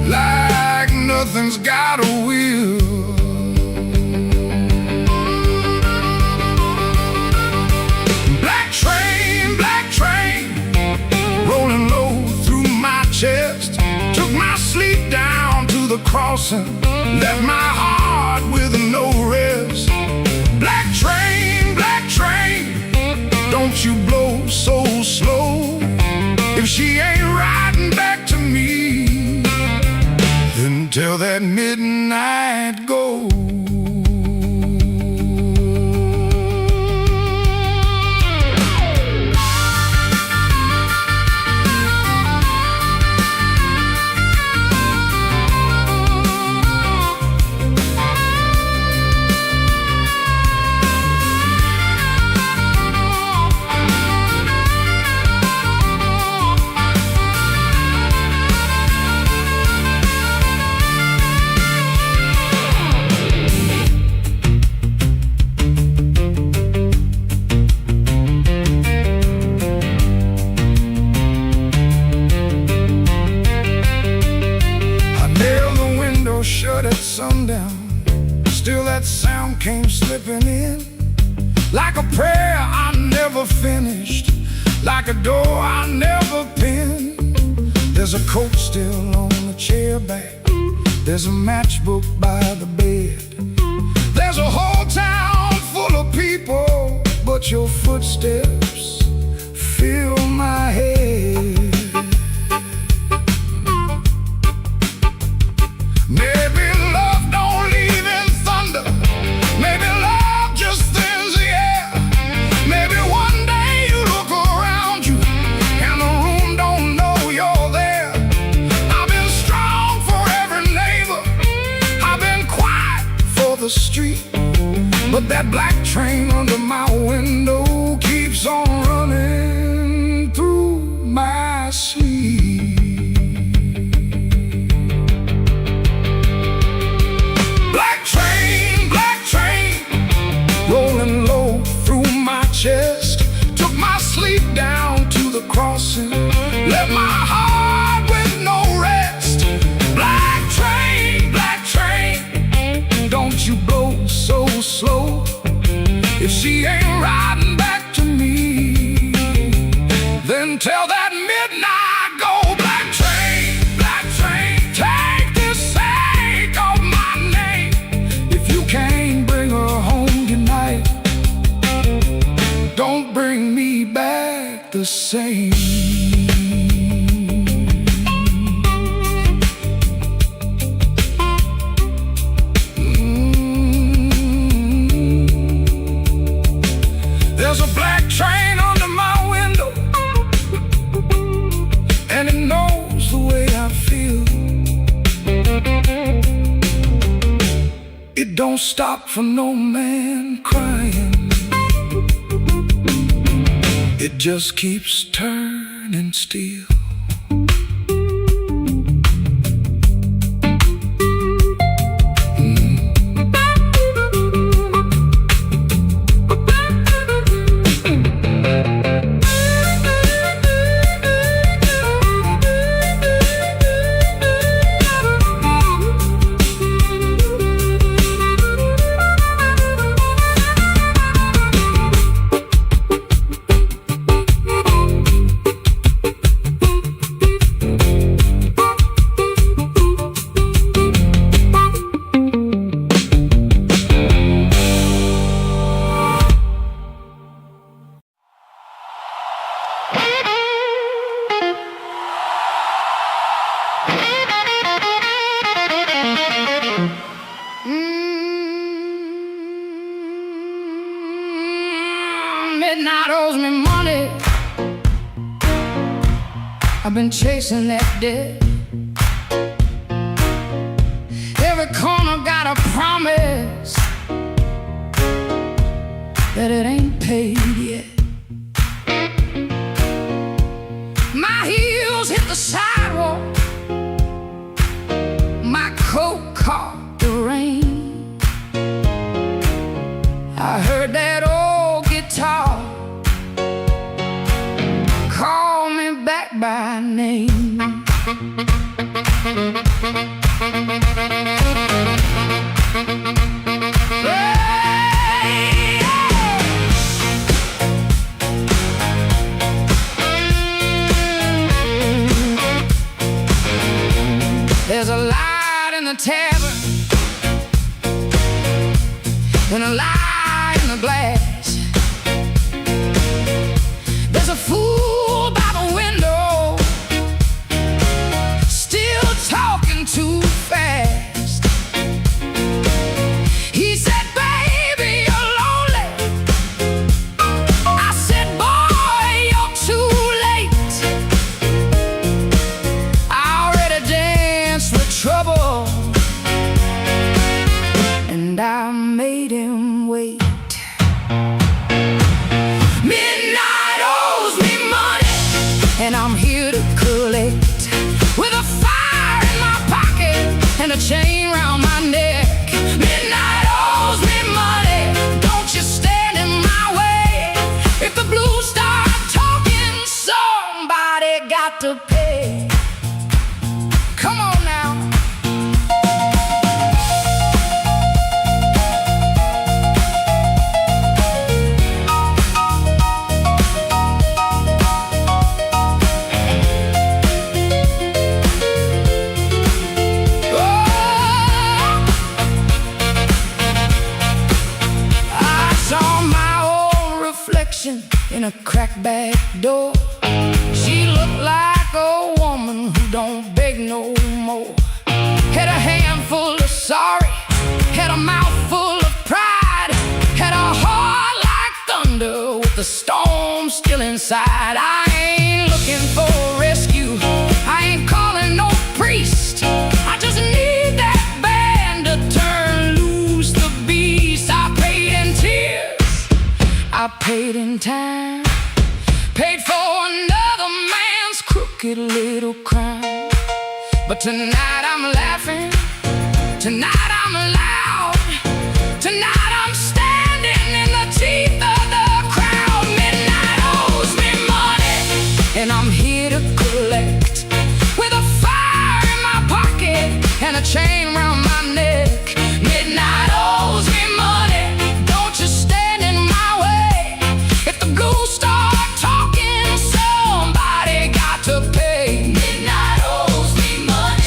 like nothing's got a will. Black train, rolling low through my chest, took my sleep down to the crossing, left my heart with no rest. Black train, don't you blow so slow. If she ain't riding back to me, then till that midnight goes. Shut at sundown, still that sound came slipping in, like a prayer I never finished, like a door I never pinned. There's a coat still on the chair back, there's a matchbook by the bed, there's a whole town full of people, but your footsteps fill my head. Maybe love don't leave in thunder, maybe love just thins the air. Maybe one day you look around you and the room don't know you're there. I've been strong for every neighbor, I've been quiet for the street, but that black train under my window keeps on running through my sleep. Rolling low through my chest, took my sleep down to the crossing, left my heart with no rest. Black train, don't you blow so slow. If she ain't riding back to me, then tell that midnight go. Black train, take this sake of my name. If you can't bring her home tonight, don't bring me back the same. There's a black train under my window, and it knows the way I feel. It don't stop for no man crying, it just keeps turning steel. Midnight owes me money, I've been chasing that debt. Every corner got a promise that it ain't paid yet. My heels hit the sidewalk, back by name. There's a light in the tavern and a light in the glass. There's a fool by the window, still talking too fast. He said, baby, you're lonely. I said, boy, you're too late. I already danced with trouble, and I made him wait. Midnight owes me money, and I'm here to collect. With a fire in my pocket and a chain round my neck. Midnight owes me money, don't you stand in my way. If the blues start talking, somebody got to pay. Come on now. In a cracked back door, she looked like a woman who don't beg no more. Had a handful of sorry, had a mouth full of pride, had a heart like thunder with the storm still inside. I ain't looking for a rescue, I ain't calling no priest. I just need that band to turn loose the beast. I paid in tears, I paid in time, paid for another man's crooked little crime. But tonight I'm laughing, tonight I'm loud, tonight I'm standing in the teeth of the crowd. Midnight owes me money, and I'm here to collect. With a fire in my pocket and a chain round my neck. Midnight owes me money, don't you stand in my way. If the ghouls start talking, somebody got to pay. Midnight owes me money,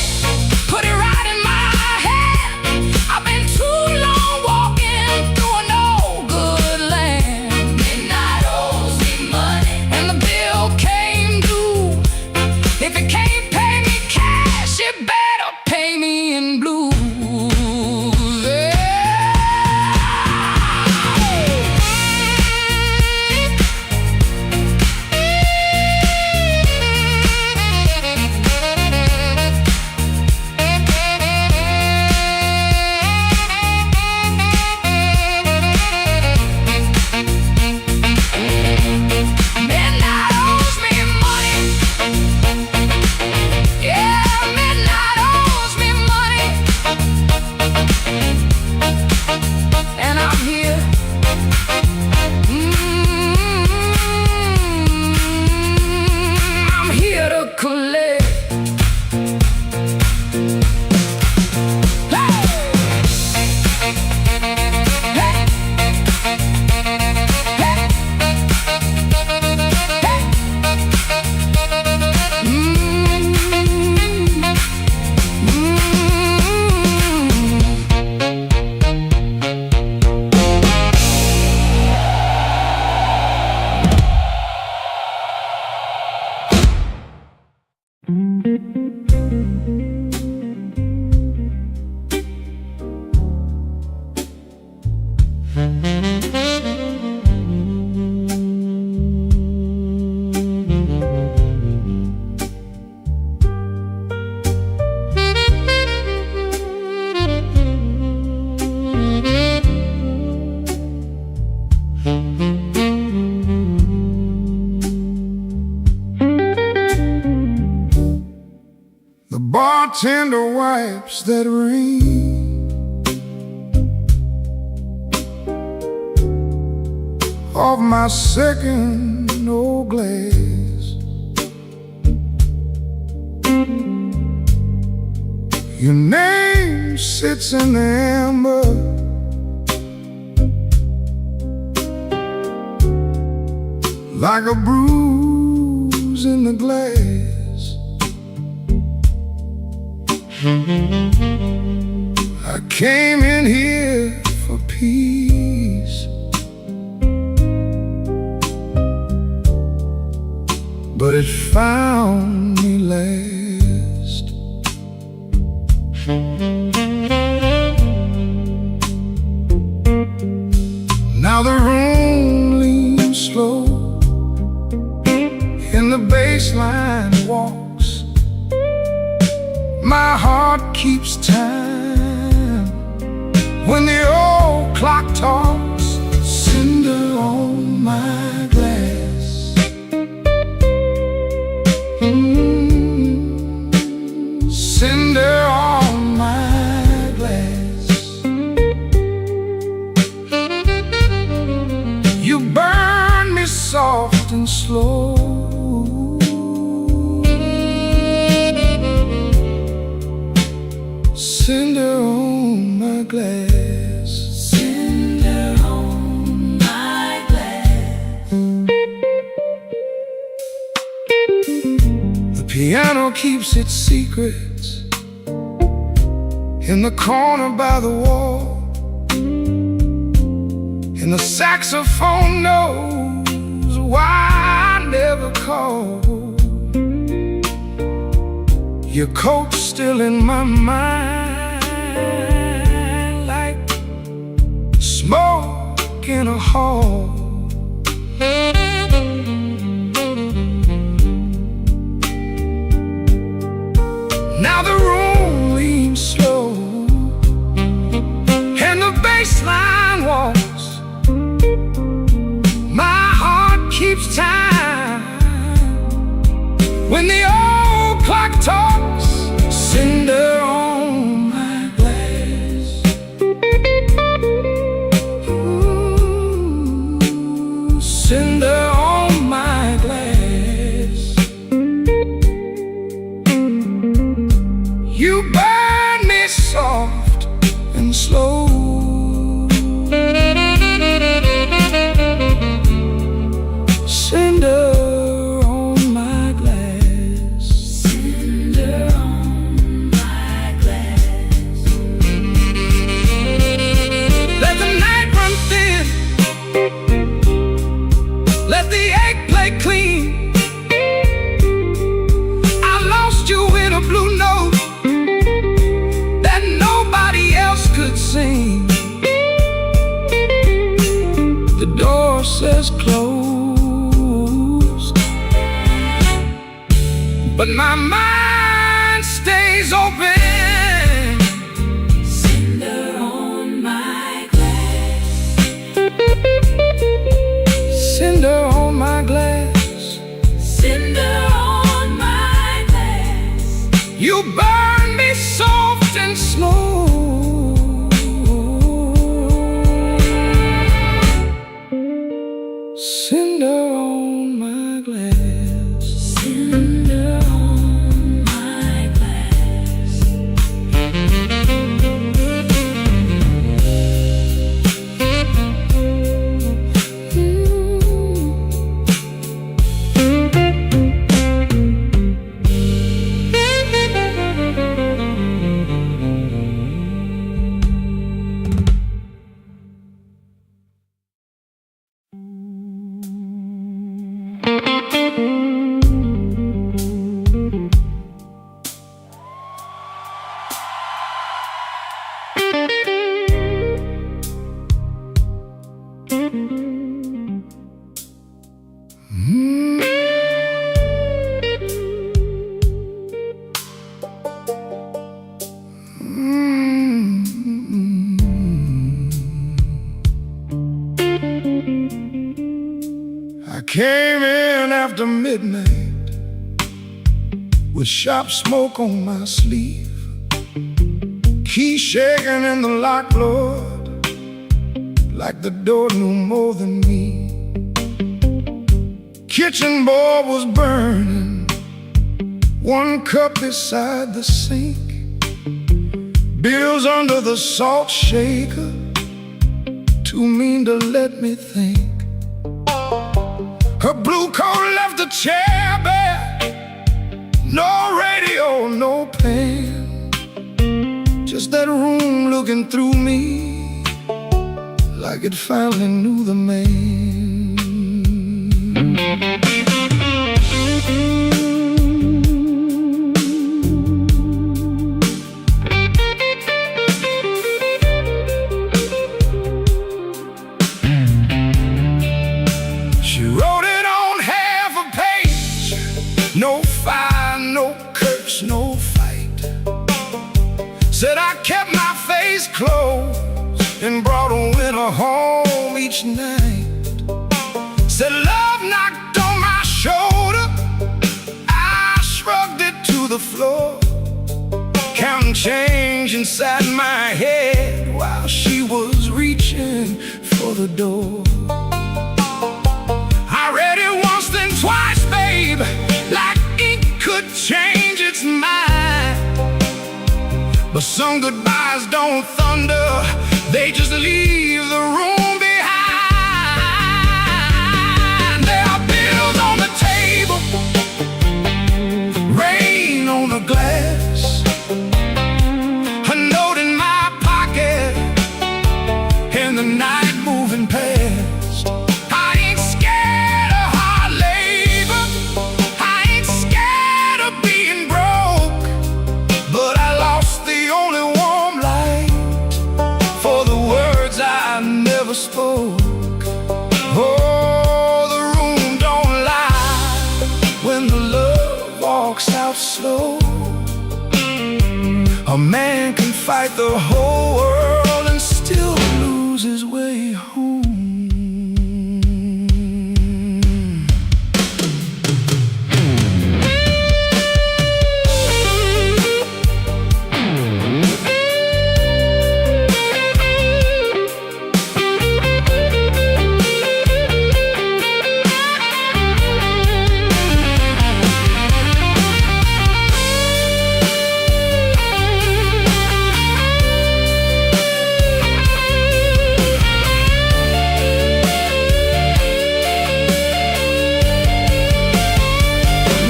put it right in my hand. I've been too long walking through a no good land. Midnight owes me money, and the bill came due. If it can't pay me cash, it better pay me in blues. Midnight owes me money. Yeah, midnight owes me money. And I'm here. I'm here to collect. Bartender wipes that rain off my second old glass. Your name sits in the amber, like a bruise in the glass. I came in here for peace, but it found me last. Now the room leans slow, and the bass line walks. My heart keeps time when the old clock talks. Cinder on my glass, cinder on my glass. You burn me soft and slow, cinder on my glass, cinder on my glass. The piano keeps its secrets in the corner by the wall, and the saxophone knows why I never called. Your coat's still in my mind, like smoke in a hall. Now the room leans slow, and the bass line walks. My heart keeps time when the old clock talks. Cinder on my glass, ooh, cinder on my glass. You burn me soft and slow, cinder on my glass, cinder on my glass. Let the night run thin, let the ache play clean. I lost you in a blue note that nobody else could sing. The door says closed, but my mind stays open. Cinder on my glass, cinder on my glass, cinder on my glass. You burn me soft and slow, cinder on my glass, cinder on my glass. I came in after midnight with sharp smoke on my sleeve, key shaking in the lock, Lord, like the door knew more than me. Kitchen board was burning, one cup beside the sink. Bills under the salt shaker, too mean to let me think. Her blue coat left the chair bare, no radio, no pen, just that room looking through me like it finally knew the man. She wrote it on half a page, no fire, no curse, no fight. Said I kept my face closed and brought a winter home each night. Said love knocked on my shoulder, I shrugged it to the floor, counting change inside my head while she was reaching for the door. I read it once then twice, babe, like ink could change its mind. But some goodbyes don't thunder, they just leave the room behind. There are bills on the table, rain on the glass, a note in my pocket, and the night moving past. I ain't scared of hard labor, I ain't scared of being broke, but I lost the only warm light for the words I never spoke. Oh, the room don't lie when the love walks out slow. A man can fight the whole world and still lose his way home.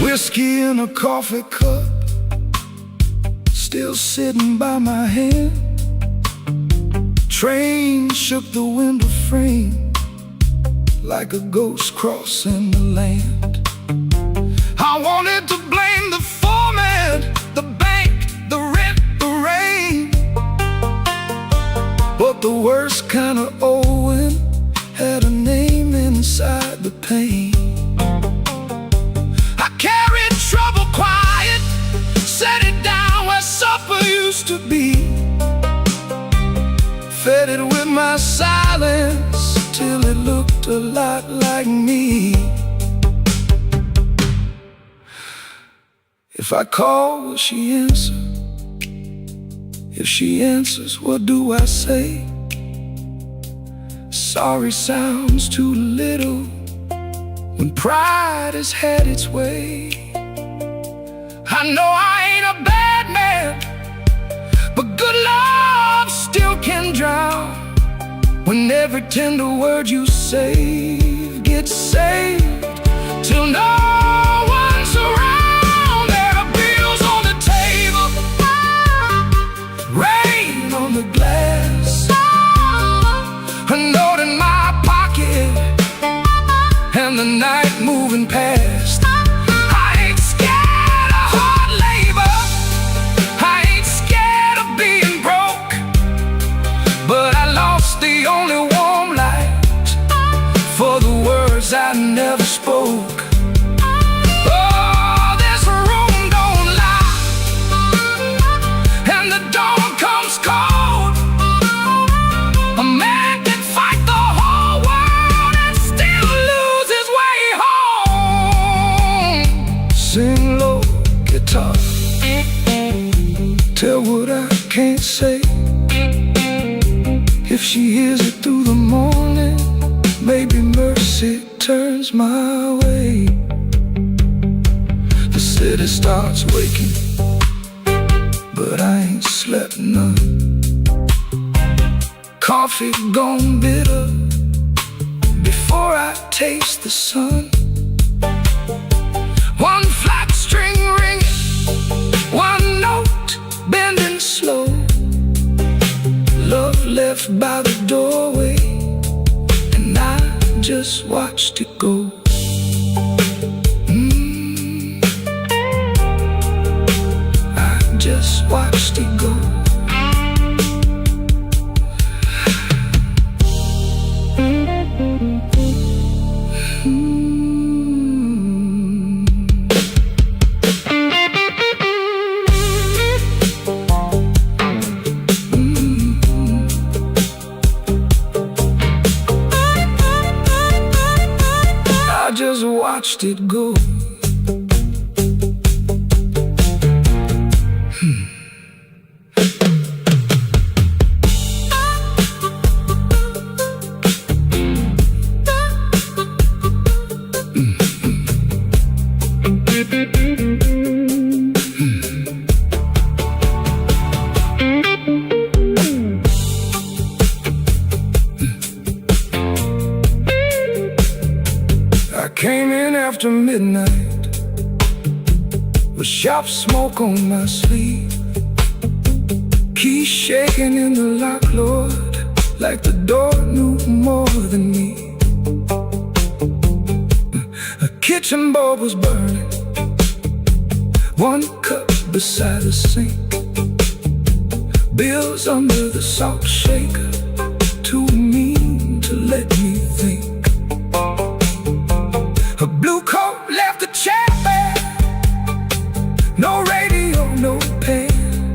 Whiskey in a coffee cup, still sitting by my hand. Train shook the window frame like a ghost crossing the land. I wanted to blame the foreman, the bank, the rent, the rain, but the worst kind of owing had a name inside the pain. I carried trouble quiet, set it down where supper used to be, fed it with my silence till it looked a lot like me. If I call, will she answer? If she answers, what do I say? Sorry sounds too little when pride has had its way. I know I ain't a bad man, but good love still can drown when every tender word you say gets saved till no one's around. There are bills on the table, rain on the glass, a note in my pocket, and the night moving past. I ain't scared of hard labor, I ain't scared of being broke, but I lost the only warm light for the words I never spoke. Oh, this room don't lie, and the dawn comes cold. A man can fight the whole world and still lose his way home. Sing low, guitar, tell what I can't say. If she hears it through the morning, maybe mercy turns my way. The city starts waking, but I ain't slept none. Coffee gone bitter before I taste the sun. One flat string ringing, one note bending slow. Love left by the doorway, and I just watched it go. I just watched it go. I just watched it go. I came in after midnight with sharp smoke on my sleeve, keys shaking in the lock, Lord, like the door knew more than me. A kitchen bulb was burning, one cup beside the sink, bills under the salt shaker, too mean to let me think. A blue coat left the chair bare, no radio, no pen,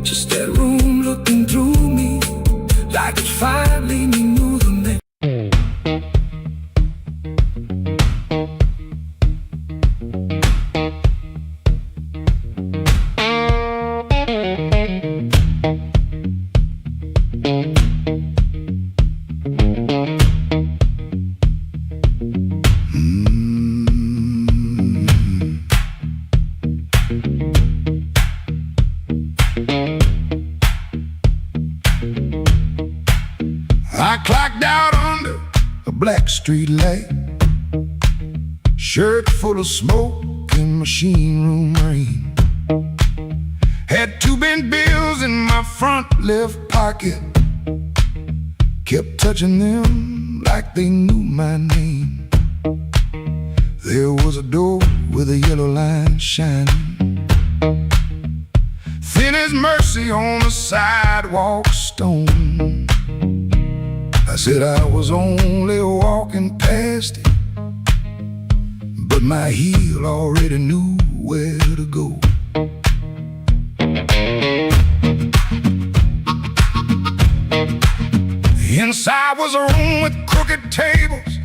just that room looking through me like it finally knew the name. I clocked out under a black street light, shirt full of smoke and machine room rain. Had 2 bent bills in my front left pocket, kept touching them like they knew my name. There was a door with a yellow line shining, thin as mercy on the sidewalk stone. I said I was only walking past it, but my heel already knew where to go. Inside was a room with crooked tables,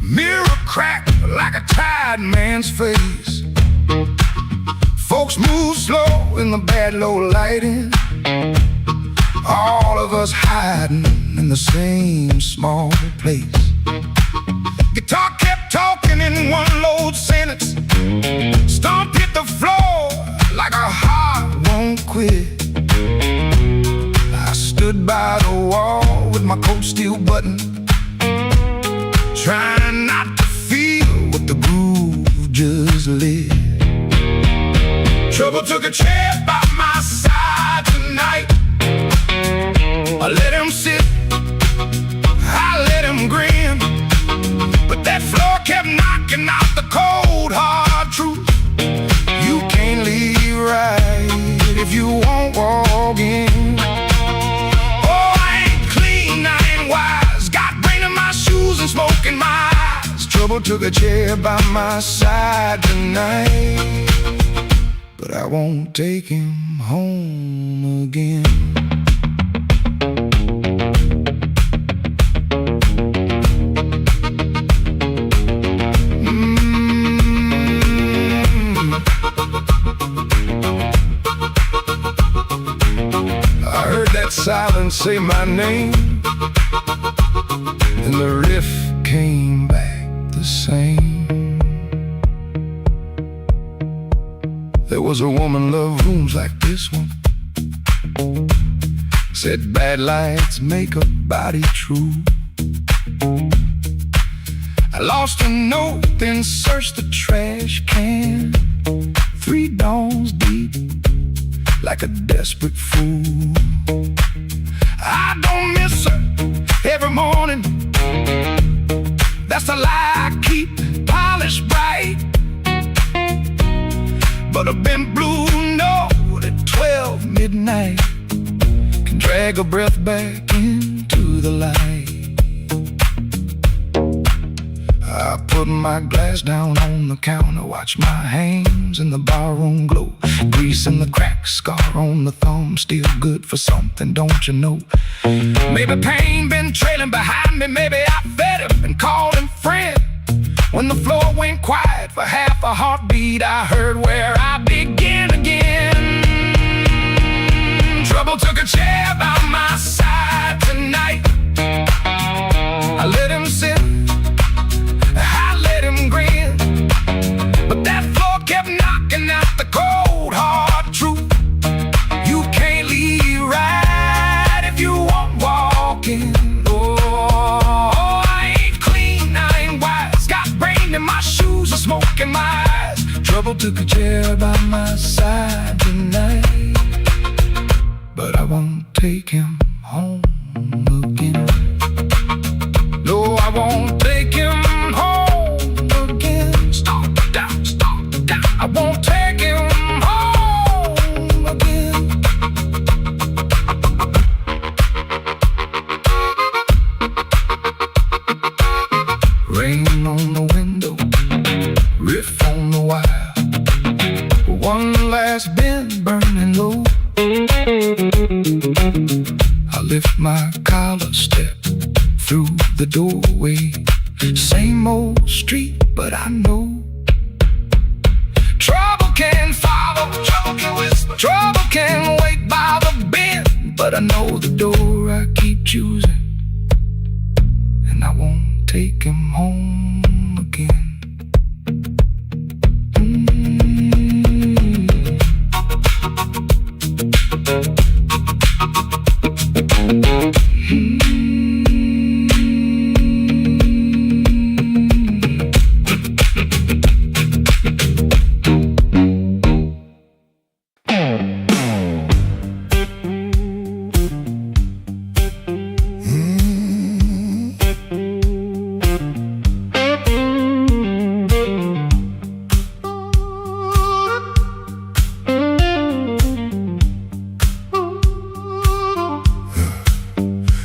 mirror cracked like a tired man's face. Folks moved slow in the bad low lighting, all of us hiding in the same small place. Guitar kept talking in one load sentence, stomp hit the floor like a heart won't quit. I stood by the wall with my coat still buttoned, trying not to feel what the groove just lit. Trouble took a chair by my side tonight. I let him sit, I let him grin, but that floor kept knocking out the cold hard truth. You can't leave right if you won't walk in. Oh, I ain't clean, I ain't wise, got brain in my shoes and smoke in my eyes. Trouble took a chair by my side tonight, but I won't take him home again. Silence say my name, and the riff came back the same. there was a woman loved rooms like this one. Said bad lights make a body true. I lost a note, then searched the trash can. 3 dawns deep, like a desperate fool. I don't miss her every morning. That's a lie I keep polished bright. But a bent blue note at 12 midnight can drag a breath back into the light. I put my glass down on the counter, watch my hands in the barroom glow. Grease in the crack, scar on the thumb, still good for something, don't you know? Maybe pain been trailing behind me, maybe I fed him and called him friend. When the floor went quiet for half a heartbeat, I heard where I begin again. Trouble took a chair by my side tonight. I let him sit, I let him grin, but that floor kept knocking out the cold hard truth. You can't leave right if you won't walk in. Oh, I ain't clean, I ain't wise, got brain in my shoes and smoke in my eyes. Trouble took a chair by my side tonight, but I won't take him home again. No, I won't take him home again. Stop down, stop down. I won't take him home again. Rain on the window, riff on the wire. One last bend burning low. I lift my collar, step through the doorway. Same old street, but I know trouble can follow, trouble can whisper, trouble can wait by the bend. But I know the door I keep choosing, and I won't take him home again.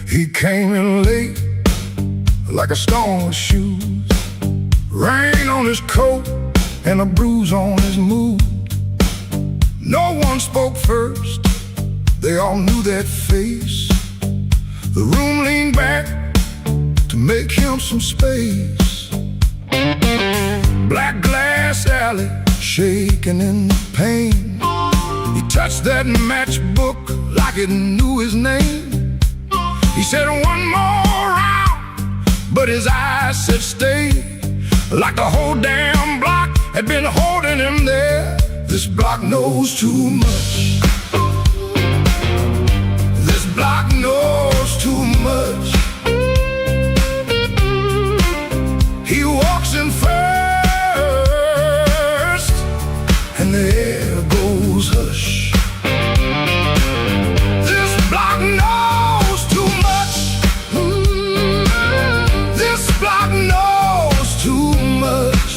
He came in late, like a stone with shoes. Rain on his coat and a bruise on his mood. No one spoke first, they all knew that face. The room leaned back to make him some space. Black glass alley, shaking in the pain. He touched that matchbook like it knew his name. He said one more round, but his eyes said stay. Like the whole damn block had been holding him there. This block knows too much. This block knows too much. He walks in first, and the air goes hush. This block knows too much. This block knows too much.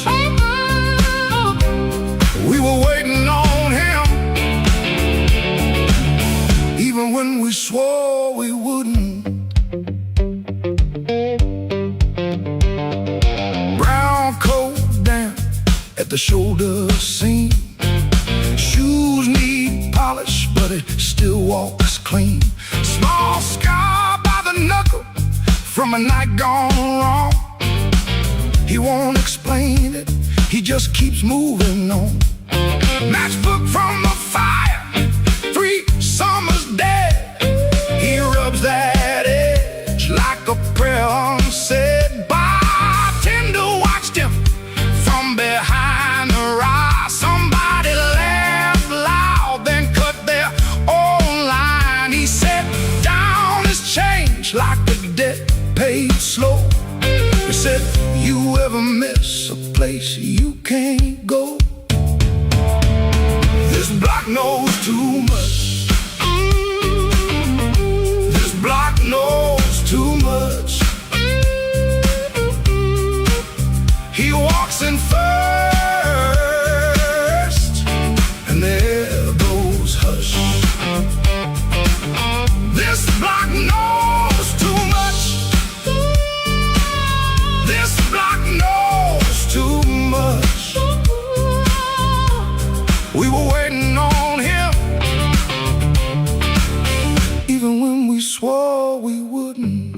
We were waiting on him, even when we swore we wouldn't. Brown coat down at the shoulder seam. Shoes need polish, but it still walks clean. Small scar by the knuckle from a night gone wrong. He won't explain it, he just keeps moving on. Matchbook from the fire, 3 summers dead. He rubs that edge like a prayer unsaid. Bartender watched him from behind the rise. Somebody laughed you can't go. This block knows too much. This block knows too much. He walks in first, and there goes hush. This block knows too much. This block knows too much. We were waiting on him, even when we swore we wouldn't.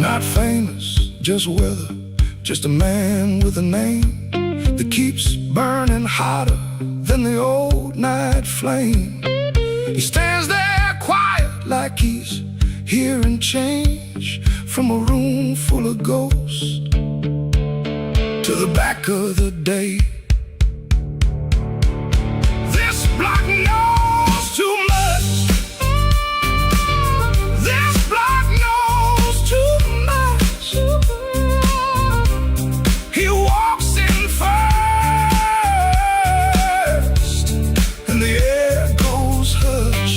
Not famous, just weather, just a man with a name that keeps burning hotter than the old night flame. He stands there quiet like he's hearing change from a room full of ghosts to the back of the day. This block knows too much. This block knows too much. He walks in first, and the air goes hush.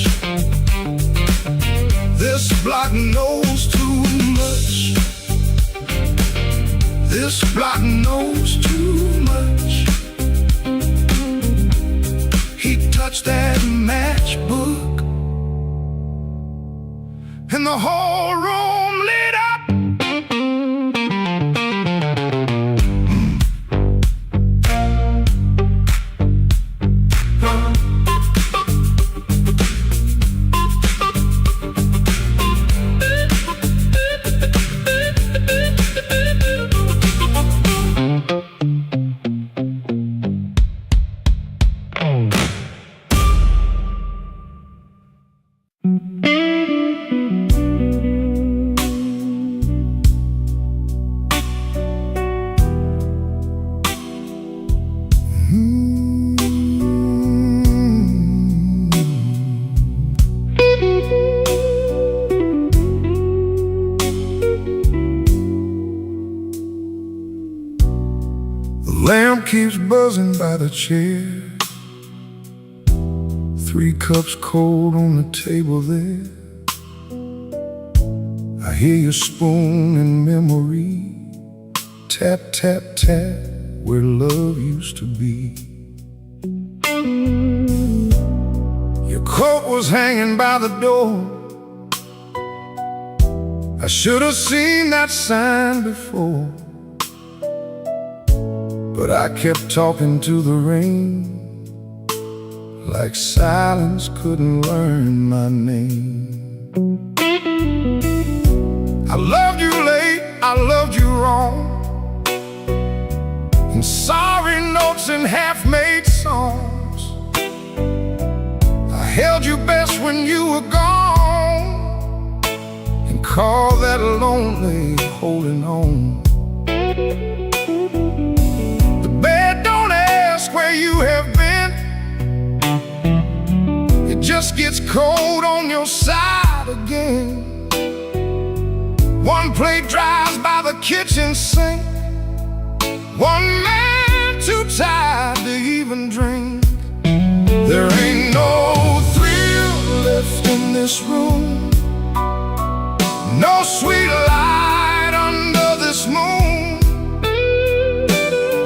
This block knows too much. This block knows too much. He touched that matchbook, and the whole room lit up. The lamp keeps buzzing by the chair. 3 cups cold on the table there. I hear your spoon in memory. Tap, tap, tap, where love used to be. Your coat was hanging by the door. I should have seen that sign before, but I kept talking to the rain, like silence couldn't learn my name. I loved you late, I loved you wrong, in sorry notes and half-made songs. I held you best when you were gone, and called that lonely holding on. The bed don't ask where you have been. It just gets cold on your side again. One plate dries by the kitchen sink. One man too tired to even drink. There ain't no thrill left in this room, no sweet light under this moon.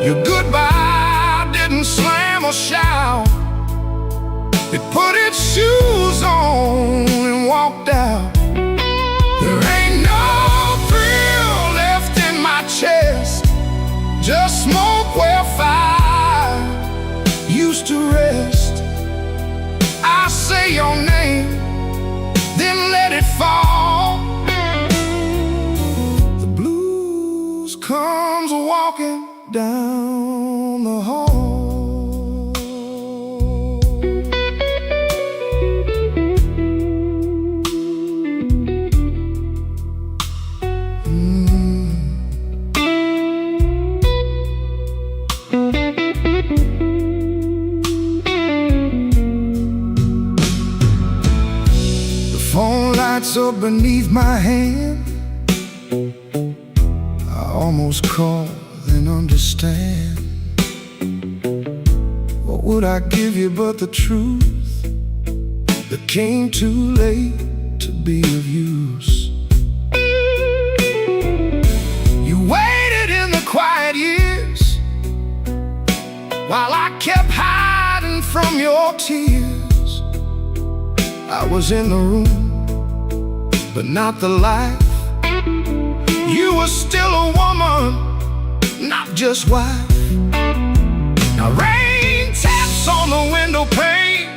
Your goodbye didn't slam or shout. It put its shoes on and walked out. There ain't no thrill left in my chest, just smoke where fire used to rest. I say your name, then let it fall. The blues comes walking down the hall. Up beneath my hand, almost call, then understand. What would I give you but the truth that came too late to be of use? You waited in the quiet years while I kept hiding from your tears. I was in the room, but not the life. You were still a woman, not just wife. Now rain taps on the window pane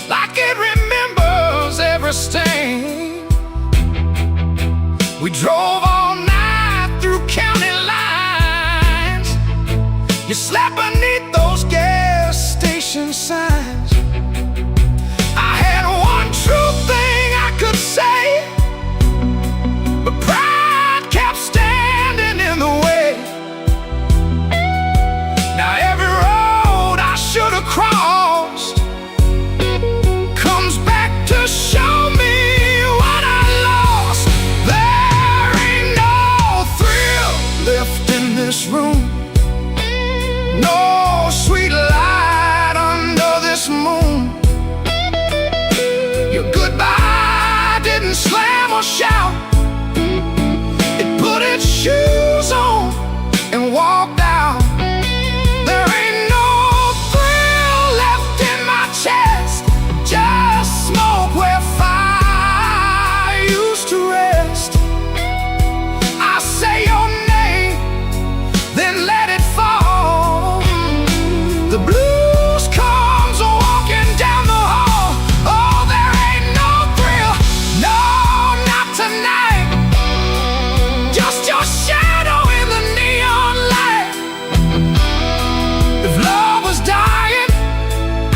like it remembers every stain. We drove all night through county lines. You slept beneath those gas station signs. I had one true thing I could say, but pride kept standing in the way. Now every road I should have crossed comes back to show me what I lost. There ain't no thrill left in this room, no sweet light under this moon. Your goodbye didn't slam or shout. It put its shoes on and walked out. There ain't no thrill left in my chest, just smoke where fire used to rest. I say your name, then let it fall. The blues comes walking down the hall. Oh, there ain't no thrill, no, not tonight. Just your shadow in the neon light. If love was dying, I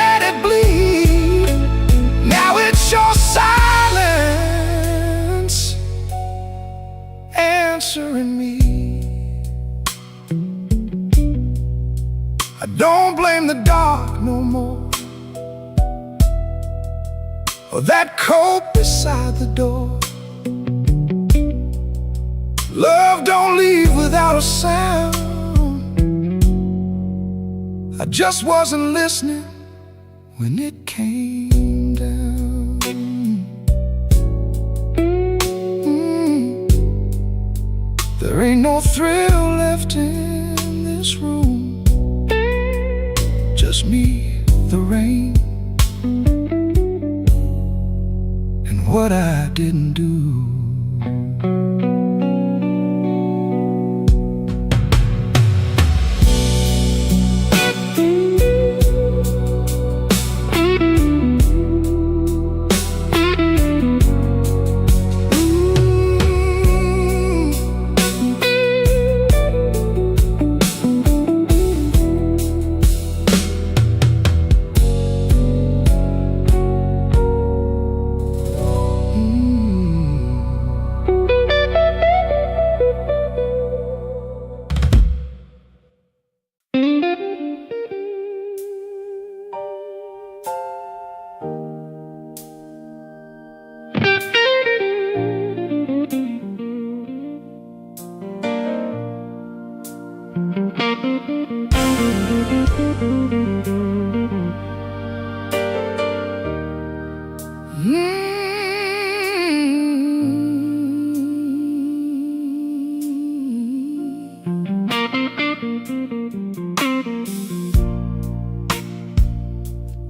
let it bleed. Now it's your silence answering me. I don't blame the dark no more, or that coat beside the door. Love don't leave without a sound. I just wasn't listening when it came down. There ain't no thrill left in this room, just me, the rain, and what I didn't do.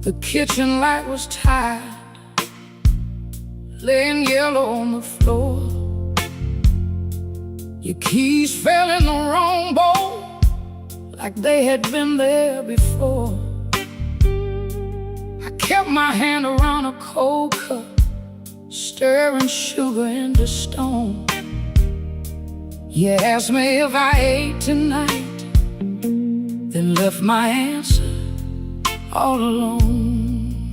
The kitchen light was tired, laying yellow on the floor. Your keys fell in the wrong bowl, like they had been there before. I kept my hand around a cold cup, stirring sugar into stone. You asked me if I ate tonight, then left my answer all alone.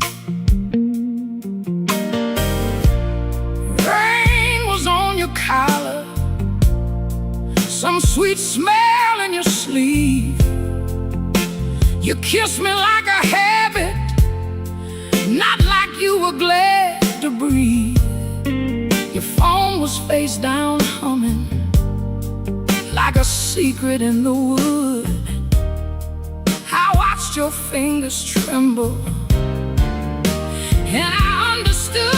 Rain was on your collar, some sweet smell in your sleeve. You kissed me like a habit, not like you were glad to breathe. Your phone was face down humming, secret in the wood. I watched your fingers tremble, and I understood.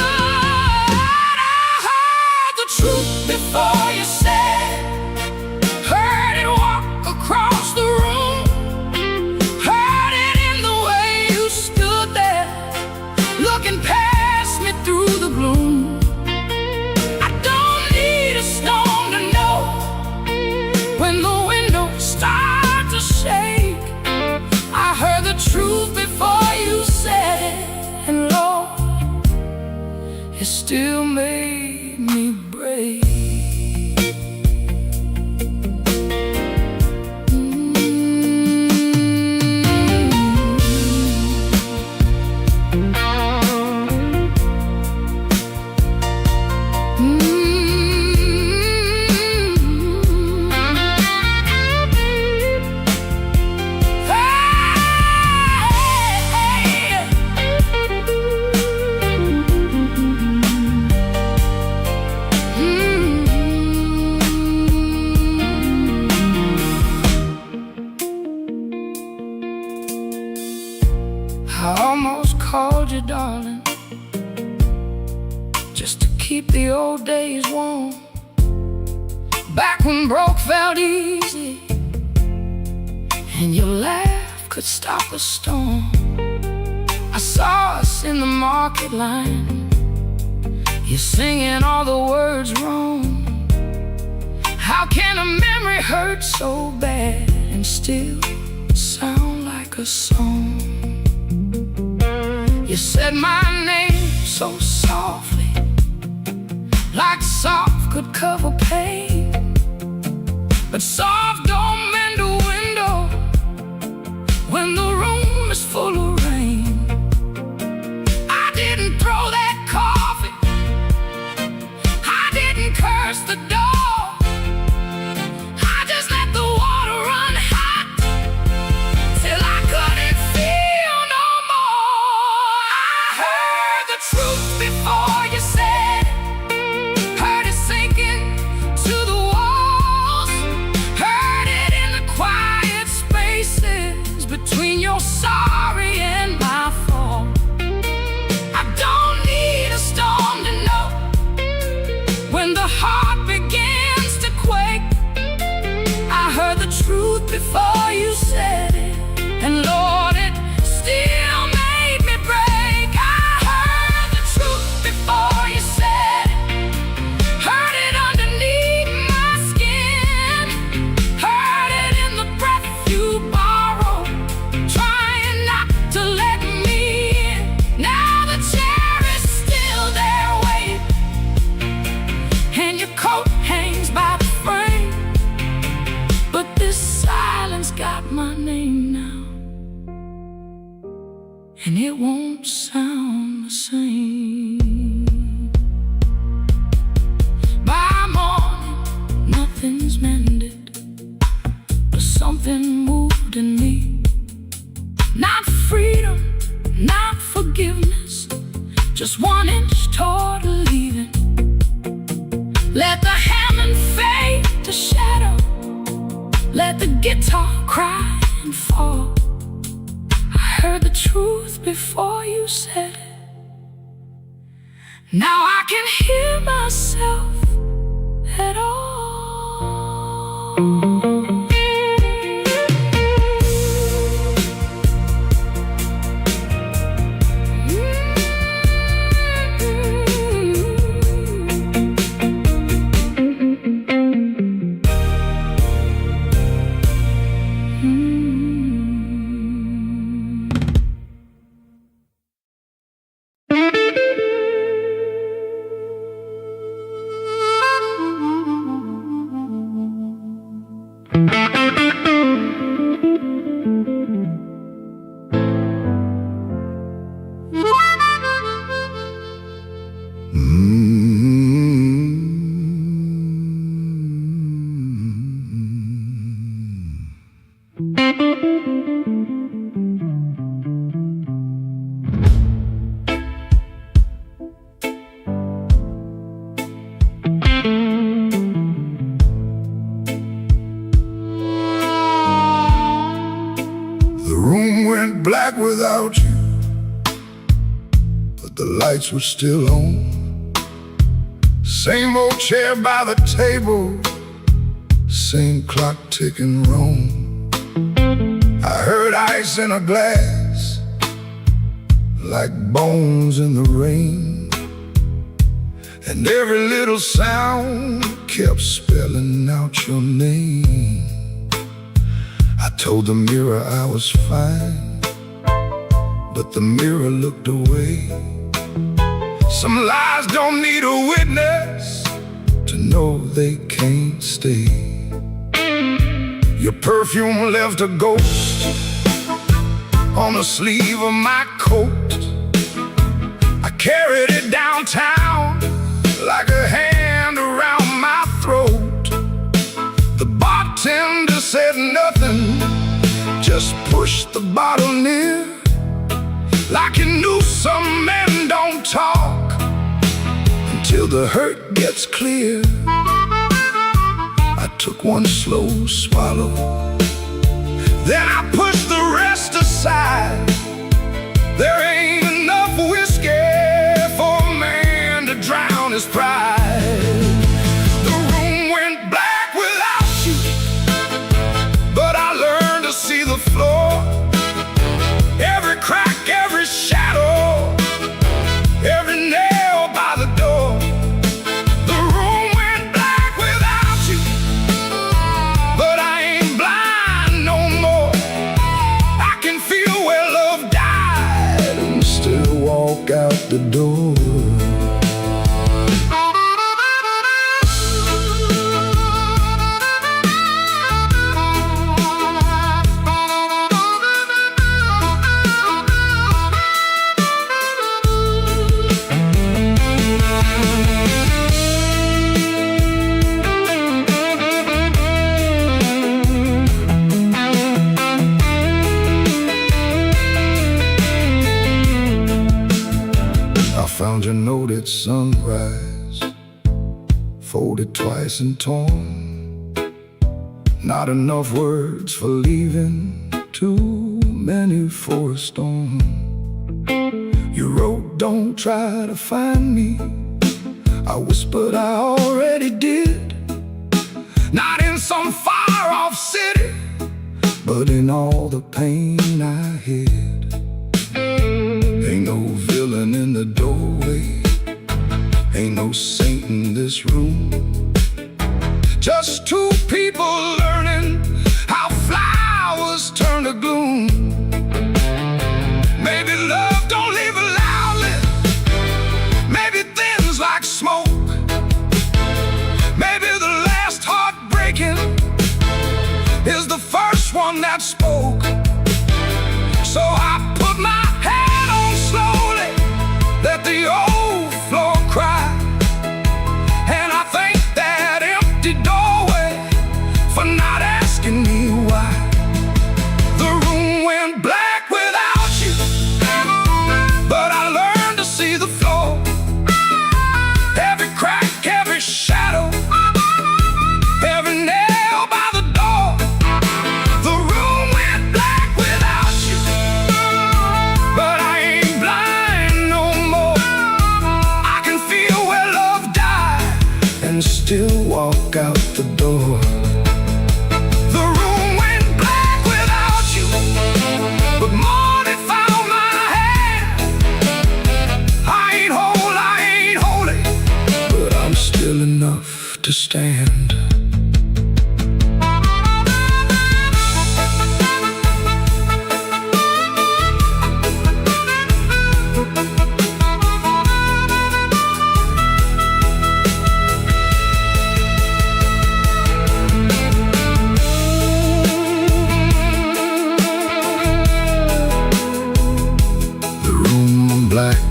I heard the truth before you said, heard it walk across the room, heard it in the way you stood there, looking past me through the gloom. I don't need a stone to know when the windows start to shake. I heard the truth before you said it, and Lord, it still made me break. I almost called you darling, just to keep the old days warm. Back when broke felt easy, and your laugh could stop the storm. I saw us in the market line, you singing all the words wrong. How can a memory hurt so bad and still sound like a song? You said my name so softly, like soft could cover pain, but soft don't mend a window when the room is full of rain. I didn't throw that coffee, I didn't curse the dog, I just let the water run hot till I couldn't feel no more. I heard the truth before you said it, heard it sinking to the walls, heard it in the quiet spaces between your sorry and my fault. I don't need a storm to know when the heart begins to quake. I heard the truth before you said it, and Lord, it still made me break. I heard the truth before you said it, heard it underneath my skin, heard it in the breath you borrow, trying not to let me in. Now the chair is still there waiting, and your coat hangs by the frame, but this silence got my name now, and it won't sound the same. By morning, nothing's mended, but something moved in me. Not freedom, not forgiveness, just 1 inch toward leaving. Let the Hammond fade to shadow, let the guitar cry and fall. I heard the truth before you said it, now I can hear myself at all. black without you, but the lights were still on. Same old chair by the table, same clock ticking wrong. I heard ice in a glass, like bones in the rain, and every little sound kept spelling out your name. I told the mirror I was fine, but the mirror looked away. Some lies don't need a witness to know they can't stay. Your perfume left a ghost on the sleeve of my coat. I carried it downtown like a hand around my throat. The bartender said nothing, just pushed the bottle near, like he knew some men don't talk until the hurt gets clear. I took one slow swallow, then I pushed the rest aside. There ain't enough whiskey for a man to drown his pride. The room went black without you, but I learned to see the floor. Every crack, every shadow, every nail by the door. The room went black without you, but I ain't blind no more. I can feel where love died and still walk out the door. Found your note at sunrise, folded twice and torn. Not enough words for leaving, too many for a storm. You wrote, don't try to find me. I whispered, I already did. Not in some far-off city, but in all the pain I hid. Ain't no villain in the doorway, ain't no saint in this room. Just two people learning how flowers turn to gloom. Maybe love don't leave it loudly, maybe things like smoke. Maybe the last heartbreaking is the first one that spoke. So I put my head on slowly, let the old floor cry, and I thank that empty doorway for not asking me why. The room went black without you, but I learned to see the floor. Every crack, every shadow, every nail by the door. The room went black without you, but I ain't blind no more. I can feel where love died and still walk out the door. The room went black without you, but morning found my hand. I ain't whole, I ain't holy, but I'm still enough to stand. The room black,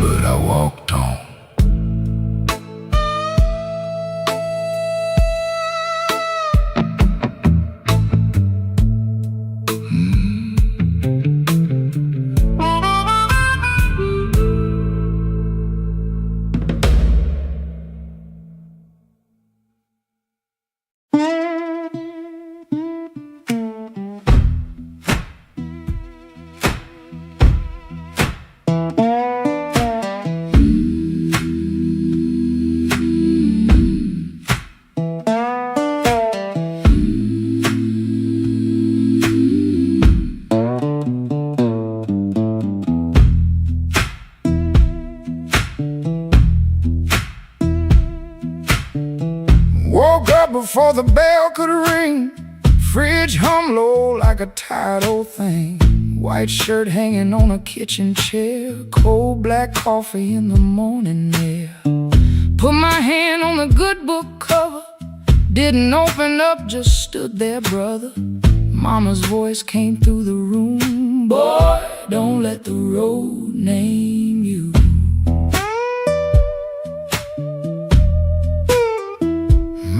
but I walked on. up before the bell could ring. Fridge hum low like a tired old thing. White shirt hanging on a kitchen chair. Cold black coffee in the morning air. Put my hand on the good book cover. Didn't open up, just stood there, brother. Mama's voice came through the room. Boy, don't let the road name you.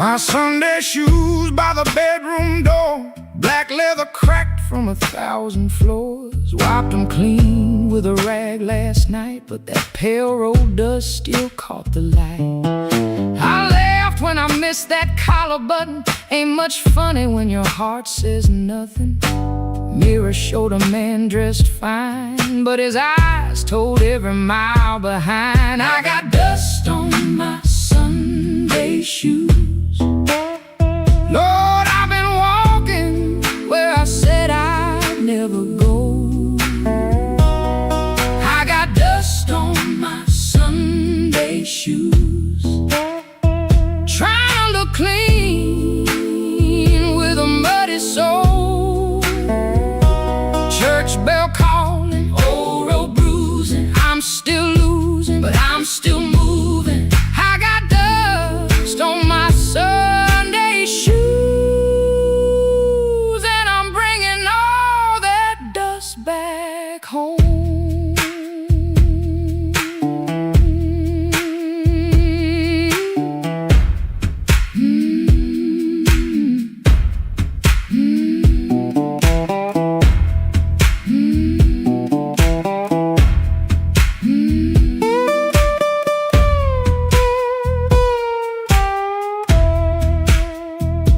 My Sunday shoes by the bedroom door. Black leather cracked from 1,000 floors. Wiped them clean with a rag last night, but that pale road dust still caught the light. I laughed when I missed that collar button. Ain't much funny when your heart says nothing. Mirror showed a man dressed fine, but his eyes told every mile behind. I got dust on my Sunday shoes. Lord, I've been walking where I said I'd never go. I got dust on my Sunday shoes. Trying to look clean with a muddy soul. Church bell calling, old road bruising. I'm still losing, but I'm still moving. I got dust on my Sunday shoes, and I'm bringing all that dust back home.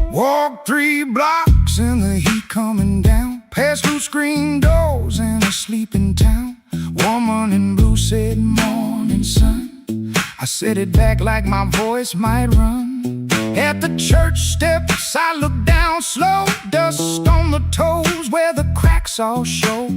Walk 3 blocks in the heat coming down. Past 2 screen doors in a sleeping town. Woman in blue said, "Morning, sun." I set it back like my voice might run. At the church steps I looked down slow. Dust on the toes where the cracks all show.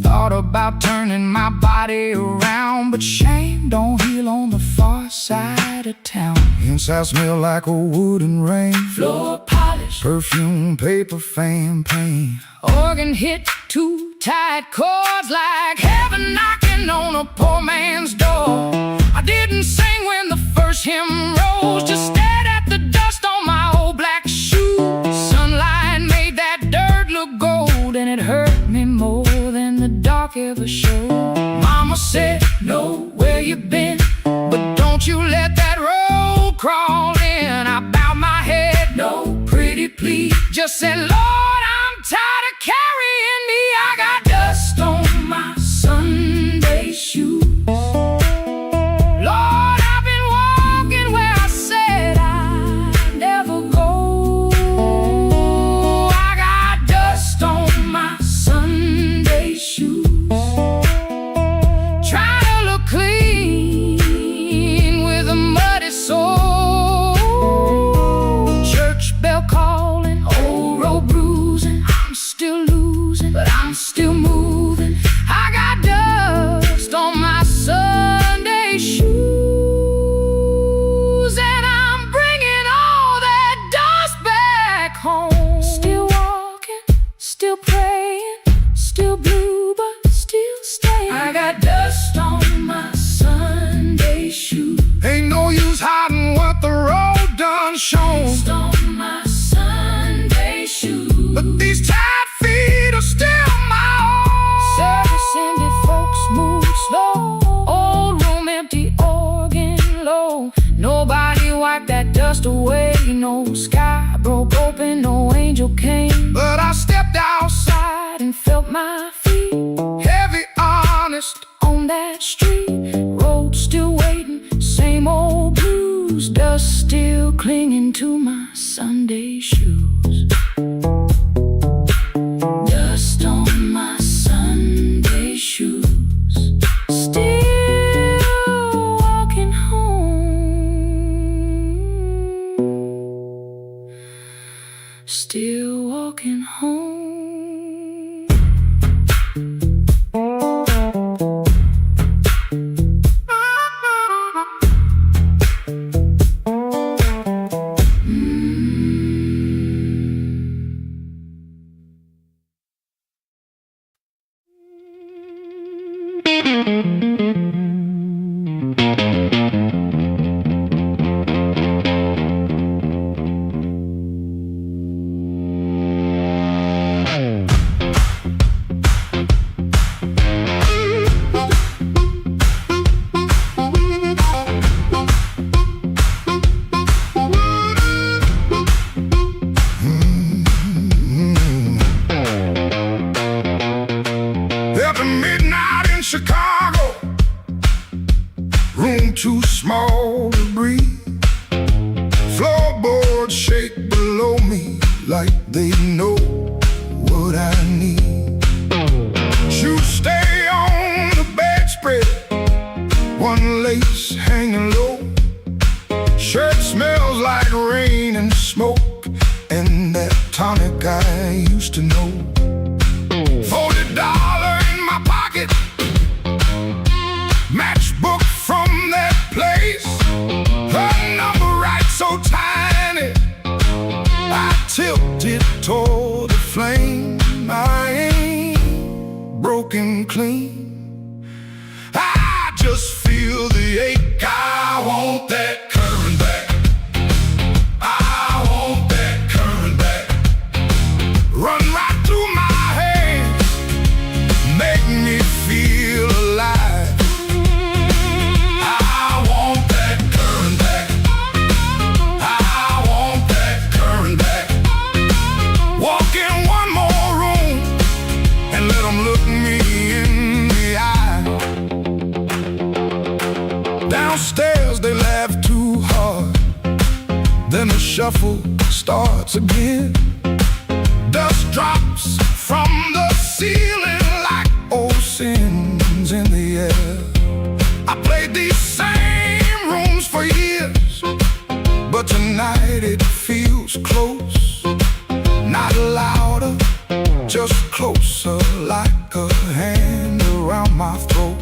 Thought about turning my body around, but shame don't heal on the far side of town. Inside smell like a wood and rain. Floor polish, perfume, paper, fan, pain. Organ hit 2 tight chords like heaven knocking on a poor man's door. I didn't sing when the first hymn rose, just stared at the dust on my old black shoes. Sunlight made that dirt look gold, and it hurt me more than the dark ever showed. Mama said, "Know where you been, but don't you let that road crawl in." I bowed my head, "No, pretty please." Just said, "Lord, I'm tired of carrying me." I got dust on my Sunday shoes. Lord, I've been walking where I said I'd never go. I got dust on my Sunday shoes. Trying to look clean with a muddy soul. Church bell calling, old road bruising. I'm still losing, but I'm still moving. I got dust on my Sunday shoes, and I'm bringing all that dust back home. Still walking, still praying, still blue, but still staying. I got dust on my Sunday shoes. Ain't no use hiding what the road done shown. Dust on my Sunday shoes, but these tired feet are still my own. Service ended, folks move slow. Old room empty, organ low. Nobody wiped that dust away. No sky broke open, no angel came. But I stepped outside and felt my feet heavy, honest, on that street. Road still waiting, same old blues. Dust still clinging to my Sunday shoes. Dust on my Sunday shoes. Still walking home. Still walking home. world shake below me like they know what I need. Shoes stay on the bedspread, one lace hanging low. Shirt smells like rain and smoke, and that tonic I used to know. $40 in my pocket, matchbook from that place. Her number right so tiny, I tilt it toward the flame. I ain't broken clean, I just feel the ache. I want that current back. I want that current back. Run right through my hands, make me feel alive. I want that current back. I want that current back. Walk in one more room and let them look me in the eye. Downstairs they laugh too hard, then the shuffle starts again. Dust drops from the ceiling like old sins in the air. I played these same rooms for years, but tonight it feels close. Not louder, just closer, like a hand around my throat.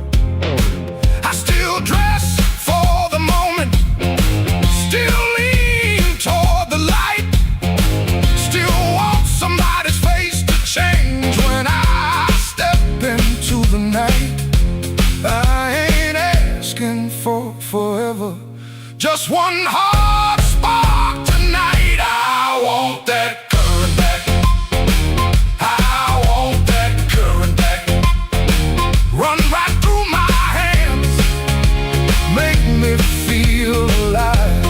I still dress for the moment, still lean toward the light, still want somebody's face to change when I step into the night. I ain't asking for forever, just one hard spark tonight. I want that current back. I want that current back. Run right through my hands, make me feel alive.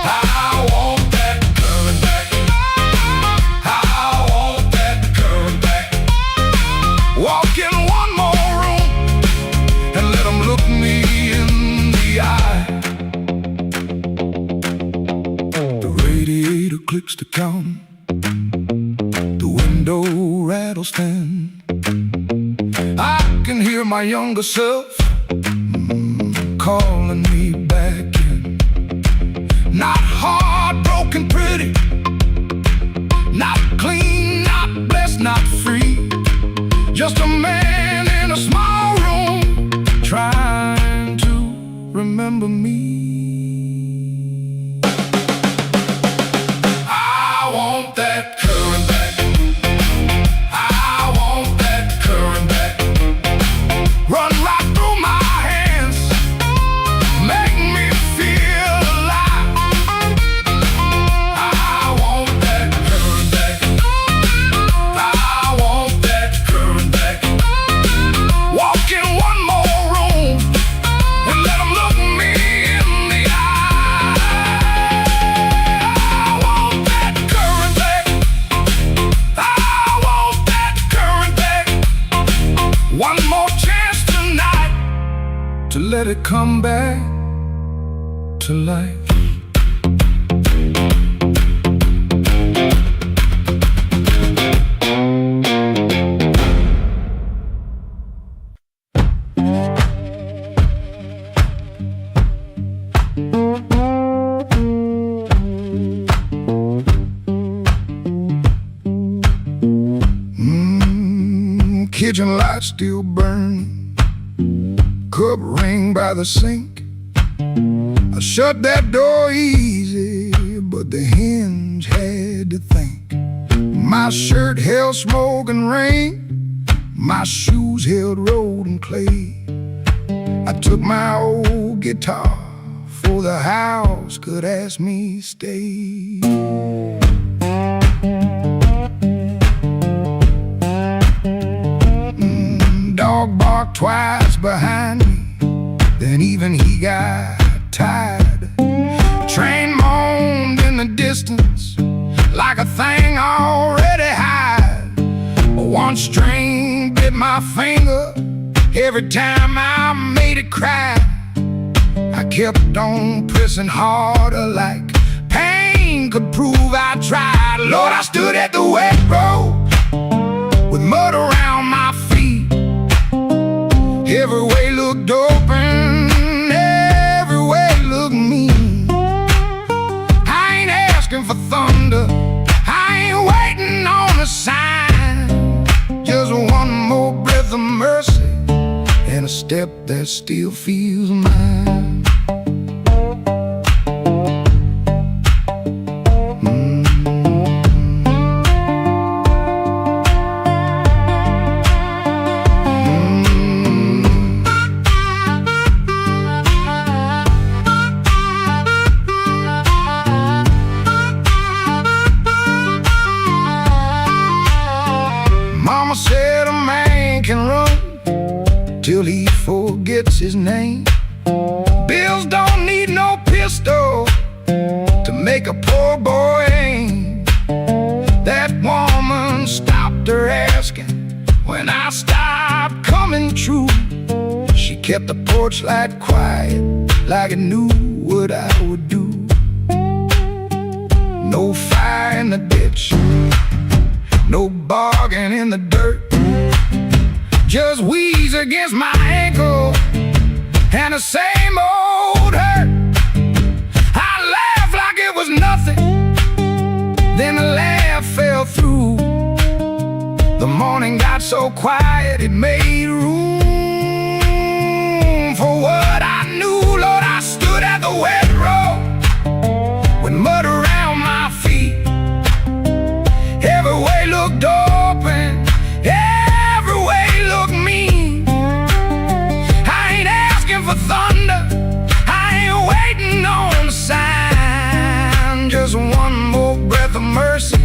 I want that current back. I want that current back. Walk in one more room and let them look me in the eye. The radiator clicks to count, the window rattles thin. I can hear my younger self calling me back in. Not heartbroken pretty, not clean, not blessed, not free. Just a man in a small room trying to remember me. I want that current back. I want that current back. Run right through my hands, make me feel alive. I want that current back. I want that current back. Walk in one more room and let them look me in the eye. I want that current back. I want that current back. One more chance tonight to let it come back to life. Kitchen light still burning, cup ring by the sink. I shut that door easy, but the hinge had to think. My shirt held smoke and rain, my shoes held road and clay. I took my old guitar, for the house could ask me stay. Dog barked twice behind me, then even he got tired. Train moaned in the distance like a thing already hired. One string bit my finger every time I made it cry. I kept on pressing harder like could prove I tried. Lord, I stood at the wet road with mud around my feet. Every way looked open, every way looked mean. I ain't asking for thunder, I ain't waiting on a sign. Just one more breath of mercy and a step that still feels mine. Mama said a man can run till he forgets his name. Bills don't need no pistol to make a poor boy aim. That woman stopped her asking when I stopped coming true. She kept the porch light quiet like it knew what I would do. No fire in the ditch, no bargain in the dirt, just wheeze against my ankle and the same old hurt. I laughed like it was nothing, then the laugh fell through. The morning got so quiet it made room for what I knew. Lord, I stood at the wet road with mud around my feet. Every way looked open, every way looked mean. I ain't asking for thunder, I ain't waiting on a sign. Just one more breath of mercy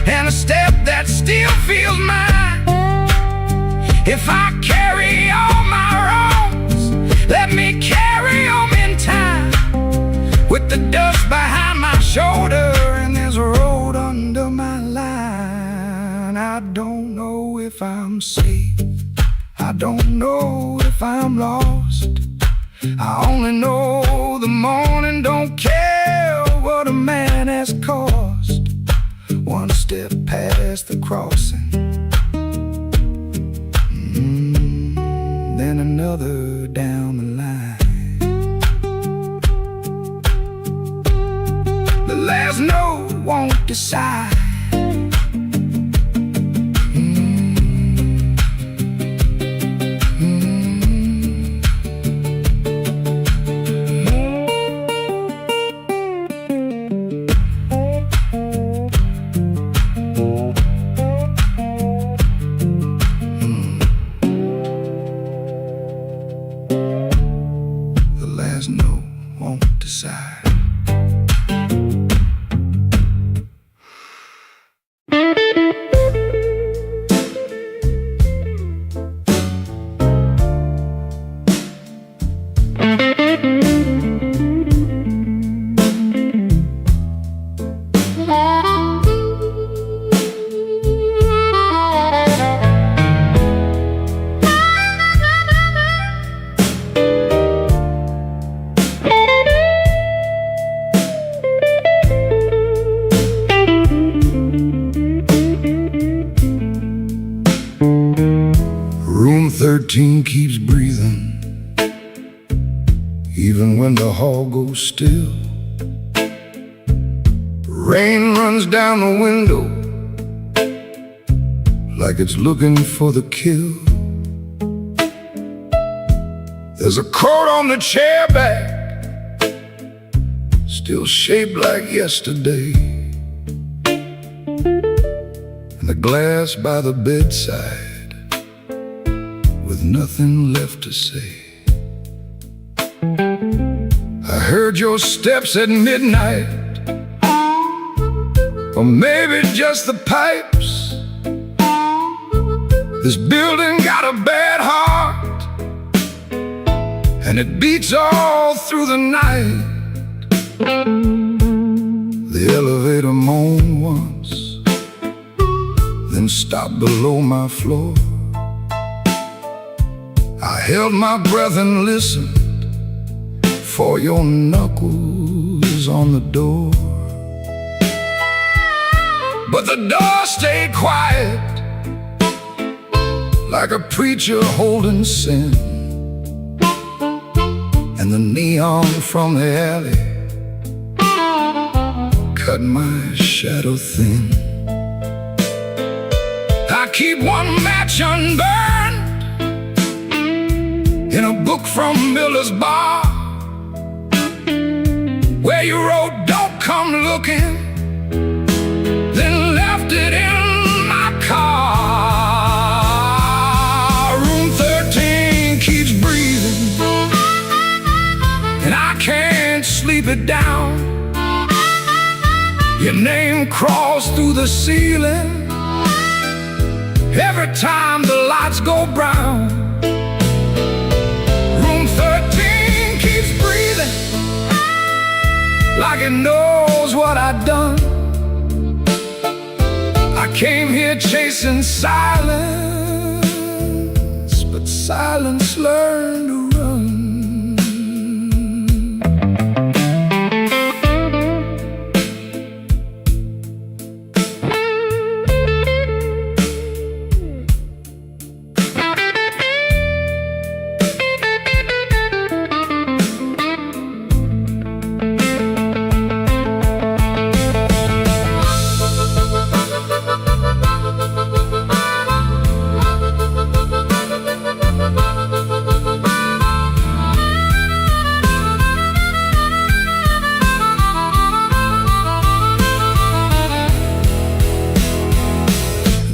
and a step that still feels mine. If I carry all my wrongs, let me carry them in time. With the dust behind my shoulder and there's a road under my line. I don't know if I'm safe, I don't know if I'm lost. I only know the morning don't care what a man has cost. One step past the crossing, then another down the line. The last note won't decide. The last note won't decide. Room 13 keeps breathing, even when the hall goes still. Rain runs down the window like it's looking for the kill. There's a coat on the chair back, still shaped like yesterday, and the glass by the bedside with nothing left to say. I heard your steps at midnight, or maybe just the pipes. This building got a bad heart, and it beats all through the night. The elevator moaned once, then stopped below my floor. I held my breath and listened for your knuckles on the door. but the door stayed quiet, like a preacher holding sin. And the neon from the alley cut my shadow thin. I keep one match unburned in a book from Miller's bar, where you wrote, "Don't come looking," then left it in my car. Room 13 keeps breathing, and I can't sleep it down. Your name crawls through the ceiling every time the lights go brown. Room 13 keeps breathing, like it knows what I've done. I came here chasing silence, but silence learned to run.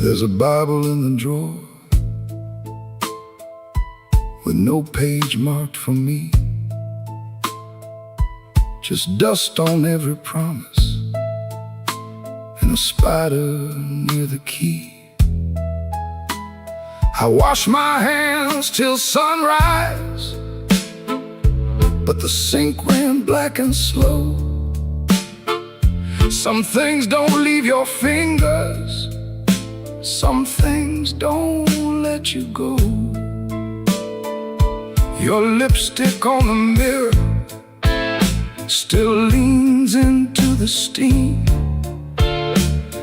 There's a Bible in the drawer with no page marked for me, just dust on every promise and a spider near the key. I wash my hands till sunrise, but the sink ran black and slow. Some things don't leave your fingers, some things don't let you go. Your lipstick on the mirror still leans into the steam,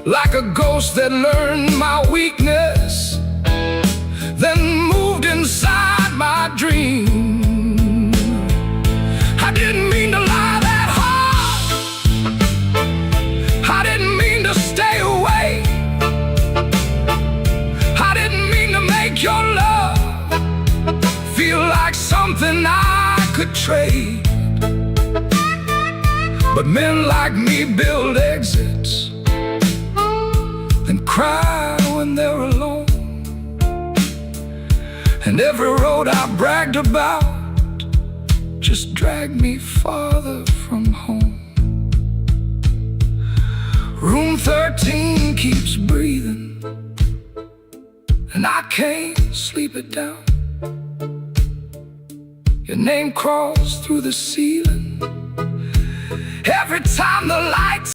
like a ghost that learned my weakness, then moved inside my dream. I didn't mean to lie that hard, I didn't mean to stay away, I didn't mean to make your love feel like something I could trade. But men like me build exits, then cry when they're alone. And every road I bragged about just dragged me farther from home. Room 13 keeps breathing, and I can't sleep it down. Your name crawls through the ceiling every time the lights